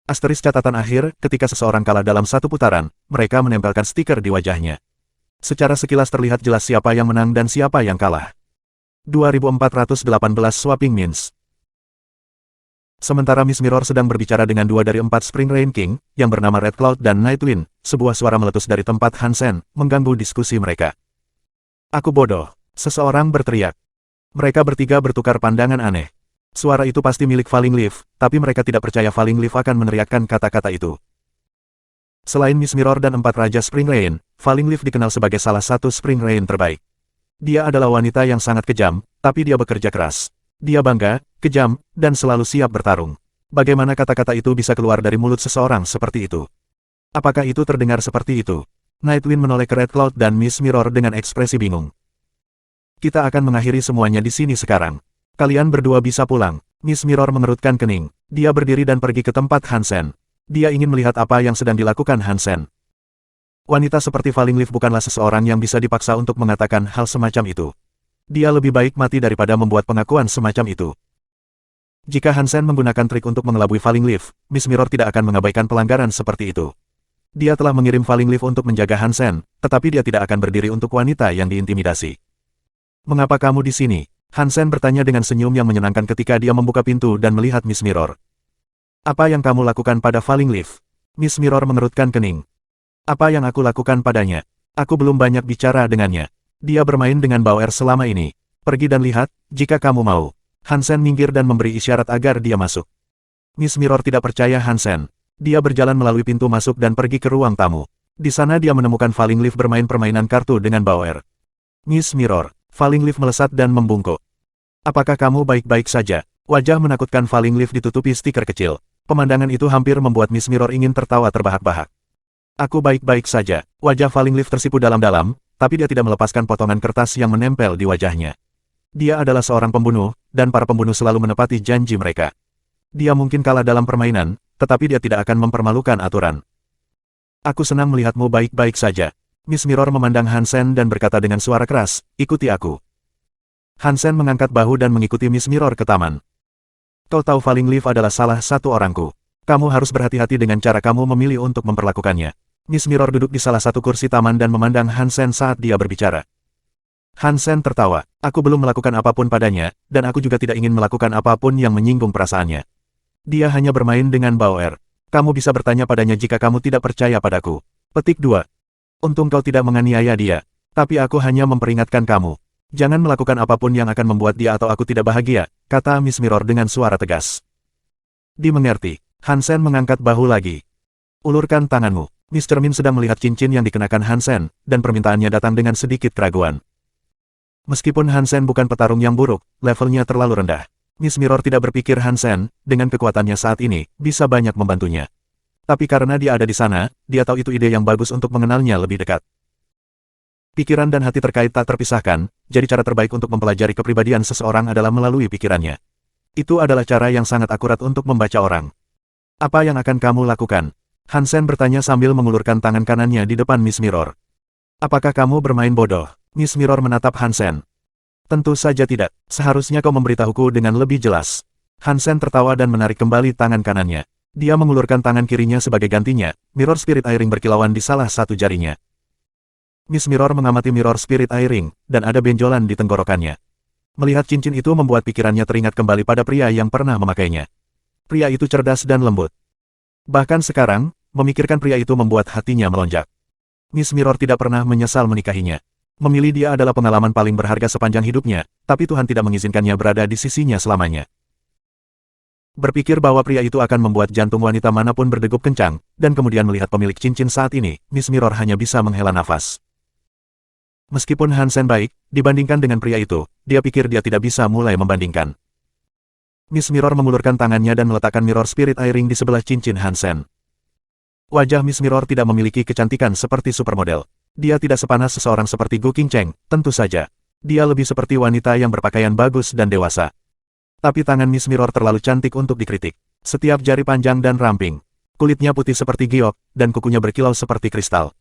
Asteris catatan akhir, ketika seseorang kalah dalam satu putaran, mereka menempelkan stiker di wajahnya. Secara sekilas terlihat jelas siapa yang menang dan siapa yang kalah. 2418 Swapping Means. Sementara Miss Mirror sedang berbicara dengan 2 dari 4 Spring Rain King, yang bernama Red Cloud dan Nightwind, sebuah suara meletus dari tempat Hansen, mengganggu diskusi mereka. Aku bodoh. Seseorang berteriak. Mereka bertiga bertukar pandangan aneh. Suara itu pasti milik Falling Leaf, tapi mereka tidak percaya Falling Leaf akan meneriakkan kata-kata itu. Selain Miss Mirror dan 4 Raja Spring Rain, Falling Leaf dikenal sebagai salah satu Spring Rain terbaik. Dia adalah wanita yang sangat kejam, tapi dia bekerja keras. Dia bangga, kejam, dan selalu siap bertarung. Bagaimana kata-kata itu bisa keluar dari mulut seseorang seperti itu? Apakah itu terdengar seperti itu? Nightwind menoleh ke Red Cloud dan Miss Mirror dengan ekspresi bingung. Kita akan mengakhiri semuanya di sini sekarang. Kalian berdua bisa pulang. Miss Mirror mengerutkan kening. Dia berdiri dan pergi ke tempat Hansen. Dia ingin melihat apa yang sedang dilakukan Hansen. Wanita seperti Falling Leaf bukanlah seseorang yang bisa dipaksa untuk mengatakan hal semacam itu. Dia lebih baik mati daripada membuat pengakuan semacam itu. Jika Hansen menggunakan trik untuk mengelabui Falling Leaf, Miss Mirror tidak akan mengabaikan pelanggaran seperti itu. Dia telah mengirim Falling Leaf untuk menjaga Hansen, tetapi dia tidak akan berdiri untuk wanita yang diintimidasi. Mengapa kamu di sini? Hansen bertanya dengan senyum yang menyenangkan ketika dia membuka pintu dan melihat Miss Mirror. Apa yang kamu lakukan pada Falling Leaf? Miss Mirror mengerutkan kening. Apa yang aku lakukan padanya? Aku belum banyak bicara dengannya. Dia bermain dengan Bauer selama ini. Pergi dan lihat, jika kamu mau. Hansen minggir dan memberi isyarat agar dia masuk. Miss Mirror tidak percaya Hansen. Dia berjalan melalui pintu masuk dan pergi ke ruang tamu. Di sana dia menemukan Falling Leaf bermain permainan kartu dengan Bauer. Miss Mirror. Falling Leaf melesat dan membungkuk. Apakah kamu baik-baik saja? Wajah menakutkan Falling Leaf ditutupi stiker kecil. Pemandangan itu hampir membuat Miss Mirror ingin tertawa terbahak-bahak. Aku baik-baik saja. Wajah Falling Leaf tersipu dalam-dalam, tapi dia tidak melepaskan potongan kertas yang menempel di wajahnya. Dia adalah seorang pembunuh, dan para pembunuh selalu menepati janji mereka. Dia mungkin kalah dalam permainan, tetapi dia tidak akan mempermalukan aturan. Aku senang melihatmu baik-baik saja. Miss Mirror memandang Hansen dan berkata dengan suara keras, ikuti aku. Hansen mengangkat bahu dan mengikuti Miss Mirror ke taman. Kau tahu Falling Leaf adalah salah satu orangku. Kamu harus berhati-hati dengan cara kamu memilih untuk memperlakukannya. Miss Mirror duduk di salah satu kursi taman dan memandang Hansen saat dia berbicara. Hansen tertawa. Aku belum melakukan apapun padanya, dan aku juga tidak ingin melakukan apapun yang menyinggung perasaannya. Dia hanya bermain dengan Bauer. Kamu bisa bertanya padanya jika kamu tidak percaya padaku. Petik 2. Untung kau tidak menganiaya dia. Tapi aku hanya memperingatkan kamu. Jangan melakukan apapun yang akan membuat dia atau aku tidak bahagia, kata Miss Mirror dengan suara tegas. Dimengerti. Hansen mengangkat bahu lagi. Ulurkan tanganmu. Mr. Min sedang melihat cincin yang dikenakan Hansen, dan permintaannya datang dengan sedikit keraguan. Meskipun Hansen bukan petarung yang buruk, levelnya terlalu rendah. Miss Mirror tidak berpikir Hansen, dengan kekuatannya saat ini, bisa banyak membantunya. Tapi karena dia ada di sana, dia tahu itu ide yang bagus untuk mengenalnya lebih dekat. Pikiran dan hati terkait tak terpisahkan, jadi cara terbaik untuk mempelajari kepribadian seseorang adalah melalui pikirannya. Itu adalah cara yang sangat akurat untuk membaca orang. Apa yang akan kamu lakukan? Hansen bertanya sambil mengulurkan tangan kanannya di depan Miss Mirror. Apakah kamu bermain bodoh? Miss Mirror menatap Hansen. Tentu saja tidak. Seharusnya kau memberitahuku dengan lebih jelas. Hansen tertawa dan menarik kembali tangan kanannya. Dia mengulurkan tangan kirinya sebagai gantinya. Mirror Spirit Eye Ring berkilauan di salah satu jarinya. Miss Mirror mengamati Mirror Spirit Eye Ring, dan ada benjolan di tenggorokannya. Melihat cincin itu membuat pikirannya teringat kembali pada pria yang pernah memakainya. Pria itu cerdas dan lembut. Bahkan sekarang, memikirkan pria itu membuat hatinya melonjak. Miss Mirror tidak pernah menyesal menikahinya. Memilih dia adalah pengalaman paling berharga sepanjang hidupnya, tapi Tuhan tidak mengizinkannya berada di sisinya selamanya. Berpikir bahwa pria itu akan membuat jantung wanita manapun berdegup kencang, dan kemudian melihat pemilik cincin saat ini, Miss Mirror hanya bisa menghela nafas. Meskipun Hansen baik, dibandingkan dengan pria itu, dia pikir dia tidak bisa mulai membandingkan. Miss Mirror mengulurkan tangannya dan meletakkan Mirror Spirit Eye Ring di sebelah cincin Hansen. Wajah Miss Mirror tidak memiliki kecantikan seperti supermodel. Dia tidak sepanas seseorang seperti Gu Qingcheng, tentu saja. Dia lebih seperti wanita yang berpakaian bagus dan dewasa. Tapi tangan Miss Mirror terlalu cantik untuk dikritik. Setiap jari panjang dan ramping. Kulitnya putih seperti giok, dan kukunya berkilau seperti kristal.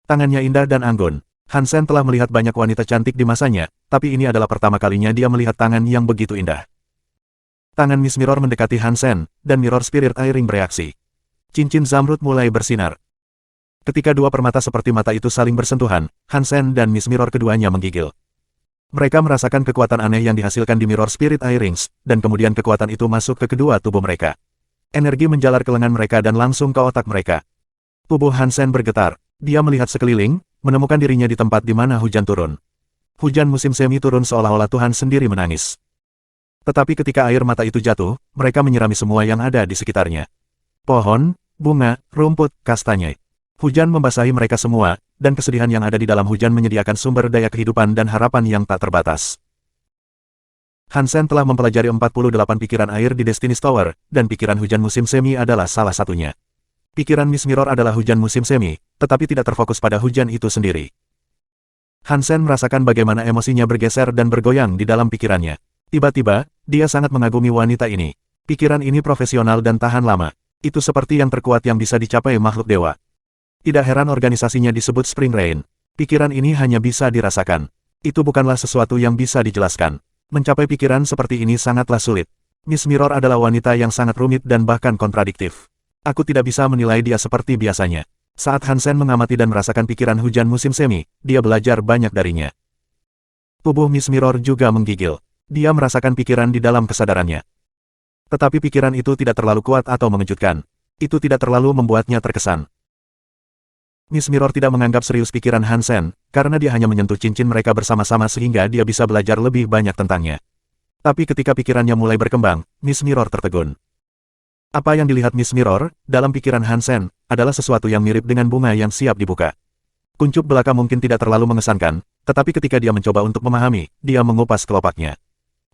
Tangannya indah dan anggun. Hansen telah melihat banyak wanita cantik di masanya, tapi ini adalah pertama kalinya dia melihat tangan yang begitu indah. Tangan Miss Mirror mendekati Hansen, dan Mirror Spirit Eye Ring bereaksi. Cincin zamrud mulai bersinar. Ketika dua permata seperti mata itu saling bersentuhan, Hansen dan Miss Mirror keduanya menggigil. Mereka merasakan kekuatan aneh yang dihasilkan di Mirror Spirit Eye Rings, dan kemudian kekuatan itu masuk ke kedua tubuh mereka. Energi menjalar ke lengan mereka dan langsung ke otak mereka. Tubuh Hansen bergetar. Dia melihat sekeliling, menemukan dirinya di tempat di mana hujan turun. Hujan musim semi turun seolah-olah Tuhan sendiri menangis. Tetapi ketika air mata itu jatuh, mereka menyirami semua yang ada di sekitarnya. Pohon, bunga, rumput, kastanye. Hujan membasahi mereka semua, dan kesedihan yang ada di dalam hujan menyediakan sumber daya kehidupan dan harapan yang tak terbatas. Hansen telah mempelajari 48 pikiran air di Destiny's Tower, dan pikiran hujan musim semi adalah salah satunya. Pikiran Miss Mirror adalah hujan musim semi, tetapi tidak terfokus pada hujan itu sendiri. Hansen merasakan bagaimana emosinya bergeser dan bergoyang di dalam pikirannya. Tiba-tiba, dia sangat mengagumi wanita ini. Pikiran ini profesional dan tahan lama. Itu seperti yang terkuat yang bisa dicapai makhluk dewa. Tidak heran organisasinya disebut Spring Rain. Pikiran ini hanya bisa dirasakan. Itu bukanlah sesuatu yang bisa dijelaskan. Mencapai pikiran seperti ini sangatlah sulit. Miss Mirror adalah wanita yang sangat rumit dan bahkan kontradiktif. Aku tidak bisa menilai dia seperti biasanya. Saat Hansen mengamati dan merasakan pikiran hujan musim semi, dia belajar banyak darinya. Tubuh Miss Mirror juga menggigil. Dia merasakan pikiran di dalam kesadarannya. Tetapi pikiran itu tidak terlalu kuat atau mengejutkan. Itu tidak terlalu membuatnya terkesan. Miss Mirror tidak menganggap serius pikiran Hansen, karena dia hanya menyentuh cincin mereka bersama-sama sehingga dia bisa belajar lebih banyak tentangnya. Tapi ketika pikirannya mulai berkembang, Miss Mirror tertegun. Apa yang dilihat Miss Mirror, dalam pikiran Hansen, adalah sesuatu yang mirip dengan bunga yang siap dibuka. Kuncup belaka mungkin tidak terlalu mengesankan, tetapi ketika dia mencoba untuk memahami, dia mengupas kelopaknya.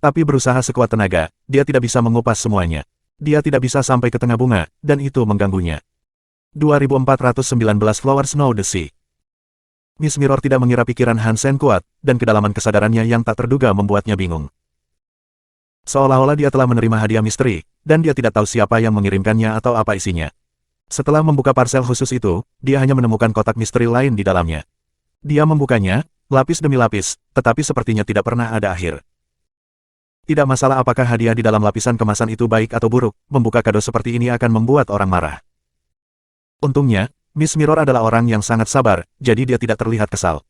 Tapi berusaha sekuat tenaga, dia tidak bisa mengupas semuanya. Dia tidak bisa sampai ke tengah bunga, dan itu mengganggunya. 2419 Flowers Know the Sea. Miss Mirror tidak mengira pikiran Hansen kuat, dan kedalaman kesadarannya yang tak terduga membuatnya bingung. Seolah-olah dia telah menerima hadiah misteri, dan dia tidak tahu siapa yang mengirimkannya atau apa isinya. Setelah membuka parsel khusus itu, dia hanya menemukan kotak misteri lain di dalamnya. Dia membukanya, lapis demi lapis, tetapi sepertinya tidak pernah ada akhir. Tidak masalah apakah hadiah di dalam lapisan kemasan itu baik atau buruk, membuka kado seperti ini akan membuat orang marah. Untungnya, Miss Mirror adalah orang yang sangat sabar, jadi dia tidak terlihat kesal.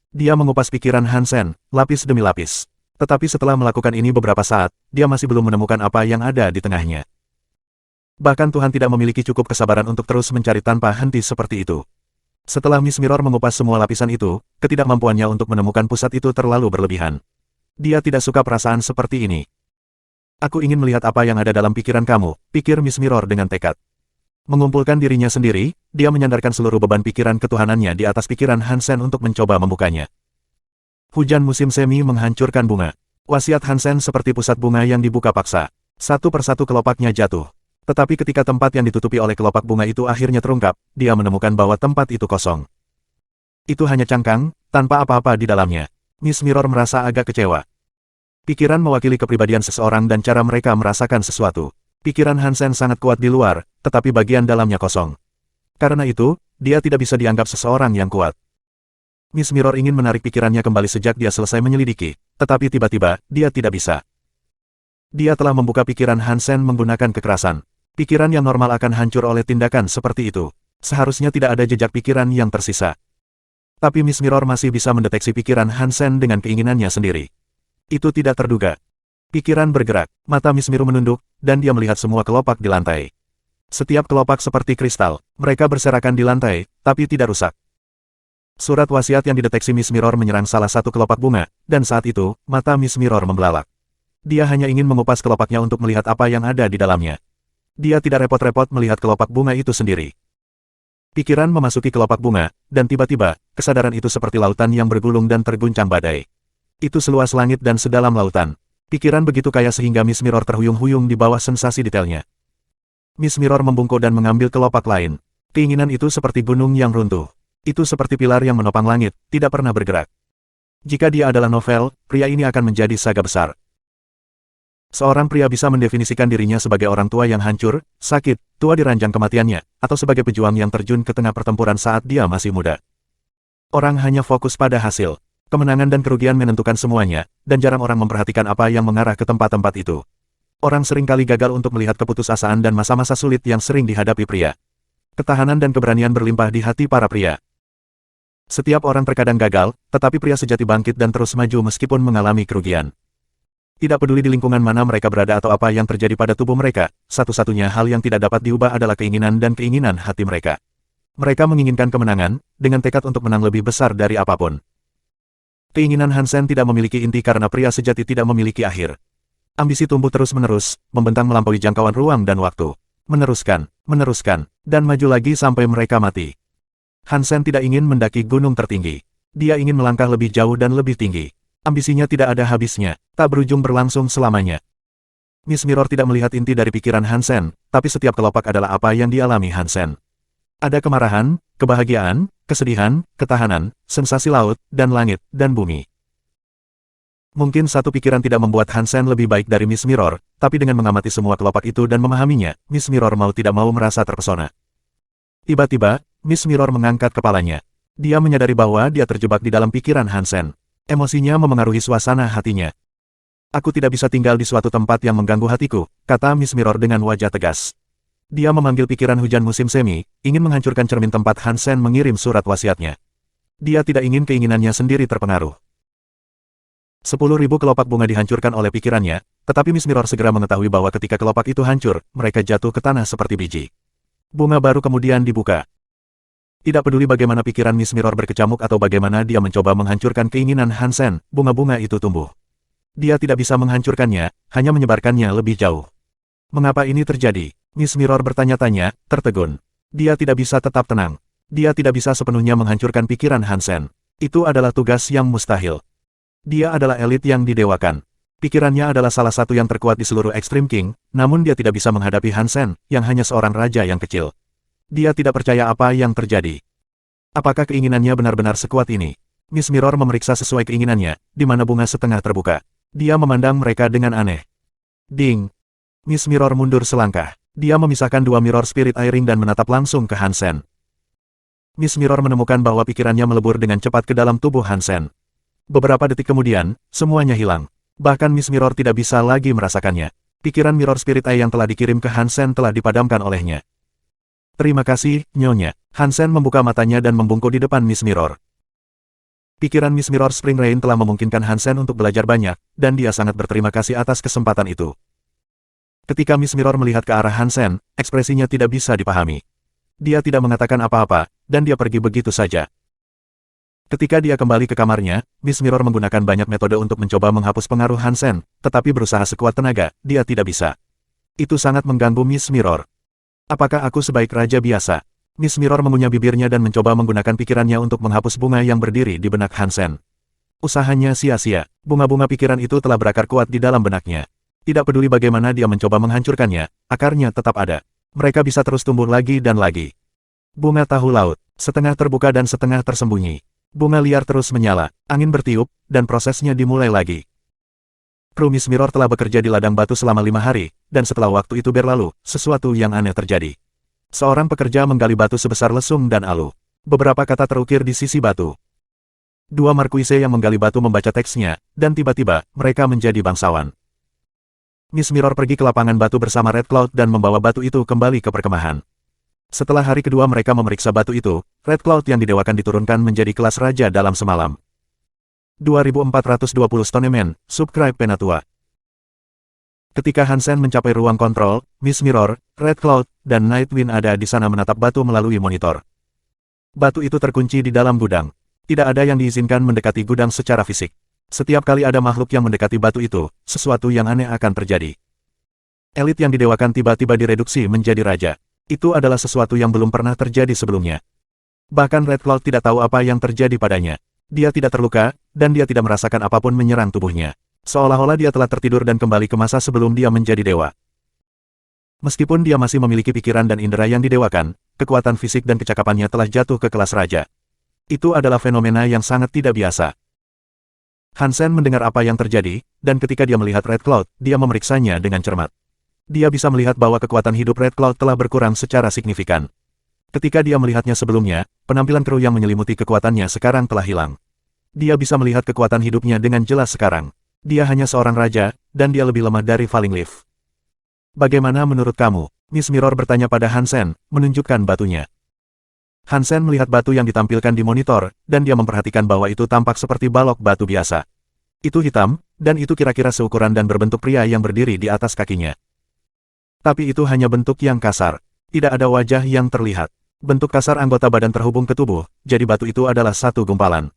Dia mengupas pikiran Hansen, lapis demi lapis. Tetapi setelah melakukan ini beberapa saat, dia masih belum menemukan apa yang ada di tengahnya. Bahkan Tuhan tidak memiliki cukup kesabaran untuk terus mencari tanpa henti seperti itu. Setelah Miss Mirror mengupas semua lapisan itu, ketidakmampuannya untuk menemukan pusat itu terlalu berlebihan. Dia tidak suka perasaan seperti ini. Aku ingin melihat apa yang ada dalam pikiran kamu, pikir Miss Mirror dengan tekad. Mengumpulkan dirinya sendiri, dia menyandarkan seluruh beban pikiran ketuhanannya di atas pikiran Hansen untuk mencoba membukanya. Hujan musim semi menghancurkan bunga. Wasiat Hansen seperti pusat bunga yang dibuka paksa. Satu persatu kelopaknya jatuh. Tetapi ketika tempat yang ditutupi oleh kelopak bunga itu akhirnya terungkap, dia menemukan bahwa tempat itu kosong. Itu hanya cangkang, tanpa apa-apa di dalamnya. Miss Mirror merasa agak kecewa. Pikiran mewakili kepribadian seseorang dan cara mereka merasakan sesuatu. Pikiran Hansen sangat kuat di luar, tetapi bagian dalamnya kosong. Karena itu, dia tidak bisa dianggap seseorang yang kuat. Miss Mirror ingin menarik pikirannya kembali sejak dia selesai menyelidiki, tetapi tiba-tiba, dia tidak bisa. Dia telah membuka pikiran Hansen menggunakan kekerasan. Pikiran yang normal akan hancur oleh tindakan seperti itu. Seharusnya tidak ada jejak pikiran yang tersisa. Tapi Miss Mirror masih bisa mendeteksi pikiran Hansen dengan keinginannya sendiri. Itu tidak terduga. Pikiran bergerak, mata Miss Mirror menunduk, dan dia melihat semua kelopak di lantai. Setiap kelopak seperti kristal, mereka berserakan di lantai, tapi tidak rusak. Surat wasiat yang dideteksi Miss Mirror menyerang salah satu kelopak bunga, dan saat itu, mata Miss Mirror membelalak. Dia hanya ingin mengupas kelopaknya untuk melihat apa yang ada di dalamnya. Dia tidak repot-repot melihat kelopak bunga itu sendiri. Pikiran memasuki kelopak bunga, dan tiba-tiba, kesadaran itu seperti lautan yang bergulung dan terguncang badai. Itu seluas langit dan sedalam lautan. Pikiran begitu kaya sehingga Miss Mirror terhuyung-huyung di bawah sensasi detailnya. Miss Mirror membungkuk dan mengambil kelopak lain. Keinginan itu seperti gunung yang runtuh. Itu seperti pilar yang menopang langit, tidak pernah bergerak. Jika dia adalah novel, pria ini akan menjadi saga besar. Seorang pria bisa mendefinisikan dirinya sebagai orang tua yang hancur, sakit, tua di ranjang kematiannya, atau sebagai pejuang yang terjun ke tengah pertempuran saat dia masih muda. Orang hanya fokus pada hasil. Kemenangan dan kerugian menentukan semuanya, dan jarang orang memperhatikan apa yang mengarah ke tempat-tempat itu. Orang seringkali gagal untuk melihat keputusasaan dan masa-masa sulit yang sering dihadapi pria. Ketahanan dan keberanian berlimpah di hati para pria. Setiap orang terkadang gagal, tetapi pria sejati bangkit dan terus maju meskipun mengalami kerugian. Tidak peduli di lingkungan mana mereka berada atau apa yang terjadi pada tubuh mereka, satu-satunya hal yang tidak dapat diubah adalah keinginan dan keinginan hati mereka. Mereka menginginkan kemenangan, dengan tekad untuk menang lebih besar dari apapun. Keinginan Hansen tidak memiliki inti karena pria sejati tidak memiliki akhir. Ambisi tumbuh terus-menerus, membentang melampaui jangkauan ruang dan waktu. Meneruskan, dan maju lagi sampai mereka mati. Hansen tidak ingin mendaki gunung tertinggi. Dia ingin melangkah lebih jauh dan lebih tinggi. Ambisinya tidak ada habisnya, tak berujung berlangsung selamanya. Miss Mirror tidak melihat inti dari pikiran Hansen, tapi setiap kelopak adalah apa yang dialami Hansen. Ada kemarahan, kebahagiaan, kesedihan, ketahanan, sensasi laut, dan langit, dan bumi. Mungkin satu pikiran tidak membuat Hansen lebih baik dari Miss Mirror, tapi dengan mengamati semua kelopak itu dan memahaminya, Miss Mirror mau tidak mau merasa terpesona. Tiba-tiba, Miss Mirror mengangkat kepalanya. Dia menyadari bahwa dia terjebak di dalam pikiran Hansen. Emosinya memengaruhi suasana hatinya. Aku tidak bisa tinggal di suatu tempat yang mengganggu hatiku, kata Miss Mirror dengan wajah tegas. Dia memanggil pikiran hujan musim semi, ingin menghancurkan cermin tempat Hansen mengirim surat wasiatnya. Dia tidak ingin keinginannya sendiri terpengaruh. 10.000 kelopak bunga dihancurkan oleh pikirannya, tetapi Miss Mirror segera mengetahui bahwa ketika kelopak itu hancur, mereka jatuh ke tanah seperti biji. Bunga baru kemudian dibuka. Tidak peduli bagaimana pikiran Miss Mirror berkecamuk atau bagaimana dia mencoba menghancurkan keinginan Hansen, bunga-bunga itu tumbuh. Dia tidak bisa menghancurkannya, hanya menyebarkannya lebih jauh. Mengapa ini terjadi? Miss Mirror bertanya-tanya, tertegun. Dia tidak bisa tetap tenang. Dia tidak bisa sepenuhnya menghancurkan pikiran Hansen. Itu adalah tugas yang mustahil. Dia adalah elit yang didewakan. Pikirannya adalah salah satu yang terkuat di seluruh Extreme King, namun dia tidak bisa menghadapi Hansen, yang hanya seorang raja yang kecil. Dia tidak percaya apa yang terjadi. Apakah keinginannya benar-benar sekuat ini? Miss Mirror memeriksa sesuai keinginannya, di mana bunga setengah terbuka. Dia memandang mereka dengan aneh. Ding! Miss Mirror mundur selangkah. Dia memisahkan dua mirror spirit airing dan menatap langsung ke Hansen. Miss Mirror menemukan bahwa pikirannya melebur dengan cepat ke dalam tubuh Hansen. Beberapa detik kemudian, semuanya hilang. Bahkan Miss Mirror tidak bisa lagi merasakannya. Pikiran mirror spirit eye yang telah dikirim ke Hansen telah dipadamkan olehnya. Terima kasih, Nyonya. Hansen membuka matanya dan membungkuk di depan Miss Mirror. Pikiran Miss Mirror Spring Rain telah memungkinkan Hansen untuk belajar banyak, dan dia sangat berterima kasih atas kesempatan itu. Ketika Miss Mirror melihat ke arah Hansen, ekspresinya tidak bisa dipahami. Dia tidak mengatakan apa-apa, dan dia pergi begitu saja. Ketika dia kembali ke kamarnya, Miss Mirror menggunakan banyak metode untuk mencoba menghapus pengaruh Hansen, tetapi berusaha sekuat tenaga, dia tidak bisa. Itu sangat mengganggu Miss Mirror. Apakah aku sebaik raja biasa? Miss Mirror mengunyah bibirnya dan mencoba menggunakan pikirannya untuk menghapus bunga yang berdiri di benak Hansen. Usahanya sia-sia. Bunga-bunga pikiran itu telah berakar kuat di dalam benaknya. Tidak peduli bagaimana dia mencoba menghancurkannya, akarnya tetap ada. Mereka bisa terus tumbuh lagi dan lagi. Bunga tahu laut, setengah terbuka dan setengah tersembunyi. Bunga liar terus menyala, angin bertiup, dan prosesnya dimulai lagi. Kru Miss Mirror telah bekerja di ladang batu selama 5 hari, dan setelah waktu itu berlalu, sesuatu yang aneh terjadi. Seorang pekerja menggali batu sebesar lesung dan alu. Beberapa kata terukir di sisi batu. Dua markuise yang menggali batu membaca teksnya, dan tiba-tiba, mereka menjadi bangsawan. Miss Mirror pergi ke lapangan batu bersama Red Cloud dan membawa batu itu kembali ke perkemahan. Setelah hari kedua mereka memeriksa batu itu, Red Cloud yang didewakan diturunkan menjadi kelas raja dalam semalam. 2420 Stoneman, subscribe Penatua. Ketika Hansen mencapai ruang kontrol, Miss Mirror, Red Cloud, dan Nightwind ada di sana menatap batu melalui monitor. Batu itu terkunci di dalam gudang. Tidak ada yang diizinkan mendekati gudang secara fisik. Setiap kali ada makhluk yang mendekati batu itu, sesuatu yang aneh akan terjadi. Elit yang didewakan tiba-tiba direduksi menjadi raja. Itu adalah sesuatu yang belum pernah terjadi sebelumnya. Bahkan Red Cloud tidak tahu apa yang terjadi padanya. Dia tidak terluka, dan dia tidak merasakan apapun menyerang tubuhnya. Seolah-olah dia telah tertidur dan kembali ke masa sebelum dia menjadi dewa. Meskipun dia masih memiliki pikiran dan indera yang didewakan, kekuatan fisik dan kecakapannya telah jatuh ke kelas raja. Itu adalah fenomena yang sangat tidak biasa. Hansen mendengar apa yang terjadi, dan ketika dia melihat Red Cloud, dia memeriksanya dengan cermat. Dia bisa melihat bahwa kekuatan hidup Red Cloud telah berkurang secara signifikan. Ketika dia melihatnya sebelumnya, penampilan kru yang menyelimuti kekuatannya sekarang telah hilang. Dia bisa melihat kekuatan hidupnya dengan jelas sekarang. Dia hanya seorang raja, dan dia lebih lemah dari Falling Leaf. Bagaimana menurut kamu? Miss Mirror bertanya pada Hansen, menunjukkan batunya. Hansen melihat batu yang ditampilkan di monitor, dan dia memperhatikan bahwa itu tampak seperti balok batu biasa. Itu hitam, dan itu kira-kira seukuran dan berbentuk pria yang berdiri di atas kakinya. Tapi itu hanya bentuk yang kasar. Tidak ada wajah yang terlihat. Bentuk kasar anggota badan terhubung ke tubuh, jadi batu itu adalah satu gumpalan.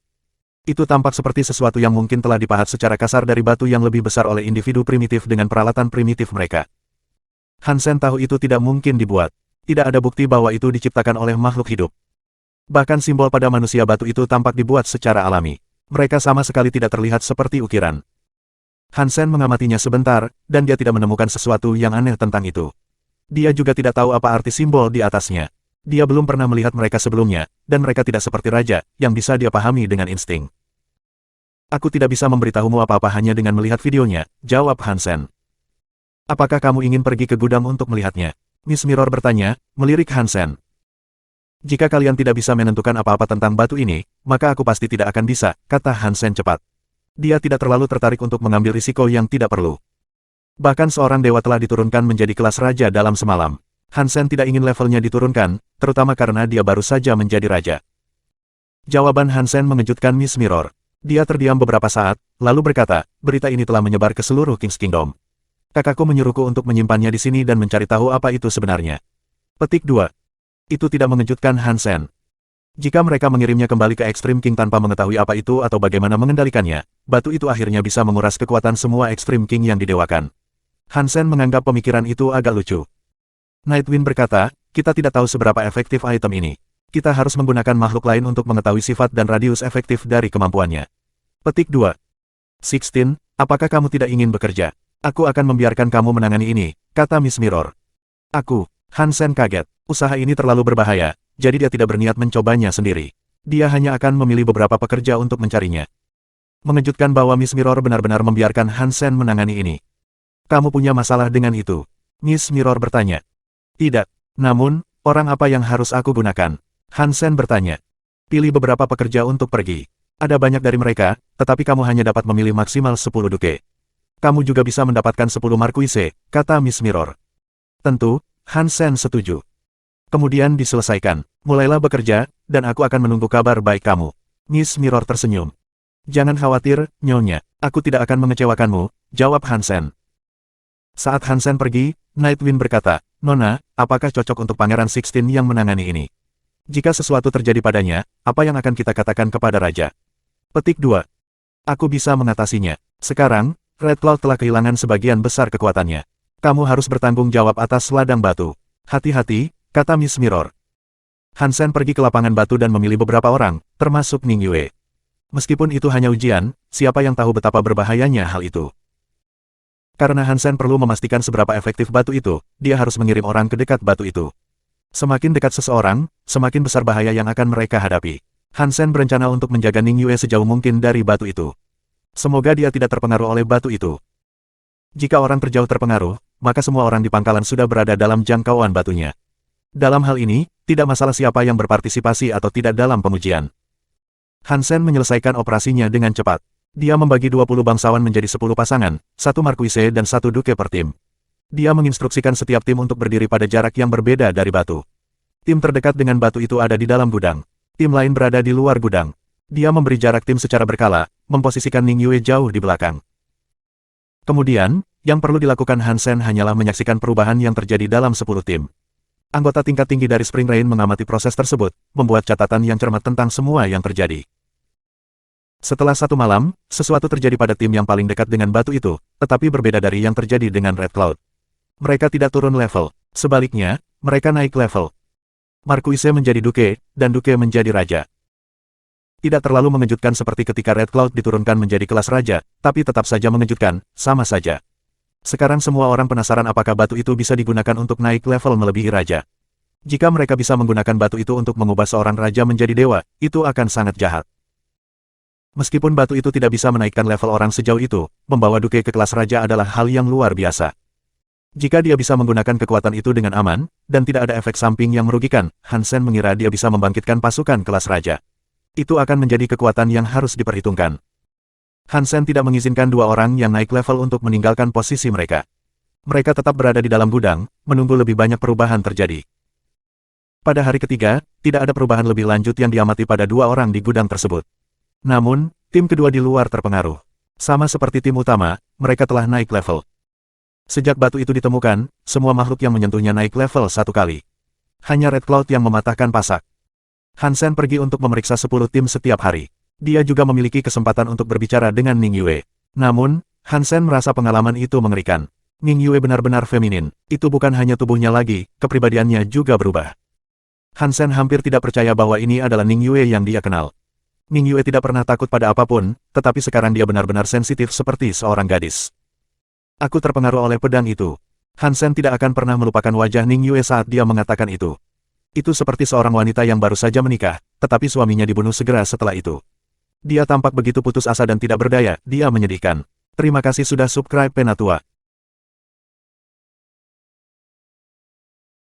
Itu tampak seperti sesuatu yang mungkin telah dipahat secara kasar dari batu yang lebih besar oleh individu primitif dengan peralatan primitif mereka. Hansen tahu itu tidak mungkin dibuat. Tidak ada bukti bahwa itu diciptakan oleh makhluk hidup. Bahkan simbol pada manusia batu itu tampak dibuat secara alami. Mereka sama sekali tidak terlihat seperti ukiran. Hansen mengamatinya sebentar, dan dia tidak menemukan sesuatu yang aneh tentang itu. Dia juga tidak tahu apa arti simbol di atasnya. Dia belum pernah melihat mereka sebelumnya, dan mereka tidak seperti raja, yang bisa dia pahami dengan insting. Aku tidak bisa memberitahumu apa-apa hanya dengan melihat videonya, jawab Hansen. Apakah kamu ingin pergi ke gudang untuk melihatnya? Miss Mirror bertanya, melirik Hansen. Jika kalian tidak bisa menentukan apa-apa tentang batu ini, maka aku pasti tidak akan bisa, kata Hansen cepat. Dia tidak terlalu tertarik untuk mengambil risiko yang tidak perlu. Bahkan seorang dewa telah diturunkan menjadi kelas raja dalam semalam. Hansen tidak ingin levelnya diturunkan, terutama karena dia baru saja menjadi raja. Jawaban Hansen mengejutkan Miss Mirror. Dia terdiam beberapa saat, lalu berkata, berita ini telah menyebar ke seluruh King's Kingdom. Kakakku menyuruhku untuk menyimpannya di sini dan mencari tahu apa itu sebenarnya. Petik 2. Itu tidak mengejutkan Hansen. Jika mereka mengirimnya kembali ke Extreme King tanpa mengetahui apa itu atau bagaimana mengendalikannya, batu itu akhirnya bisa menguras kekuatan semua Extreme King yang didewakan. Hansen menganggap pemikiran itu agak lucu. Nightwind berkata, kita tidak tahu seberapa efektif item ini. Kita harus menggunakan makhluk lain untuk mengetahui sifat dan radius efektif dari kemampuannya. Petik 2. 16, apakah kamu tidak ingin bekerja? Aku akan membiarkan kamu menangani ini, kata Miss Mirror. Aku, Hansen kaget. Usaha ini terlalu berbahaya, jadi dia tidak berniat mencobanya sendiri. Dia hanya akan memilih beberapa pekerja untuk mencarinya. Mengejutkan bahwa Miss Mirror benar-benar membiarkan Hansen menangani ini. Kamu punya masalah dengan itu? Miss Mirror bertanya. Tidak. Namun, orang apa yang harus aku gunakan? Hansen bertanya. Pilih beberapa pekerja untuk pergi. Ada banyak dari mereka, tetapi kamu hanya dapat memilih maksimal 10 duke. Kamu juga bisa mendapatkan 10 markuise, kata Miss Mirror. Tentu, Hansen setuju. Kemudian diselesaikan. Mulailah bekerja, dan aku akan menunggu kabar baik kamu. Miss Mirror tersenyum. Jangan khawatir, Nyonya. Aku tidak akan mengecewakanmu, jawab Hansen. Saat Hansen pergi, Nightwind berkata, Nona, apakah cocok untuk Pangeran 16 yang menangani ini? Jika sesuatu terjadi padanya, apa yang akan kita katakan kepada Raja? Petik 2. Aku bisa mengatasinya. Sekarang, Red Cloud telah kehilangan sebagian besar kekuatannya. Kamu harus bertanggung jawab atas ladang batu. Hati-hati, kata Miss Mirror. Hansen pergi ke lapangan batu dan memilih beberapa orang, termasuk Ning Yue. Meskipun itu hanya ujian, siapa yang tahu betapa berbahayanya hal itu. Karena Hansen perlu memastikan seberapa efektif batu itu, dia harus mengirim orang ke dekat batu itu. Semakin dekat seseorang, semakin besar bahaya yang akan mereka hadapi. Han Sen berencana untuk menjaga Ning Yue sejauh mungkin dari batu itu. Semoga dia tidak terpengaruh oleh batu itu. Jika orang terjauh terpengaruh, maka semua orang di pangkalan sudah berada dalam jangkauan batunya. Dalam hal ini, tidak masalah siapa yang berpartisipasi atau tidak dalam pengujian. Han Sen menyelesaikan operasinya dengan cepat. Dia membagi 20 bangsawan menjadi 10 pasangan, 1 markuise dan 1 duke per tim. Dia menginstruksikan setiap tim untuk berdiri pada jarak yang berbeda dari batu. Tim terdekat dengan batu itu ada di dalam gudang. Tim lain berada di luar gudang. Dia memberi jarak tim secara berkala, memposisikan Ning Yue jauh di belakang. Kemudian, yang perlu dilakukan Han Sen hanyalah menyaksikan perubahan yang terjadi dalam 10 tim. Anggota tingkat tinggi dari Spring Rain mengamati proses tersebut, membuat catatan yang cermat tentang semua yang terjadi. Setelah 1 malam, sesuatu terjadi pada tim yang paling dekat dengan batu itu, tetapi berbeda dari yang terjadi dengan Red Cloud. Mereka tidak turun level. Sebaliknya, mereka naik level. Markuise menjadi duke, dan duke menjadi raja. Tidak terlalu mengejutkan seperti ketika Red Cloud diturunkan menjadi kelas raja, tapi tetap saja mengejutkan, sama saja. Sekarang semua orang penasaran apakah batu itu bisa digunakan untuk naik level melebihi raja. Jika mereka bisa menggunakan batu itu untuk mengubah seorang raja menjadi dewa, itu akan sangat jahat. Meskipun batu itu tidak bisa menaikkan level orang sejauh itu, membawa duke ke kelas raja adalah hal yang luar biasa. Jika dia bisa menggunakan kekuatan itu dengan aman, dan tidak ada efek samping yang merugikan, Han Sen mengira dia bisa membangkitkan pasukan kelas raja. Itu akan menjadi kekuatan yang harus diperhitungkan. Han Sen tidak mengizinkan 2 orang yang naik level untuk meninggalkan posisi mereka. Mereka tetap berada di dalam gudang, menunggu lebih banyak perubahan terjadi. Pada hari ketiga, tidak ada perubahan lebih lanjut yang diamati pada 2 orang di gudang tersebut. Namun, tim kedua di luar terpengaruh. Sama seperti tim utama, mereka telah naik level. Sejak batu itu ditemukan, semua makhluk yang menyentuhnya naik level 1 kali. Hanya Red Cloud yang mematahkan pasak. Han Sen pergi untuk memeriksa 10 tim setiap hari. Dia juga memiliki kesempatan untuk berbicara dengan Ning Yue. Namun, Han Sen merasa pengalaman itu mengerikan. Ning Yue benar-benar feminin. Itu bukan hanya tubuhnya lagi, kepribadiannya juga berubah. Han Sen hampir tidak percaya bahwa ini adalah Ning Yue yang dia kenal. Ning Yue tidak pernah takut pada apapun, tetapi sekarang dia benar-benar sensitif seperti seorang gadis. Aku terpengaruh oleh pedang itu. Han Sen tidak akan pernah melupakan wajah Ning Yue saat dia mengatakan itu. Itu seperti seorang wanita yang baru saja menikah, tetapi suaminya dibunuh segera setelah itu. Dia tampak begitu putus asa dan tidak berdaya, dia menyedihkan. Terima kasih sudah subscribe Penatua.